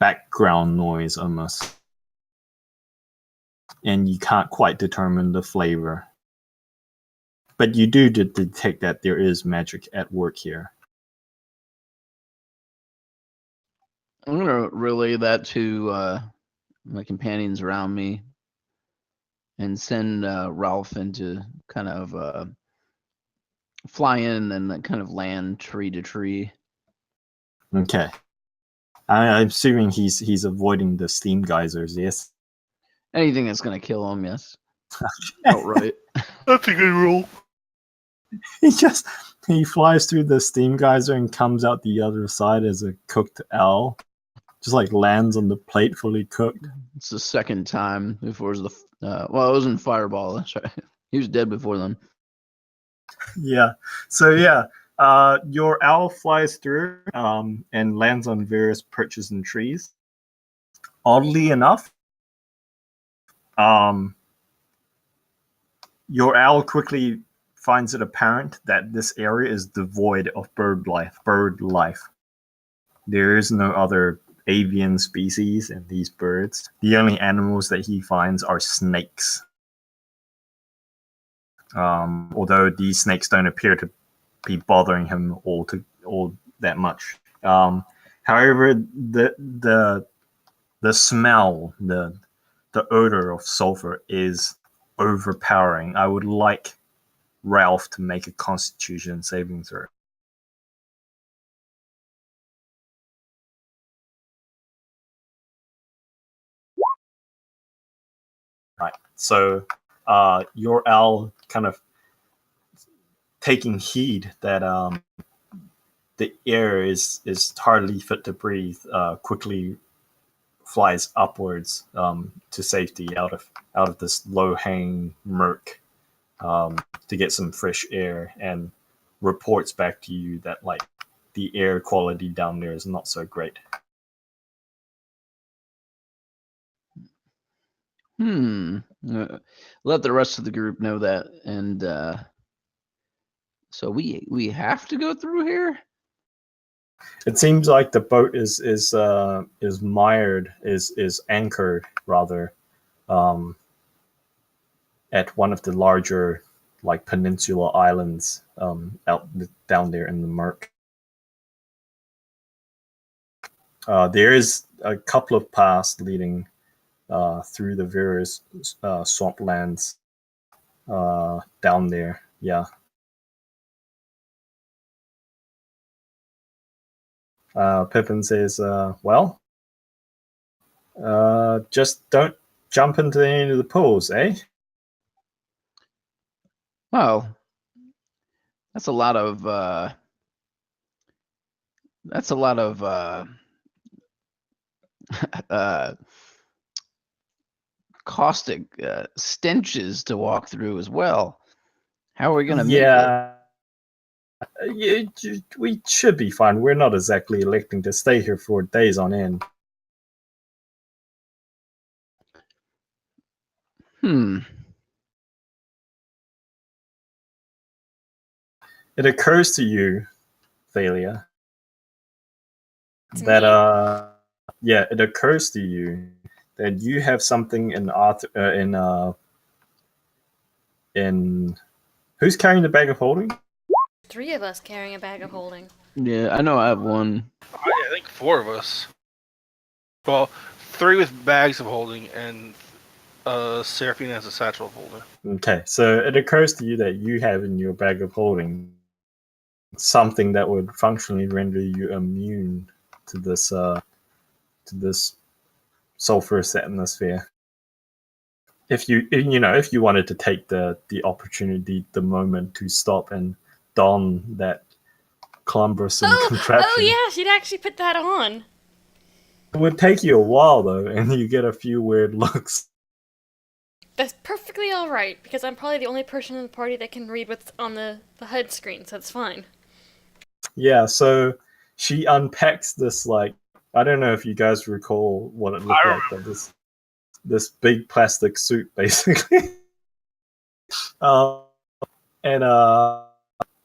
background noise almost, and you can't quite determine the flavor. But you do detect that there is magic at work here. I'm gonna relay that to my companions around me, and send Ralph into kind of fly in and then kind of land tree to tree. Okay. I'm assuming he's avoiding the steam geysers, yes? Anything that's gonna kill him, yes. Outright. That's a good rule. He flies through the steam geyser and comes out the other side as a cooked owl. Just like lands on the plate fully cooked. It's the second time. Before it was it wasn't Fireball. That's right. He was dead before then. Yeah. So your owl flies through and lands on various perches and trees. Oddly enough, your owl quickly finds it apparent that this area is devoid of bird life. There is no other avian species in these birds. The only animals that he finds are snakes. Although these snakes don't appear to be bothering him all that much. However, the smell, the odor of sulfur is overpowering. I would like Ralph to make a Constitution saving throw. Right. So your owl kind of taking heed that the air is hardly fit to breathe, quickly flies upwards to safety out of this low-hanging murk to get some fresh air, and reports back to you that like the air quality down there is not so great. Let the rest of the group know that, and so we have to go through here. It seems like the boat is mired, is anchored rather, at one of the larger like peninsula islands out down there in the murk. There is a couple of paths leading through the various swamplands down there. Yeah. Pippin says, well, just don't jump into any of the pools, eh? Well, that's a lot of caustic stenches to walk through as well. How are we gonna make it? Yeah, we should be fine. We're not exactly electing to stay here for days on end. It occurs to you, Thalia, To that me? it occurs to you that you have something in who's carrying the bag of holding? 3 of us carrying a bag of holding. Yeah, I know I have one. I think 4 of us. Well, 3 with bags of holding, and Seraphina has a satchel of holding. Okay, so it occurs to you that you have in your bag of holding something that would functionally render you immune to this sulfurous atmosphere. If you wanted to take the opportunity, the moment to stop and don that cumbersome contraption. Oh yeah, she'd actually put that on. It would take you a while though, and you get a few weird looks. That's perfectly alright, because I'm probably the only person in the party that can read what's on the HUD screen, so it's fine. Yeah, so she unpacks this, like, I don't know if you guys recall what it looked like, but this big plastic suit, basically. And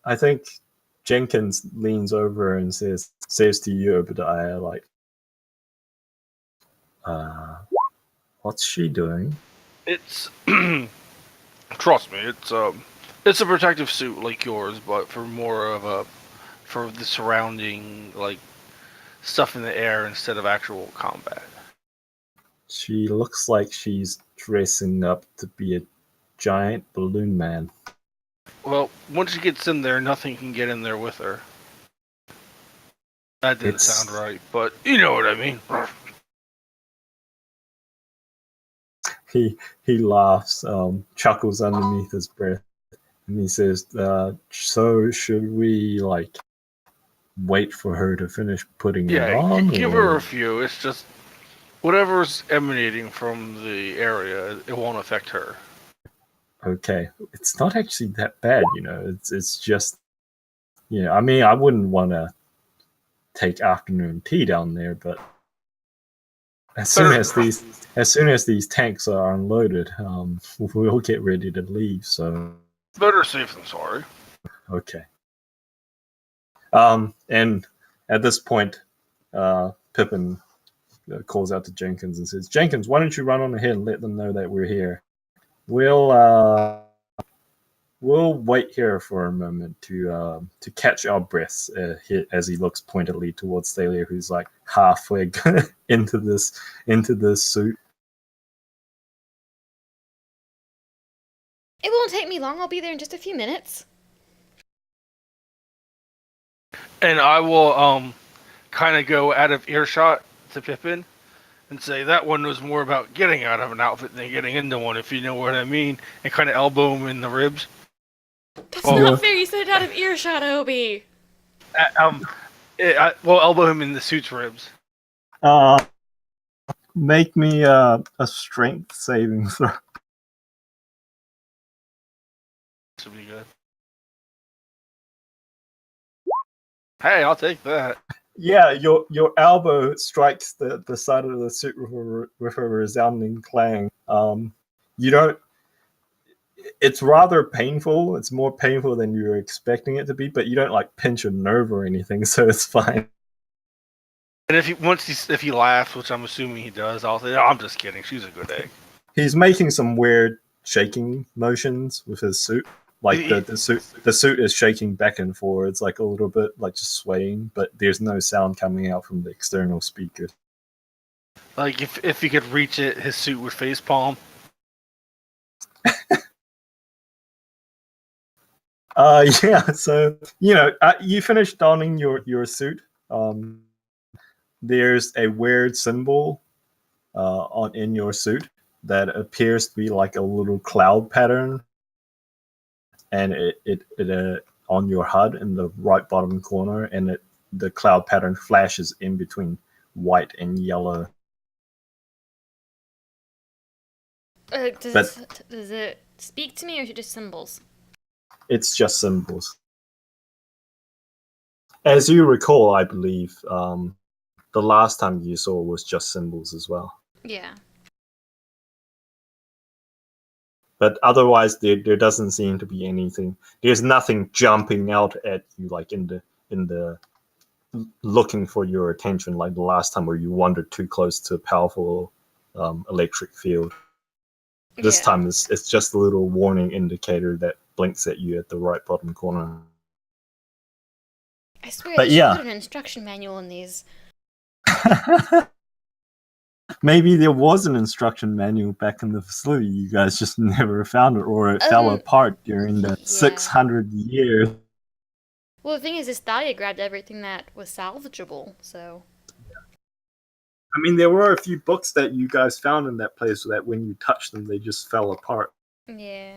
I think Jenkins leans over and says to you, Obadiah, like, what's she doing? It's trust me, it's a protective suit like yours, but for the surrounding, like, stuff in the air instead of actual combat. She looks like she's dressing up to be a giant balloon man. Well, once she gets in there, nothing can get in there with her. That didn't sound right, but you know what I mean. He laughs, chuckles underneath his breath, and he says, so should we, like, wait for her to finish putting it on? Give her a few. It's just whatever's emanating from the area, it won't affect her. Okay, it's not actually that bad, It's just, I mean, I wouldn't want to take afternoon tea down there, but as soon as these tanks are unloaded, we'll get ready to leave. So better safe than sorry. Okay. And at this point, Pippin calls out to Jenkins and says, "Jenkins, why don't you run on ahead and let them know that we're here? We'll wait here for a moment to catch our breaths." As he looks pointedly towards Thalia, who's like halfway into this suit. It won't take me long. I'll be there in just a few minutes. And I will kind of go out of earshot to Pippin and say that one was more about getting out of an outfit than getting into one, if you know what I mean, and kind of elbow him in the ribs. That's not fair. You said it out of earshot, Obi. We'll elbow him in the suit's ribs. Make me a strength saving throw. This will be good. Hey, I'll take that. Yeah, your elbow strikes the side of the suit with a resounding clang. You don't. It's rather painful. It's more painful than you were expecting it to be, but you don't like pinch a nerve or anything, so it's fine. And if he laughs, which I'm assuming he does, I'll say, "No, I'm just kidding. She's a good egg." He's making some weird shaking motions with his suit. Like the suit is shaking back and forwards like a little bit, like just swaying, but there's no sound coming out from the external speakers. Like if he could reach it, his suit would face palm. Yeah. So you finished donning your suit. There's a weird symbol in your suit that appears to be like a little cloud pattern, and it on your HUD in the right bottom corner, and the cloud pattern flashes in between white and yellow. Does it speak to me, or is it just symbols? It's just symbols. As you recall, I believe the last time you saw was just symbols as well. Yeah. But otherwise, there doesn't seem to be anything. There's nothing jumping out at you like in the looking for your attention like the last time where you wandered too close to a powerful electric field. This time it's just a little warning indicator that blinks at you at the right bottom corner. I swear they should put an instruction manual in these. Maybe there was an instruction manual back in the facility. You guys just never found it, or it fell apart during the 600 years. Well, the thing is, Thalia grabbed everything that was salvageable, so... I mean, there were a few books that you guys found in that place that when you touched them, they just fell apart. Yeah.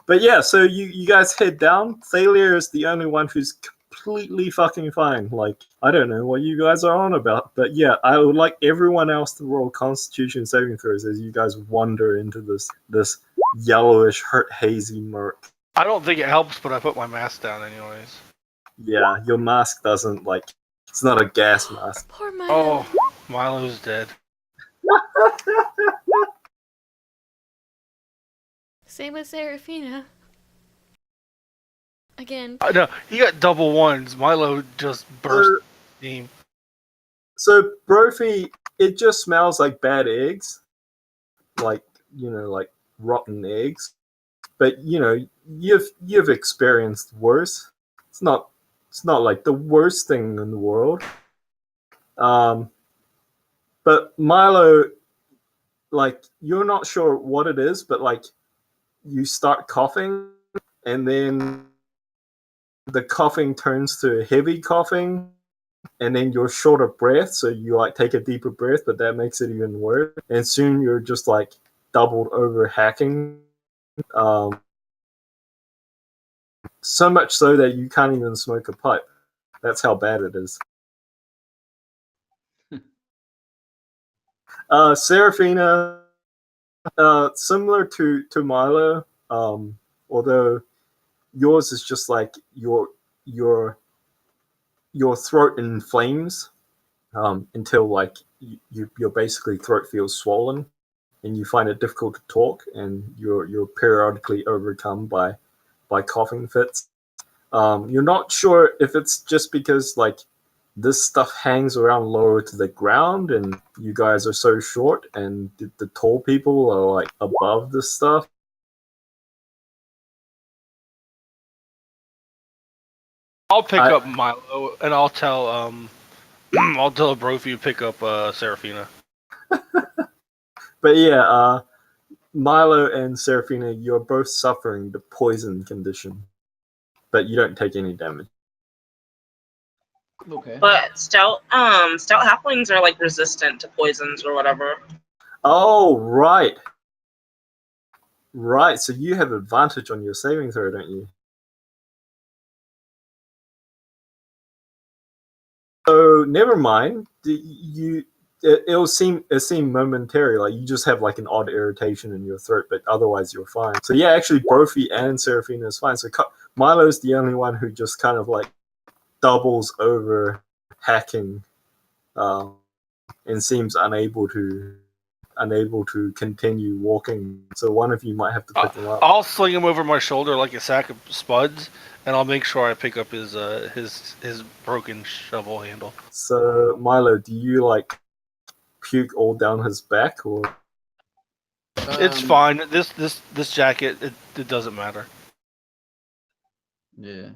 But yeah, so you guys head down. Thalia is the only one who's completely fucking fine. Like, I don't know what you guys are on about. But yeah, I would like everyone else to roll Constitution saving throws as you guys wander into this yellowish, hurt, hazy murk. I don't think it helps, but I put my mask down anyways. Yeah, your mask doesn't, like, it's not a gas mask. Poor Milo. Oh, Milo's dead. Same with Serafina. Again. No, he got double ones. Milo just burst steam. So, Brophy, it just smells like bad eggs. Like, like rotten eggs. But, you've experienced worse. It's not like the worst thing in the world. But Milo, like, you're not sure what it is, but like you start coughing and then the coughing turns to heavy coughing and then you're short of breath, so you like take a deeper breath, but that makes it even worse. And soon you're just like doubled over hacking. So much so that you can't even smoke a pipe. That's how bad it is. Serafina, similar to Milo, although yours is just like your throat inflames until like your basically throat feels swollen, and you find it difficult to talk, and you're periodically overcome by coughing fits. You're not sure if it's just because like this stuff hangs around lower to the ground and you guys are so short and the tall people are like above this stuff. I'll pick up Milo and I'll tell Brophy to pick up Serafina. But yeah, Milo and Serafina, you're both suffering the poison condition, but you don't take any damage. Okay. But stout halflings are like resistant to poisons or whatever. Oh, right. Right, so you have advantage on your saving throw, don't you? So never mind. It'll seem momentary, like you just have like an odd irritation in your throat, but otherwise you're fine. So yeah, actually Brophy and Serafina is fine. So Milo's the only one who just kind of like doubles over hacking and seems unable to continue walking. So one of you might have to pick him up. I'll sling him over my shoulder like a sack of spuds, and I'll make sure I pick up his broken shovel handle. So Milo, do you like puke all down his back, or? It's fine. This jacket, it doesn't matter. Yeah.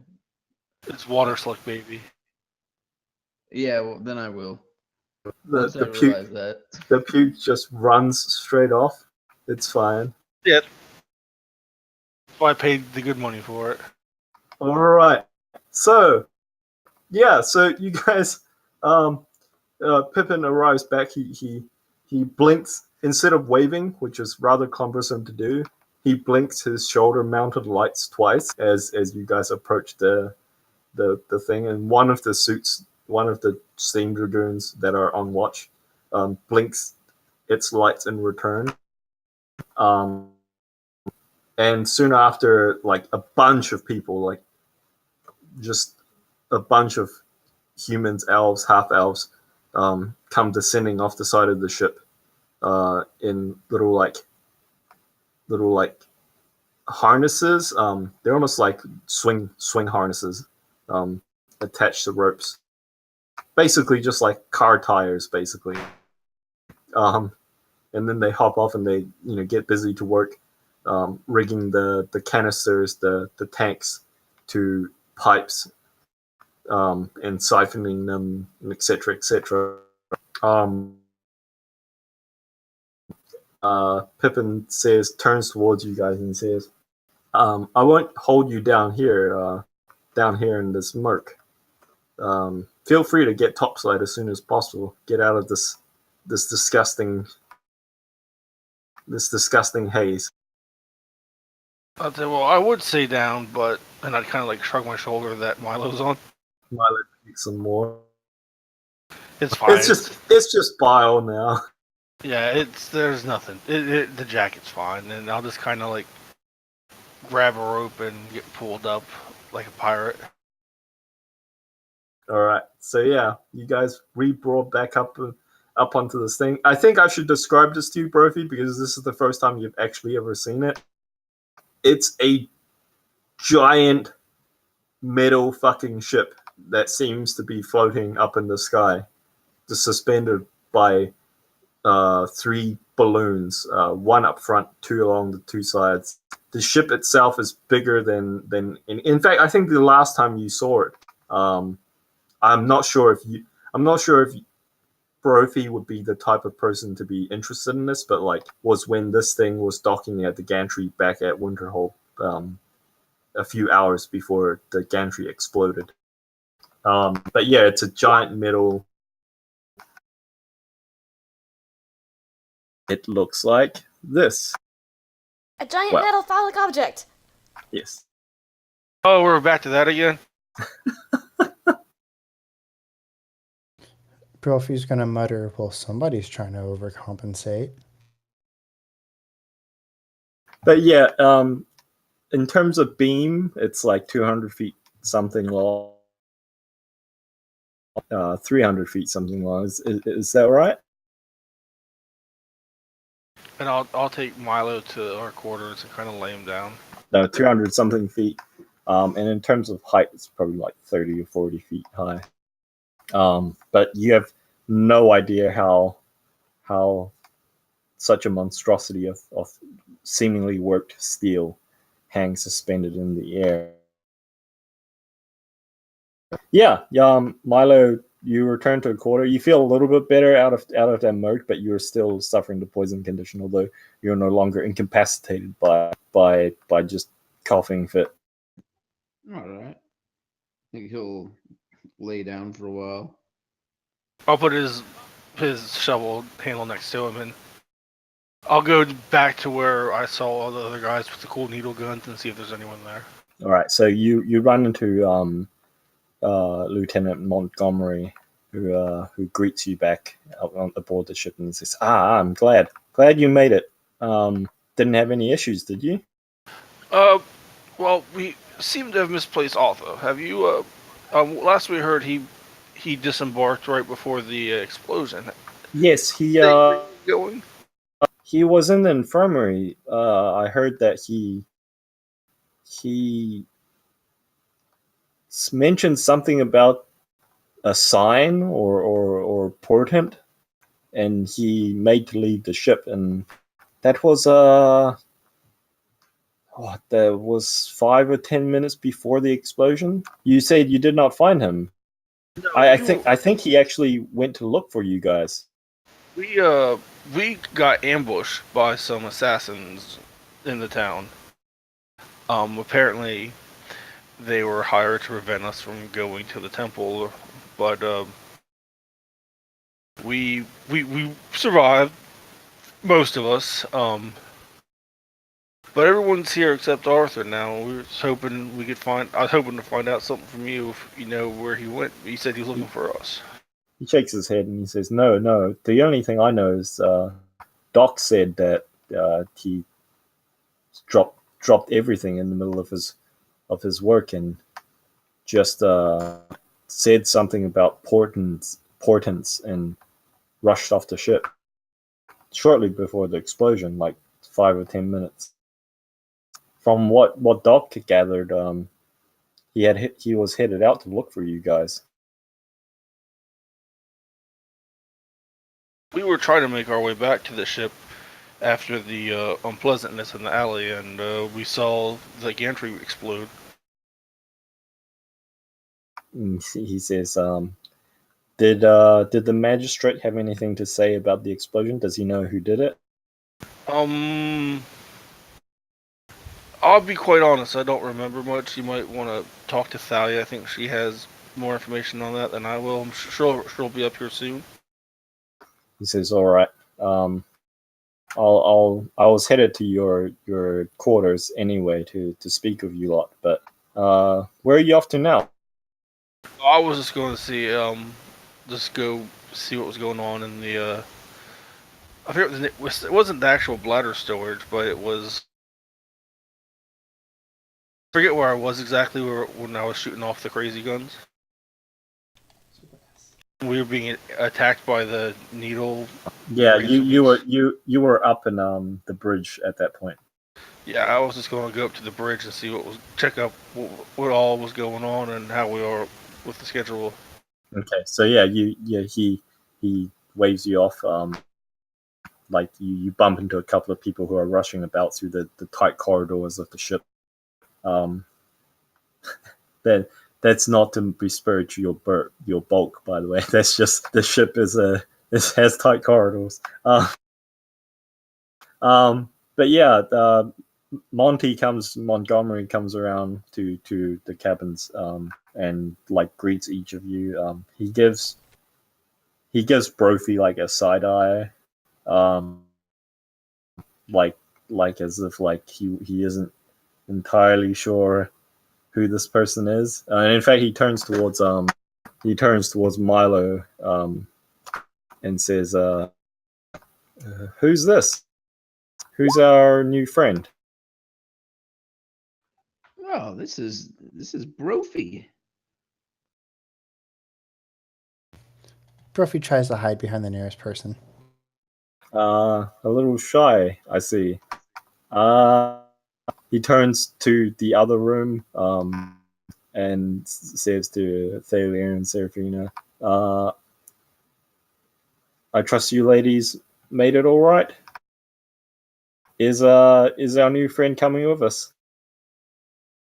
It's water slick, baby. Yeah, well, then I will. The Once I puke realize that. the puke just runs straight off. It's fine. Yeah. That's why I paid the good money for it. All right. So yeah, so you guys, Pippin arrives back. He blinks instead of waving, which is rather cumbersome to do. He blinks his shoulder-mounted lights twice as you guys approach the thing, and one of the steam dragoons that are on watch blinks its lights in return. And soon after, like a bunch of people, like just a bunch of humans, elves, half elves, come descending off the side of the ship in little harnesses. They're almost like swing harnesses attached to ropes. Basically, just like car tires, basically. And then they hop off and they get busy to work rigging the canisters, the tanks to pipes, and siphoning them, etc., etc. Pippin turns towards you guys and says, "I won't hold you down here in this murk. Feel free to get topside as soon as possible. Get out of this disgusting haze." I'd say, well, I would say down, but and I'd kind of like shrug my shoulder that Milo's on. Milo takes some more. It's fine. It's just bile now. Yeah, there's nothing. The jacket's fine, and I'll just kind of like grab a rope and get pulled up like a pirate. All right, so yeah, you guys re-brought back up onto this thing. I think I should describe this to you, Brophy, because this is the first time you've actually ever seen it. It's a giant metal fucking ship that seems to be floating up in the sky, just suspended by 3 balloons, one up front, 2 along the 2 sides. The ship itself is bigger than in fact, I think the last time you saw it, I'm not sure if Brophy would be the type of person to be interested in this, but like was when this thing was docking at the gantry back at Winterhold a few hours before the gantry exploded. But yeah, it's a giant metal. It looks like this. A giant metal phallic object. Yes. Oh, we're back to that again? Brophy's gonna mutter, well, somebody's trying to overcompensate. But yeah, in terms of beam, it's like 200 feet something long, 300 feet something long. Is that right? And I'll take Milo to our quarters and kind of lay him down. No, 200 something feet. And in terms of height, it's probably like 30 or 40 feet high. But you have no idea how such a monstrosity of seemingly worked steel hangs suspended in the air. Yeah, Milo, you return to a quarter. You feel a little bit better out of that murk, but you're still suffering the poison condition, although you're no longer incapacitated by just coughing fit. All right. I think he'll lay down for a while. I'll put his shovel handle next to him, and I'll go back to where I saw all the other guys with the cool needle guns and see if there's anyone there. All right, so you run into Lieutenant Montgomery, who greets you back aboard the ship and says, "I'm glad you made it. Didn't have any issues, did you?" Well, we seem to have misplaced Otho. Have you? Last we heard, he disembarked right before the explosion. Yes, he going. He was in the infirmary. I heard that he mentioned something about a sign or portent, and he made to leave the ship, and That was that was 5 or 10 minutes before the explosion. You said you did not find him. No, I think he actually went to look for you guys. we got ambushed by some assassins in the town. Apparently they were hired to prevent us from going to the temple, but we survived, most of us. But everyone's here except Arthur now. We were hoping we could find. I was hoping to find out something from you if you know where he went. He said he was looking for us. He shakes his head and he says, "No. The only thing I know is Doc said that he dropped everything in the middle of his work and just said something about portents and rushed off the ship shortly before the explosion, like 5 or 10 minutes. From what Doc gathered, he was headed out to look for you guys." We were trying to make our way back to the ship after the unpleasantness in the alley, and we saw the gantry explode. He says, Did the magistrate have anything to say about the explosion? Does he know who did it? I'll be quite honest, I don't remember much. You might want to talk to Thalia. I think she has more information on that than I will. I'm sure she'll be up here soon. He says, "All right. I was headed to your quarters anyway to speak with you lot. But where are you off to now?" I was just going to see, just go see what was going on in the. I forget it wasn't the actual bladder storage, but it was. I forget where I was exactly when I was shooting off the crazy guns. We were being attacked by the needle. Yeah, you were up in the bridge at that point. Yeah, I was just going to go up to the bridge and check out what all was going on and how we are with the schedule. Okay, so he waves you off. Like you bump into a couple of people who are rushing about through the tight corridors of the ship. That's not to besparage your bulk, by the way. That's just the ship has tight corridors. But yeah, Montgomery comes around to the cabins and like greets each of you. He gives Brophy like a side eye, like as if like he isn't entirely sure who this person is. And in fact, he turns towards Milo and says, "Who's this? Who's our new friend?" Oh, this is Brophy. Brophy tries to hide behind the nearest person. A little shy, I see. He turns to the other room and says to Thalia and Seraphina, "I trust you ladies made it all right. Is our new friend coming with us?"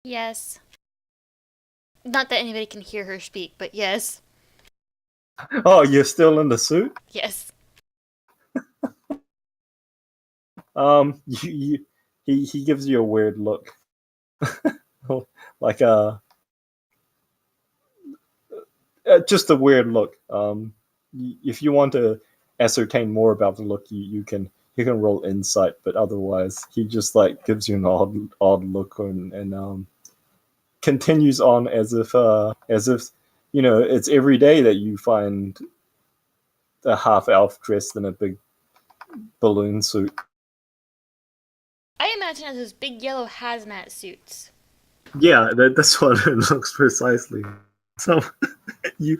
Yes. Not that anybody can hear her speak, but yes. Oh, you're still in the suit? Yes. He gives you a weird look, like just a weird look. If you want to ascertain more about the look, you can roll insight, but otherwise he just like gives you an odd look and continues on as if it's every day that you find a half elf dressed in a big balloon suit. I imagine as those big yellow hazmat suits. Yeah, that's what it looks precisely. So you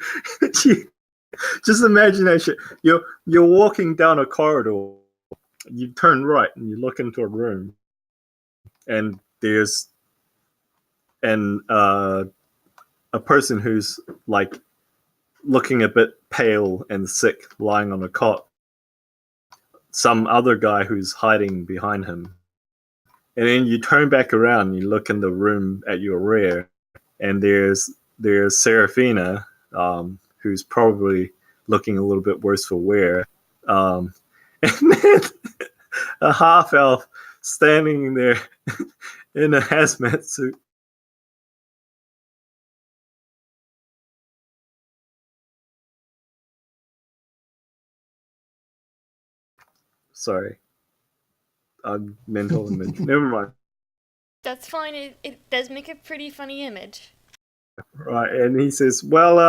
just imagine that shit. You're walking down a corridor, you turn right and you look into a room, and there's a person who's like looking a bit pale and sick, lying on a cot. some other guy who's hiding behind him. And then you turn back around and you look in the room at your rear, and there's Serafina, who's probably looking a little bit worse for wear. And then a half elf standing there in a hazmat suit. Sorry. Mental image. Never mind. That's fine. It does make a pretty funny image. Right, and he says, "Well,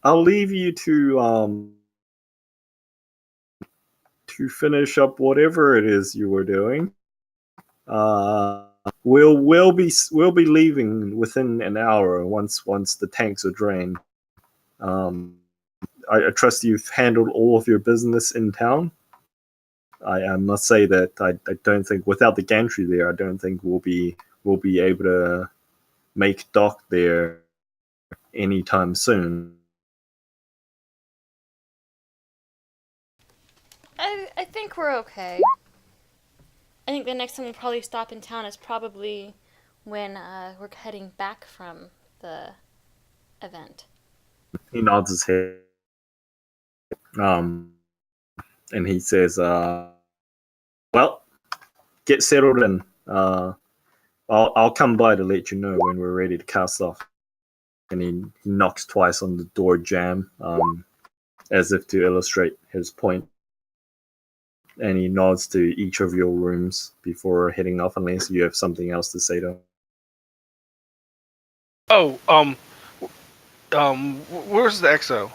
I'll leave you to finish up whatever it is you were doing. We'll be leaving within an hour once the tanks are drained. I trust you've handled all of your business in town. I must say that I don't think without the gantry there, I don't think we'll be able to make dock there anytime soon." I think we're okay. I think the next time we'll probably stop in town is probably when we're heading back from the event. He nods his head. And he says, "Well, get settled in. I'll come by to let you know when we're ready to cast off." And he knocks twice on the door jamb, as if to illustrate his point. And he nods to each of your rooms before heading off, unless you have something else to say to him. Oh, where's the EXO?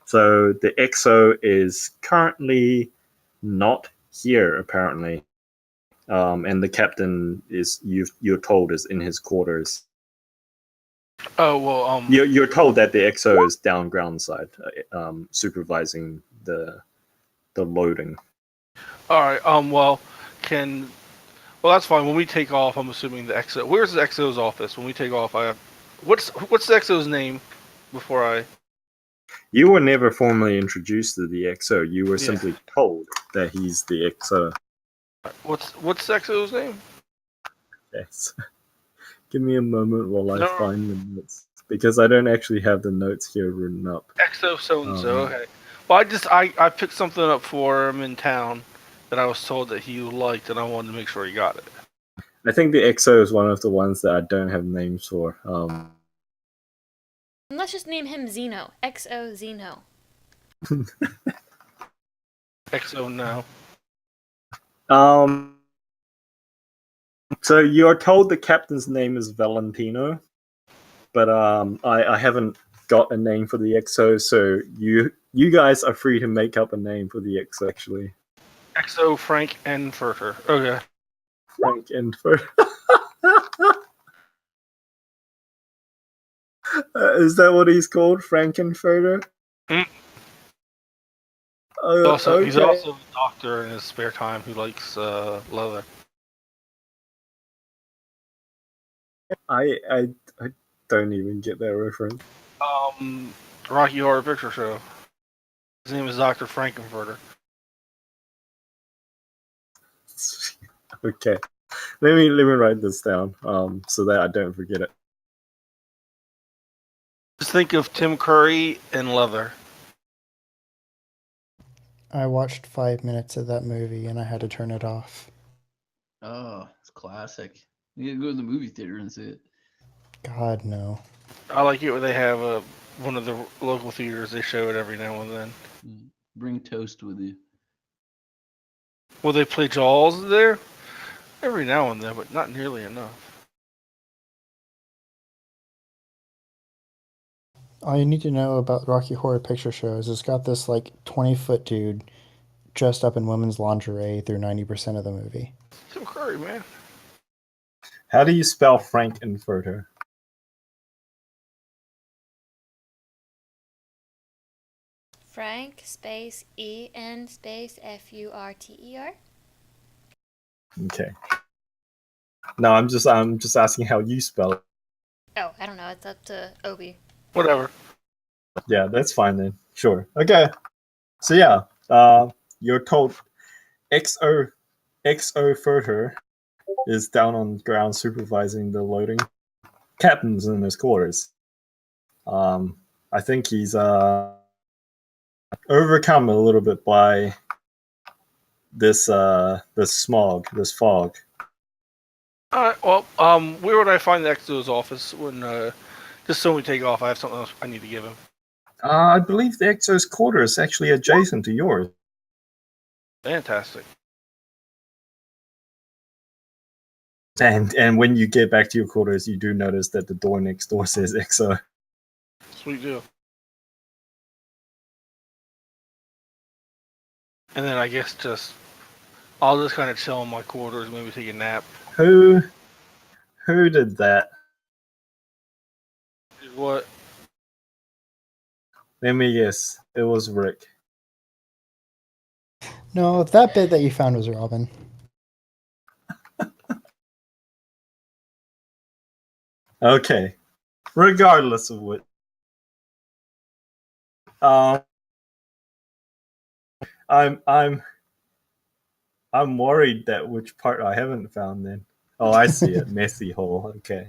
So the EXO is currently not here, apparently. And the captain is you're told is in his quarters. Oh well, You're told that the EXO is down ground side, supervising the loading. all right. Well, that's fine. When we take off, I'm assuming the EXO. Where's the EXO's office? When we take off, what's the EXO's name? Before I. You were never formally introduced to the EXO. You were simply told that he's the EXO. What's the EXO's name? Yes. Give me a moment while I find the notes, because I don't actually have the notes here written up. EXO so and so. Okay. Well, I picked something up for him in town that I was told that he liked, and I wanted to make sure he got it. I think the EXO is one of the ones that I don't have names for. Let's just name him Zeno. XO Zeno. EXO now. So you're told the captain's name is Valentino, but I haven't got a name for the EXO, so you guys are free to make up a name for the EXO, actually. EXO Frank Enfurter. Okay. Frank Enfurter. Is that what he's called, Frankenfurter? Mm. Okay. He's also a doctor in his spare time who likes leather. I don't even get that reference. Rocky Horror Picture Show. His name is Dr. Frankenfurter. Okay. Let me write this down so that I don't forget it. Just think of Tim Curry and leather. I watched 5 minutes of that movie and I had to turn it off. Oh, it's classic. You gotta go to the movie theater and see it. God, no. I like it when they have one of the local theaters. They show it every now and then. Bring toast with you. Will they play Jaws there? Every now and then, but not nearly enough. All you need to know about Rocky Horror Picture Show is it's got this like 20-foot dude dressed up in women's lingerie through 90% of the movie. Tim Curry, man. How do you spell Frankenfurter? Frank space EN space FURTER. Okay. No, I'm just asking how you spell it. Oh, I don't know. It's up to Obi. Whatever. Yeah, that's fine then. Sure. Okay. So yeah, you're told XO Furter is down on the ground supervising the loading. Captain's in his quarters. I think he's overcome a little bit by this fog. All right. Well, where would I find the XO's office when just so we take off? I have something else I need to give him. I believe the XO's quarters is actually adjacent to yours. Fantastic. And when you get back to your quarters, you do notice that the door next door says XO. Sweet deal. And then I guess I'll just kind of chill in my quarters, maybe take a nap. Who did that? What? Let me guess. It was Rick. No, that bit that you found was Robin. Okay. Regardless of what. I'm worried that which part I haven't found then. Oh, I see it. Messy hole. Okay.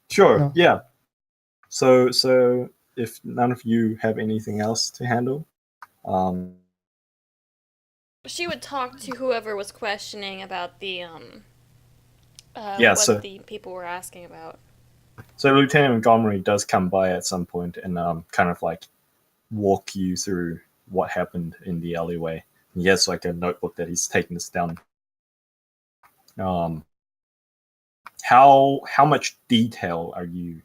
Sure. No. Yeah. So if none of you have anything else to handle, She would talk to whoever was questioning about the the people were asking about. So Lieutenant Montgomery does come by at some point and kind of like walk you through what happened in the alleyway. He has like a notebook that he's taking this down. How much detail are you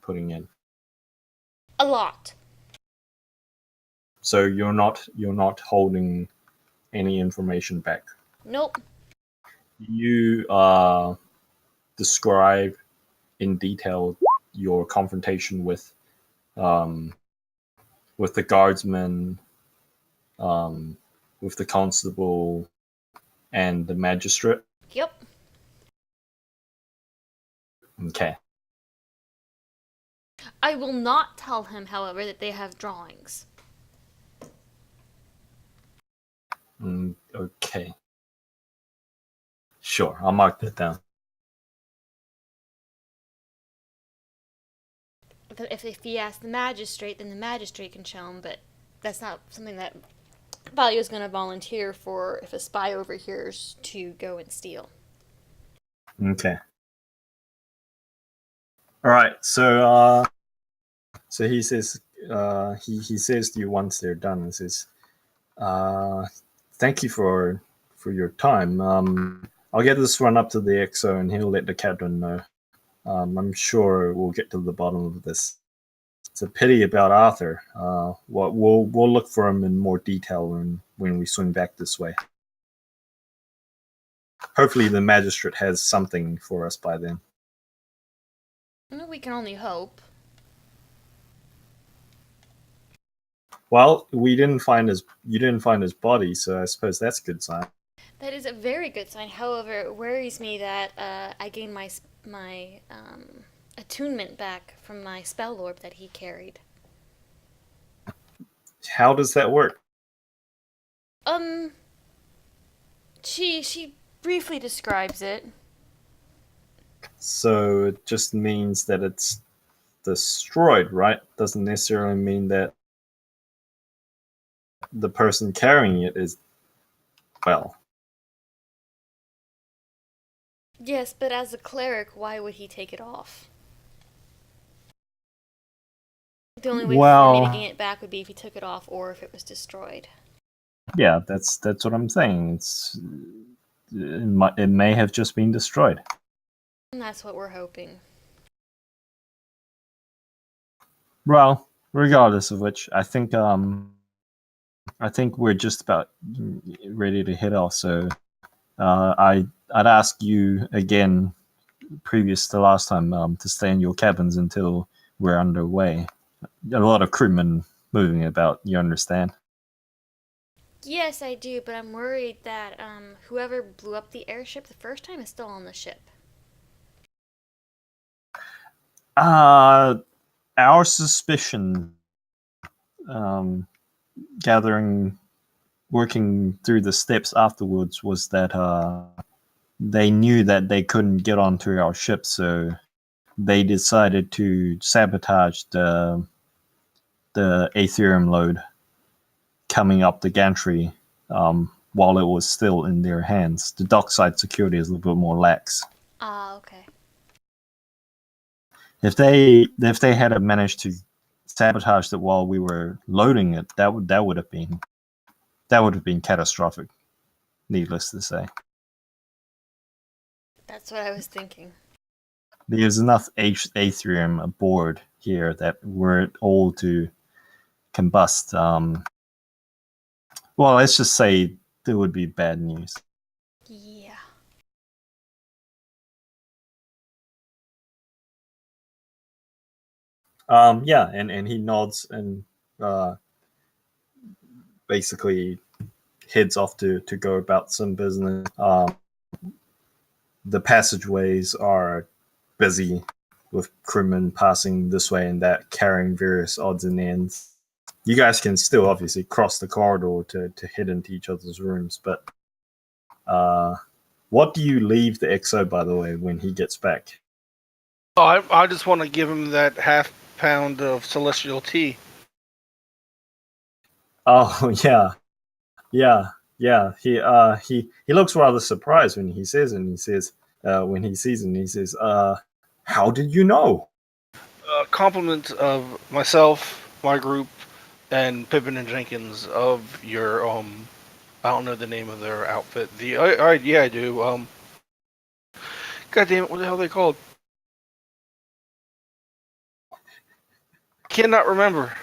putting in? A lot. So you're not holding any information back. Nope. You describe in detail your confrontation with the guardsman, with the constable, and the magistrate. Yep. Okay. I will not tell him, however, that they have drawings. Okay. Sure, I'll mark that down. If he asks the magistrate, then the magistrate can show him, but that's not something that Valia is going to volunteer for if a spy overhears to go and steal. Okay. All right. So he says he says to you once they're done. He says, "Thank you for your time. I'll get this run up to the XO and he'll let the captain know. I'm sure we'll get to the bottom of this. It's a pity about Arthur. We'll look for him in more detail when we swing back this way. Hopefully the magistrate has something for us by then." We can only hope. Well, you didn't find his body, so I suppose that's a good sign. That is a very good sign. However, it worries me that I gained my attunement back from my spell orb that he carried. How does that work? She briefly describes it. So it just means that it's destroyed, right? Doesn't necessarily mean that the person carrying it is, well. Yes, but as a cleric, why would he take it off? The only way for me to gain it back would be if he took it off or if it was destroyed. Yeah, that's what I'm saying. It may have just been destroyed. And that's what we're hoping. Well, regardless of which, I think we're just about ready to head off. So I'd ask you again, previous to last time, to stay in your cabins until we're underway. A lot of crewmen moving about, you understand? Yes, I do, but I'm worried that whoever blew up the airship the first time is still on the ship. Our suspicion working through the steps afterwards was that they knew that they couldn't get onto our ship, so they decided to sabotage the Aetherium load coming up the gantry while it was still in their hands. The dockside security is a little bit more lax. Ah, okay. If they had managed to sabotage it while we were loading it, that would have been catastrophic. Needless to say, That's what I was thinking. there's enough Aetherium aboard here that were all to combust. Well, let's just say there would be bad news. Yeah. Yeah, and he nods and basically heads off to go about some business. The passageways are busy with crewmen passing this way and that, carrying various odds and ends. You guys can still obviously cross the corridor to head into each other's rooms, but what do you leave the XO, by the way, when he gets back? Oh, I just want to give him that half pound of celestial tea. Oh yeah. He looks rather surprised when he says it. And he says when he sees it, and he says, "How did you know?" Compliment of myself, my group, and Pippin and Jenkins of your I don't know the name of their outfit. Yeah, I do. God damn it, what the hell are they called? Cannot remember.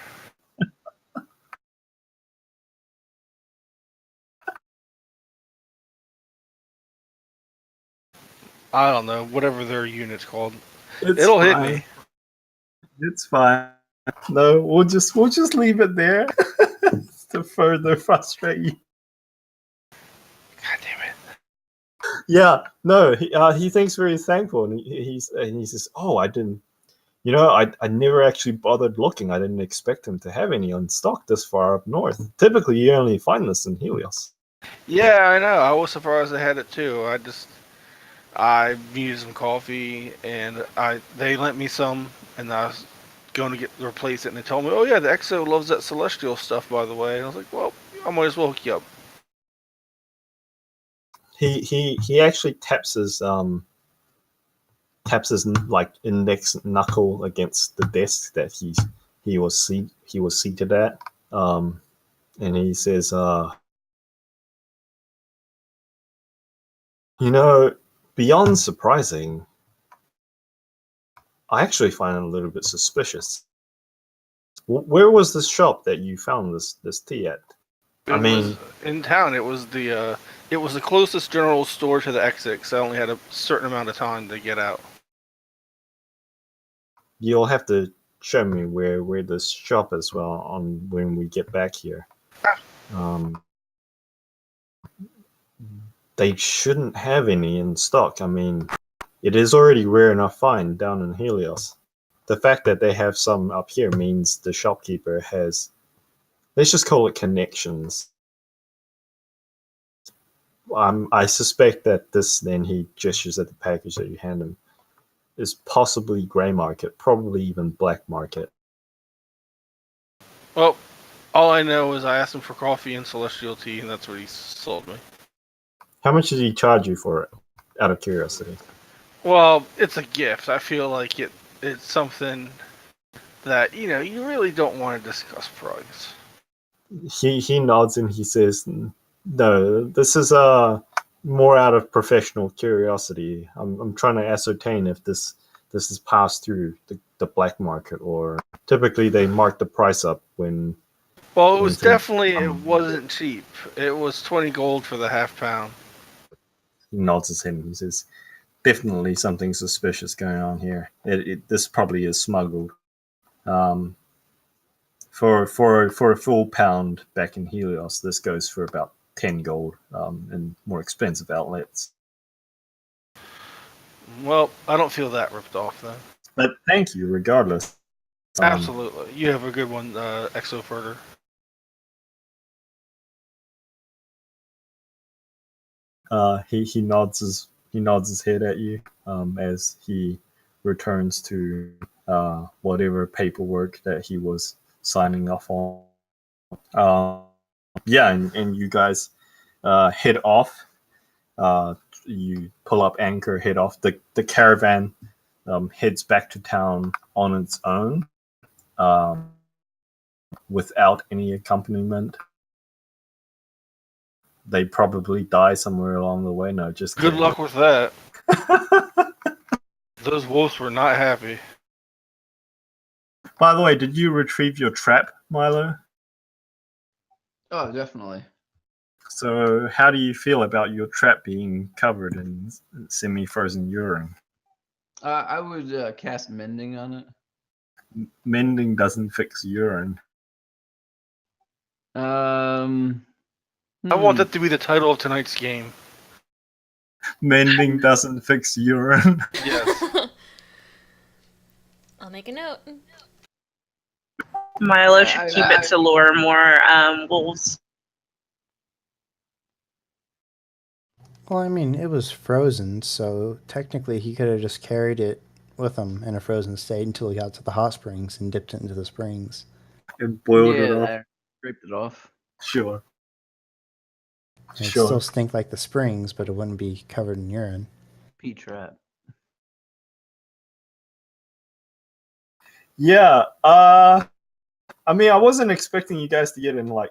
I don't know, whatever their unit's called. It'll hit me. It's fine. No, we'll just leave it there to further frustrate you. God damn it. Yeah, no, he thinks very thankful, and he says, "Oh, I didn't, I never actually bothered looking. I didn't expect him to have any on stock this far up north. Typically, you only find this in Helios." Yeah, I know. I was surprised they had it too. I needed some coffee, and they lent me some, and I was going to replace it, and they told me, "Oh yeah, the XO loves that celestial stuff, by the way." And I was like, "Well, I might as well hook you up." He actually taps his like index knuckle against the desk that he was seated at, and he says, beyond surprising, I actually find it a little bit suspicious. Where was the shop that you found this tea at? It was in town. It was the closest general store to the exit, so I only had a certain amount of time to get out. You'll have to show me where this shop is on when we get back here. They shouldn't have any in stock. I mean, it is already rare enough find down in Helios. The fact that they have some up here means the shopkeeper has, let's just call it connections. I suspect that this, then he gestures at the package that you hand him, is possibly grey market, probably even black market. Well, all I know is I asked him for coffee and celestial tea, and that's what he sold me. How much did he charge you for it, out of curiosity? Well, it's a gift. I feel like it's something that, you really don't want to discuss price. He nods and he says, "No, this is more out of professional curiosity. I'm trying to ascertain if this is passed through the black market, or typically they mark the price up when." Well, it was definitely, it wasn't cheap. It was 20 gold for the half pound. He nods his head and he says, "Definitely something suspicious going on here. This probably is smuggled. For a full pound back in Helios, this goes for about 10 gold in more expensive outlets." Well, I don't feel that ripped off then. But thank you, regardless. Absolutely. You have a good one, Exo Furter. He nods his head at you as he returns to whatever paperwork that he was signing off on. Yeah, and you guys head off. You pull up anchor, head off. The caravan heads back to town on its own, without any accompaniment. They probably die somewhere along the way. No, just Good kidding. luck with that. Those wolves were not happy. By the way, did you retrieve your trap, Milo? Oh, definitely. So, how do you feel about your trap being covered in semi-frozen urine? I would cast Mending on it. Mending doesn't fix urine. I want that to be the title of tonight's game. Mending doesn't fix urine. Yes. I'll make a note. Milo should keep it to lure more wolves. Well, I mean, it was frozen, so technically he could have just carried it with him in a frozen state until he got to the hot springs and dipped it into the springs. And boiled it off. I scraped it off. Sure. It'd still stink like the springs, but it wouldn't be covered in urine. P-trap. Yeah. I mean, I wasn't expecting you guys to get in like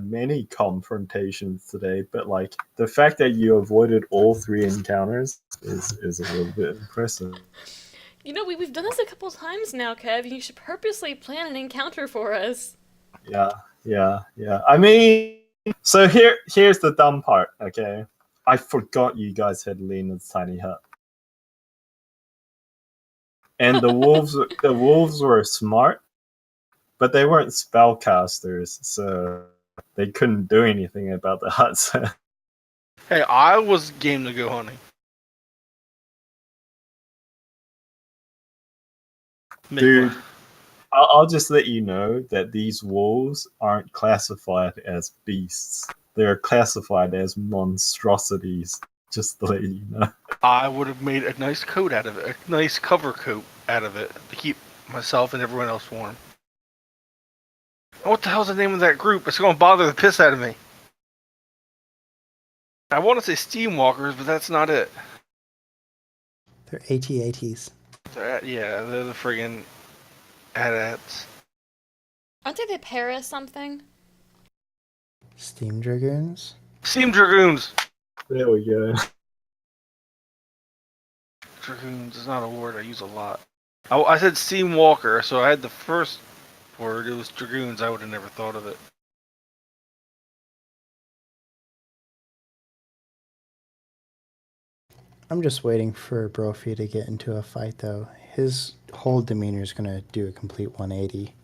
many confrontations today, but like the fact that you avoided all 3 encounters is a little bit impressive. You know, we've done this a couple times now, Kev. You should purposely plan an encounter for us. Yeah. I mean, so here's the dumb part, okay? I forgot you guys had Lena's tiny hut. And the wolves were smart, but they weren't spellcasters, so they couldn't do anything about the huts. Hey, I was game to go hunting. Dude, I'll just let you know that these wolves aren't classified as beasts. They're classified as monstrosities, just to let you know. I would have made a nice coat out of it, a nice cover coat out of it to keep myself and everyone else warm. What the hell's the name of that group? It's going to bother the piss out of me. I want to say Steamwalkers, but that's not it. They're AT-ATs. They're the friggin' AT-ATs. Aren't they the Paris something? Steam Dragoons? Steam Dragoons! There we go. Dragoons is not a word I use a lot. I said Steamwalker, so I had the first word. It was Dragoons. I would have never thought of it. I'm just waiting for Brophy to get into a fight, though. His whole demeanor is going to do a complete 180.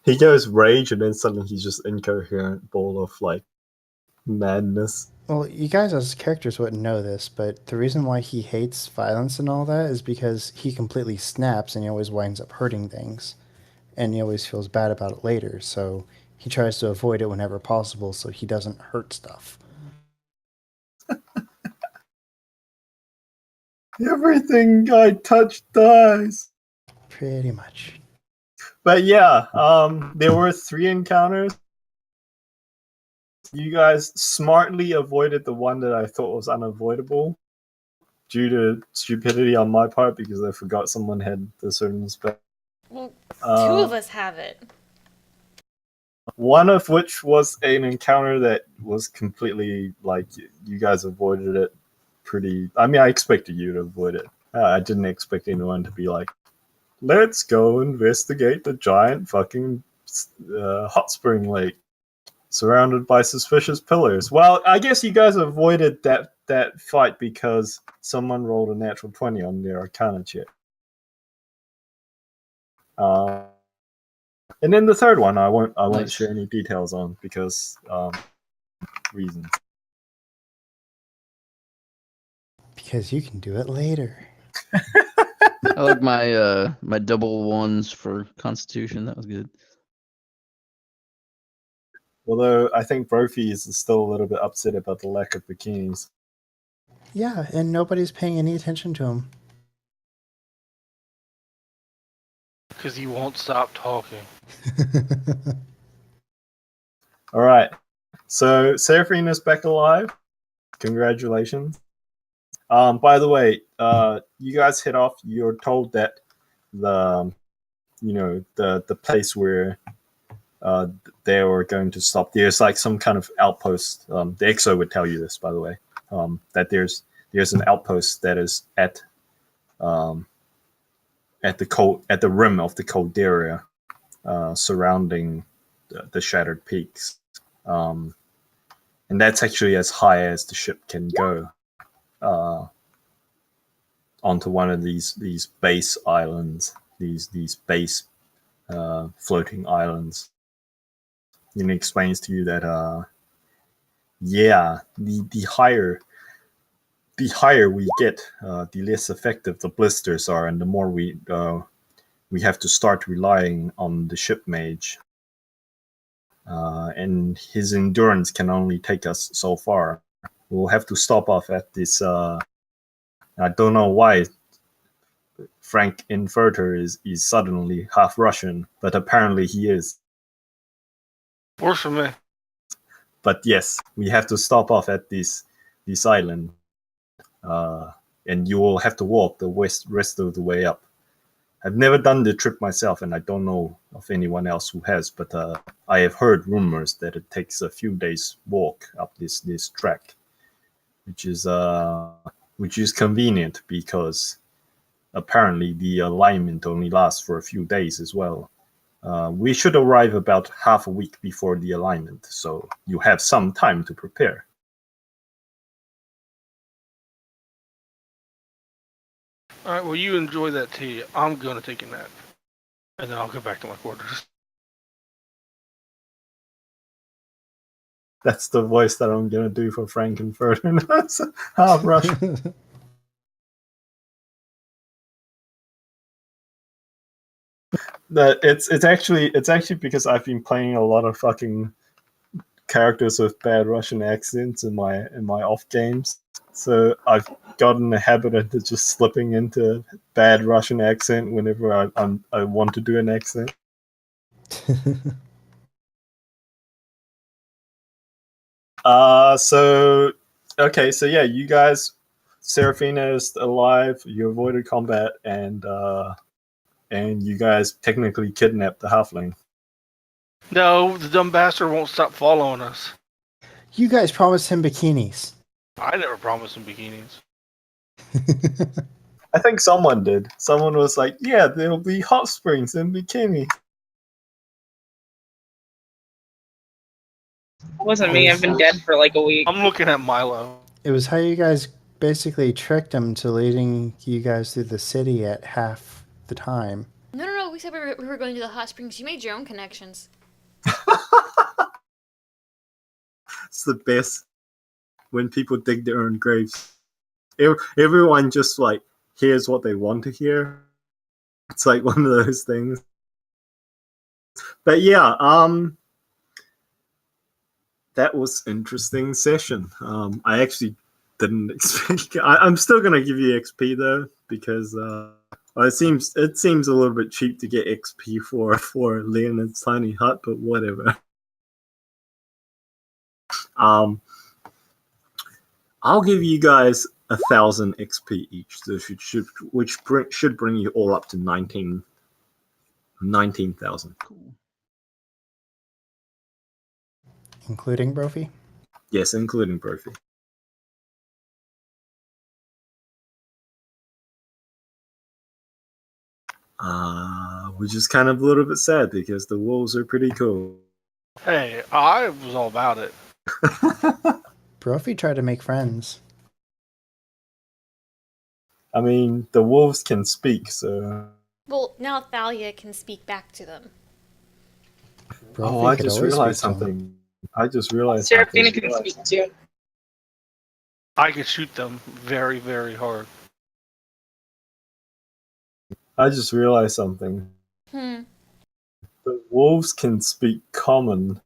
He goes rage, and then suddenly he's just incoherent ball of like madness. Well, you guys as characters wouldn't know this, but the reason why he hates violence and all that is because he completely snaps and he always winds up hurting things. And he always feels bad about it later, so he tries to avoid it whenever possible so he doesn't hurt stuff. Everything I touch dies. Pretty much. But yeah, there were 3 encounters. You guys smartly avoided the one that I thought was unavoidable due to stupidity on my part because I forgot someone had the certain spell. Well, 2 of us have it. One of which was an encounter that was completely like you guys avoided it pretty. I mean, I expected you to avoid it. I didn't expect anyone to be like, let's go investigate the giant fucking hot spring lake surrounded by suspicious pillars. Well, I guess you guys avoided that fight because someone rolled a natural 20 on their Arcana check. And then the third one, I won't share any details on because reasons. Because you can do it later. I like my double 1s for Constitution. That was good. Although I think Brophy is still a little bit upset about the lack of bikinis. Yeah, and nobody's paying any attention to him. Because he won't stop talking. All right. So Seraphina's back alive. Congratulations. By the way, you guys head off. You're told that the place where they were going to stop. There's like some kind of outpost. The EXO would tell you this, by the way, that there's an outpost that is at the rim of the caldera, surrounding the shattered peaks, and that's actually as high as the ship can go, onto one of these base islands, these base floating islands. And it explains to you that the higher we get, the less effective the blisters are, and the more we have to start relying on the ship mage. And his endurance can only take us so far. We'll have to stop off at this. I don't know why Frank Inverter is suddenly half Russian, but apparently he is. Works for me. But yes, we have to stop off at this island, and you will have to walk the rest of the way up. I've never done the trip myself, and I don't know of anyone else who has, but I have heard rumors that it takes a few days walk up this track, which is convenient because apparently the alignment only lasts for a few days as well. We should arrive about half a week before the alignment, so you have some time to prepare. All right, well, you enjoy that tea. I'm going to take a nap. And then I'll go back to my quarters. That's the voice that I'm going to do for Frankenfurter. That's half Russian. It's actually because I've been playing a lot of fucking characters with bad Russian accents in my off games. So I've gotten a habit of just slipping into bad Russian accent whenever I want to do an accent. So yeah, you guys, Seraphina is alive. You avoided combat, and you guys technically kidnapped the halfling. No, the dumb bastard won't stop following us. You guys promised him bikinis. I never promised him bikinis. I think someone did. Someone was like, "Yeah, there'll be hot springs and bikini." It wasn't me. I've been dead for like a week. I'm looking at Milo. It was how you guys basically tricked him to leading you guys through the city at half the time. No. We said we were going to the hot springs. You made your own connections. It's the best when people dig their own graves. Everyone just like hears what they want to hear. It's like one of those things. But yeah, that was interesting session. I actually didn't expect. I'm still gonna give you XP though, because it seems a little bit cheap to get XP for Leonard's tiny hut, but whatever. I'll give you guys 1,000 XP each, so which should bring you all up to 19,000. Cool. Including Brophy? Yes, including Brophy. Which is kind of a little bit sad because the wolves are pretty cool. Hey, I was all about it. Brophy tried to make friends. I mean, the wolves can speak, so... Well, now Thalia can speak back to them. Brophy I could just always realized speak to them. something. I just realized Seraphina something. can speak too. I could shoot them very, very hard. I just realized something. The wolves can speak common.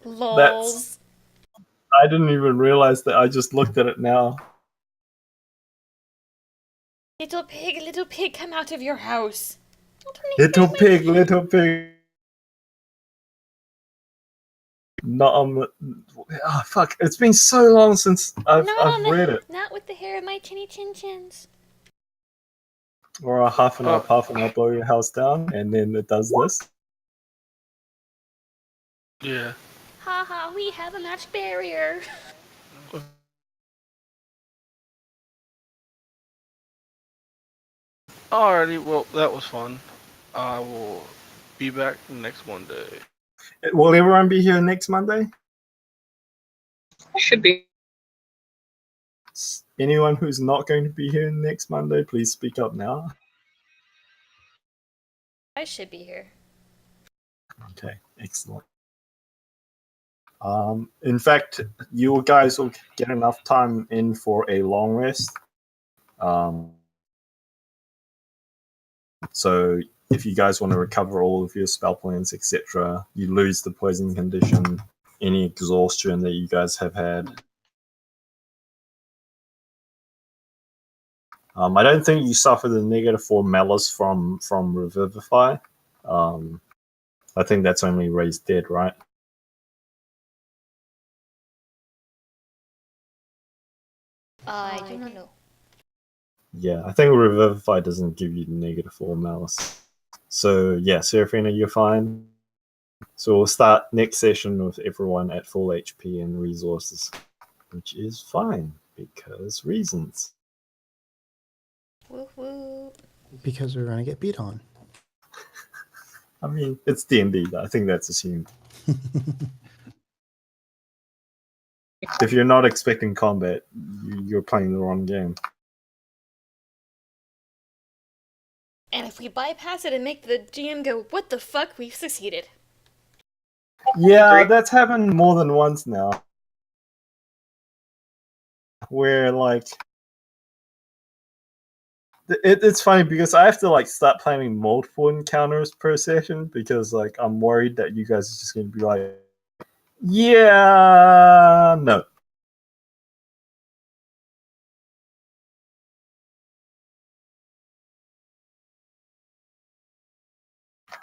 Lols. I didn't even realize that. I just looked at it now. Little pig, come out of your house. Little pig. No, fuck! It's been so long since I've read it. Not with the hair of my chinny chin chins. Or a half and I'll blow your house down, and then it does this. Yeah. Haha, we have a magic barrier. Alrighty, well, that was fun. I will be back next Monday. Will everyone be here next Monday? I should be. Anyone who's not going to be here next Monday, please speak up now. I should be here. Okay, excellent. In fact, you guys will get enough time in for a long rest. So if you guys want to recover all of your spell points, etc., you lose the poison condition, any exhaustion that you guys have had. I don't think you suffer the -4 malice from Revivify. I think that's only raised dead, right? I do not know. Yeah, I think Revivify doesn't give you -4 malice. So yeah, Seraphina, you're fine. So we'll start next session with everyone at full HP and resources, which is fine because reasons. Woo-woo. Because we're gonna get beat on. I mean, it's D&D. I think that's assumed. If you're not expecting combat, you're playing the wrong game. And if we bypass it and make the GM go, what the fuck, we've succeeded. Yeah, that's happened more than once now. Where, like... It's funny because I have to, like, start planning multiple encounters per session because, like, I'm worried that you guys are just going to be like, yeah, no.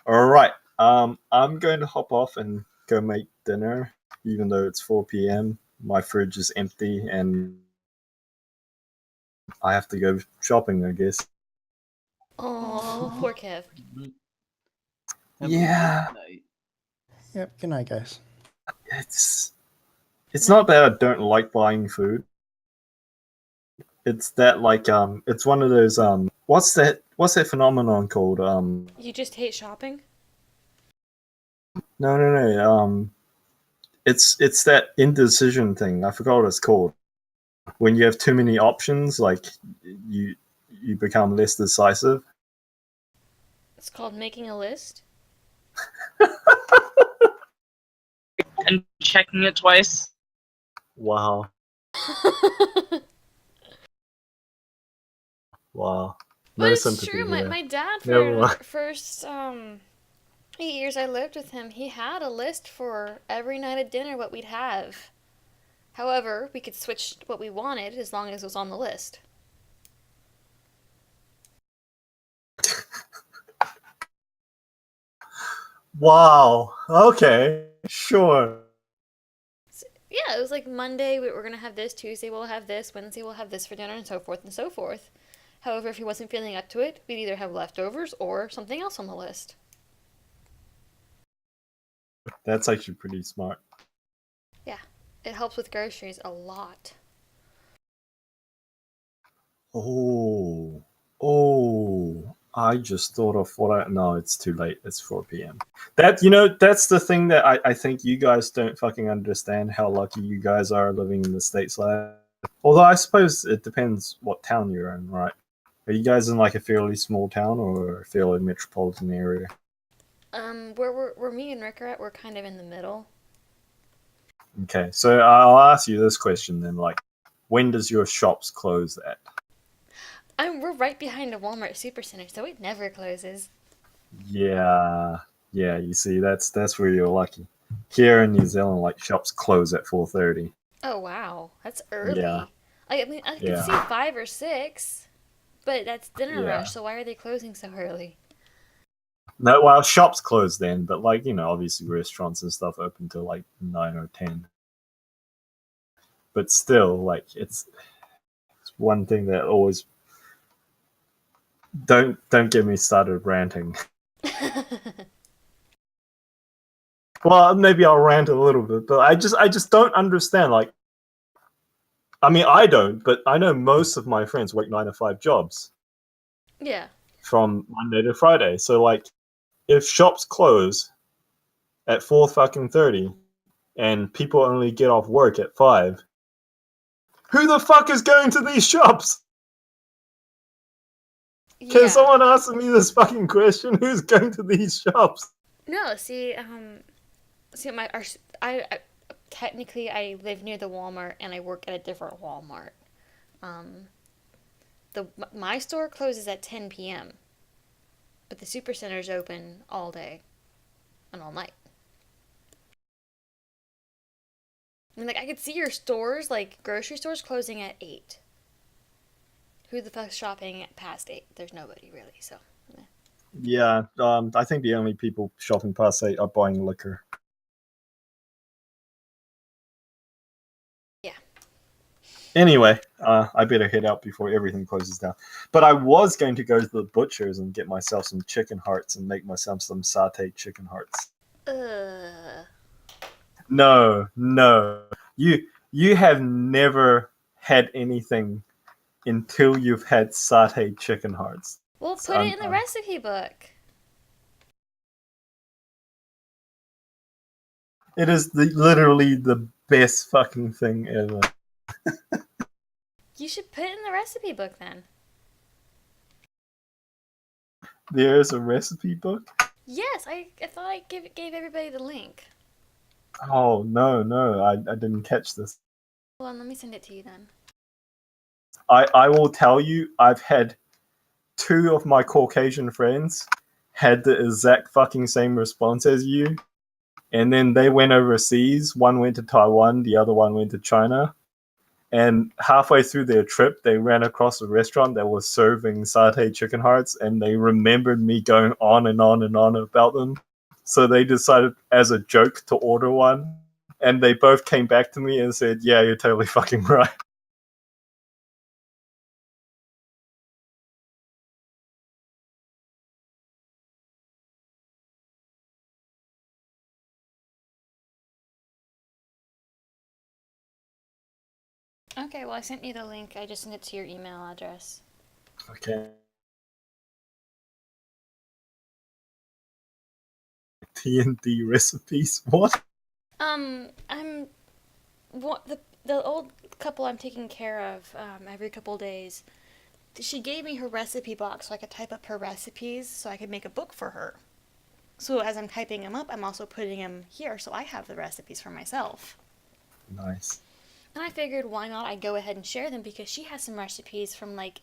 Alright, I'm going to hop off and go make dinner, even though it's 4 p.m. My fridge is empty and I have to go shopping, I guess. Oh, poor Kev. Yeah. Yep, good night, guys. It's not that I don't like buying food. It's that, like, it's one of those, what's that phenomenon called? You just hate shopping? No. It's that indecision thing. I forgot what it's called. When you have too many options, like, you become less decisive. It's called making a list. And checking it twice. Wow. Wow. But it's true. My dad, for the first 8 years I lived with him, he had a list for every night at dinner what we'd have. However, we could switch what we wanted as long as it was on the list. Wow. Okay. Sure. So, yeah, it was like Monday we're going to have this, Tuesday we'll have this, Wednesday we'll have this for dinner, and so forth and so forth. However, if he wasn't feeling up to it, we'd either have leftovers or something else on the list. That's actually pretty smart. Yeah, it helps with groceries a lot. Oh, I just thought of no, it's too late. It's 4 p.m. That's the thing that I think you guys don't fucking understand how lucky you guys are living in the States. Although I suppose it depends what town you're in, right? Are you guys in, like, a fairly small town or a fairly metropolitan area? Where me and Rick are at, we're kind of in the middle. Okay, so I'll ask you this question then, like, when does your shops close at? We're right behind a Walmart Supercenter, so it never closes. Yeah, you see, that's where you're lucky. Here in New Zealand, like shops close at 4:30. Oh wow, that's early. Yeah. I mean, I could Yeah. see 5 or 6, but that's dinner Yeah. rush. So why are they closing so early? No, well, shops close then, but like obviously restaurants and stuff open till like 9 or 10. But still, like it's one thing that always don't get me started ranting. Well, maybe I'll rant a little bit, but I just don't understand. Like, I mean, I don't, but I know most of my friends work 9 to 5 jobs. Yeah. From Monday to Friday. So like, if shops close at 4:30 and people only get off work at 5, who the fuck is going to these shops? Can Yeah. someone answer me this fucking question? Who's going to these shops? No, see, I technically I live near the Walmart and I work at a different Walmart. My store closes at 10 p.m. but the supercenter's open all day and all night. I mean, like, I could see your stores, like grocery stores, closing at 8. Who the fuck's shopping at past 8? There's nobody really, so. Yeah, I think the only people shopping past 8 are buying liquor. Yeah. Anyway, I better head out before everything closes down. But I was going to go to the butcher's and get myself some chicken hearts and make myself some sauteed chicken hearts. No. You have never had anything until you've had sauteed chicken hearts. Well, put it in the recipe book. It is literally the best fucking thing ever. You should put it in the recipe book then. There's a recipe book? Yes, I thought I gave everybody the link. Oh, no, I didn't catch this. Well, let me send it to you then. I will tell you, I've had 2 of my Caucasian friends had the exact fucking same response as you. And then they went overseas. One went to Taiwan, the other one went to China. And halfway through their trip, they ran across a restaurant that was serving sauteed chicken hearts, and they remembered me going on and on and on about them. So they decided, as a joke, to order one. And they both came back to me and said, yeah, you're totally fucking right. Okay, well, I sent you the link. I just sent it to your email address. Okay. T&D recipes? What? The old couple I'm taking care of every couple days. She gave me her recipe box so I could type up her recipes so I could make a book for her. So as I'm typing them up, I'm also putting them here so I have the recipes for myself. Nice. And I figured why not I go ahead and share them because she has some recipes from like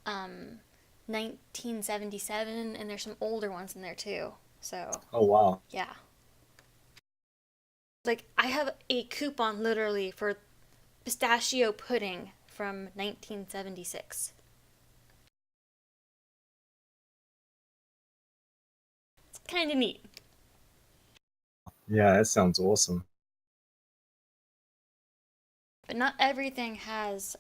1977 and there's some older ones in there too. So. Oh, wow. Yeah. Like, I have a coupon literally for pistachio pudding from 1976. It's kind of neat. Yeah, that sounds awesome. But not everything has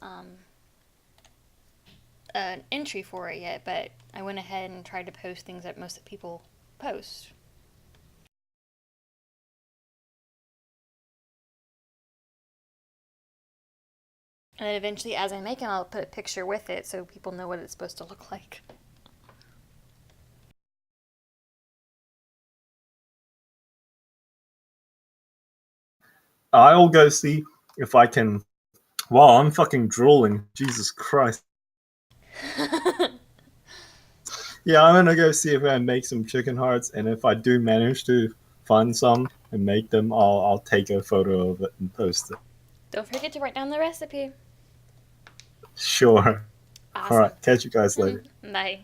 an entry for it yet, but I went ahead and tried to post things that most people post. And then eventually, as I make them, I'll put a picture with it so people know what it's supposed to look like. I'll go see if I can... Wow, I'm fucking drooling. Jesus Christ. Yeah, I'm gonna go see if I can make some chicken hearts, and if I do manage to find some and make them, I'll take a photo of it and post it. Don't forget to write down the recipe. Sure. Awesome. Alright, catch you guys later. Bye.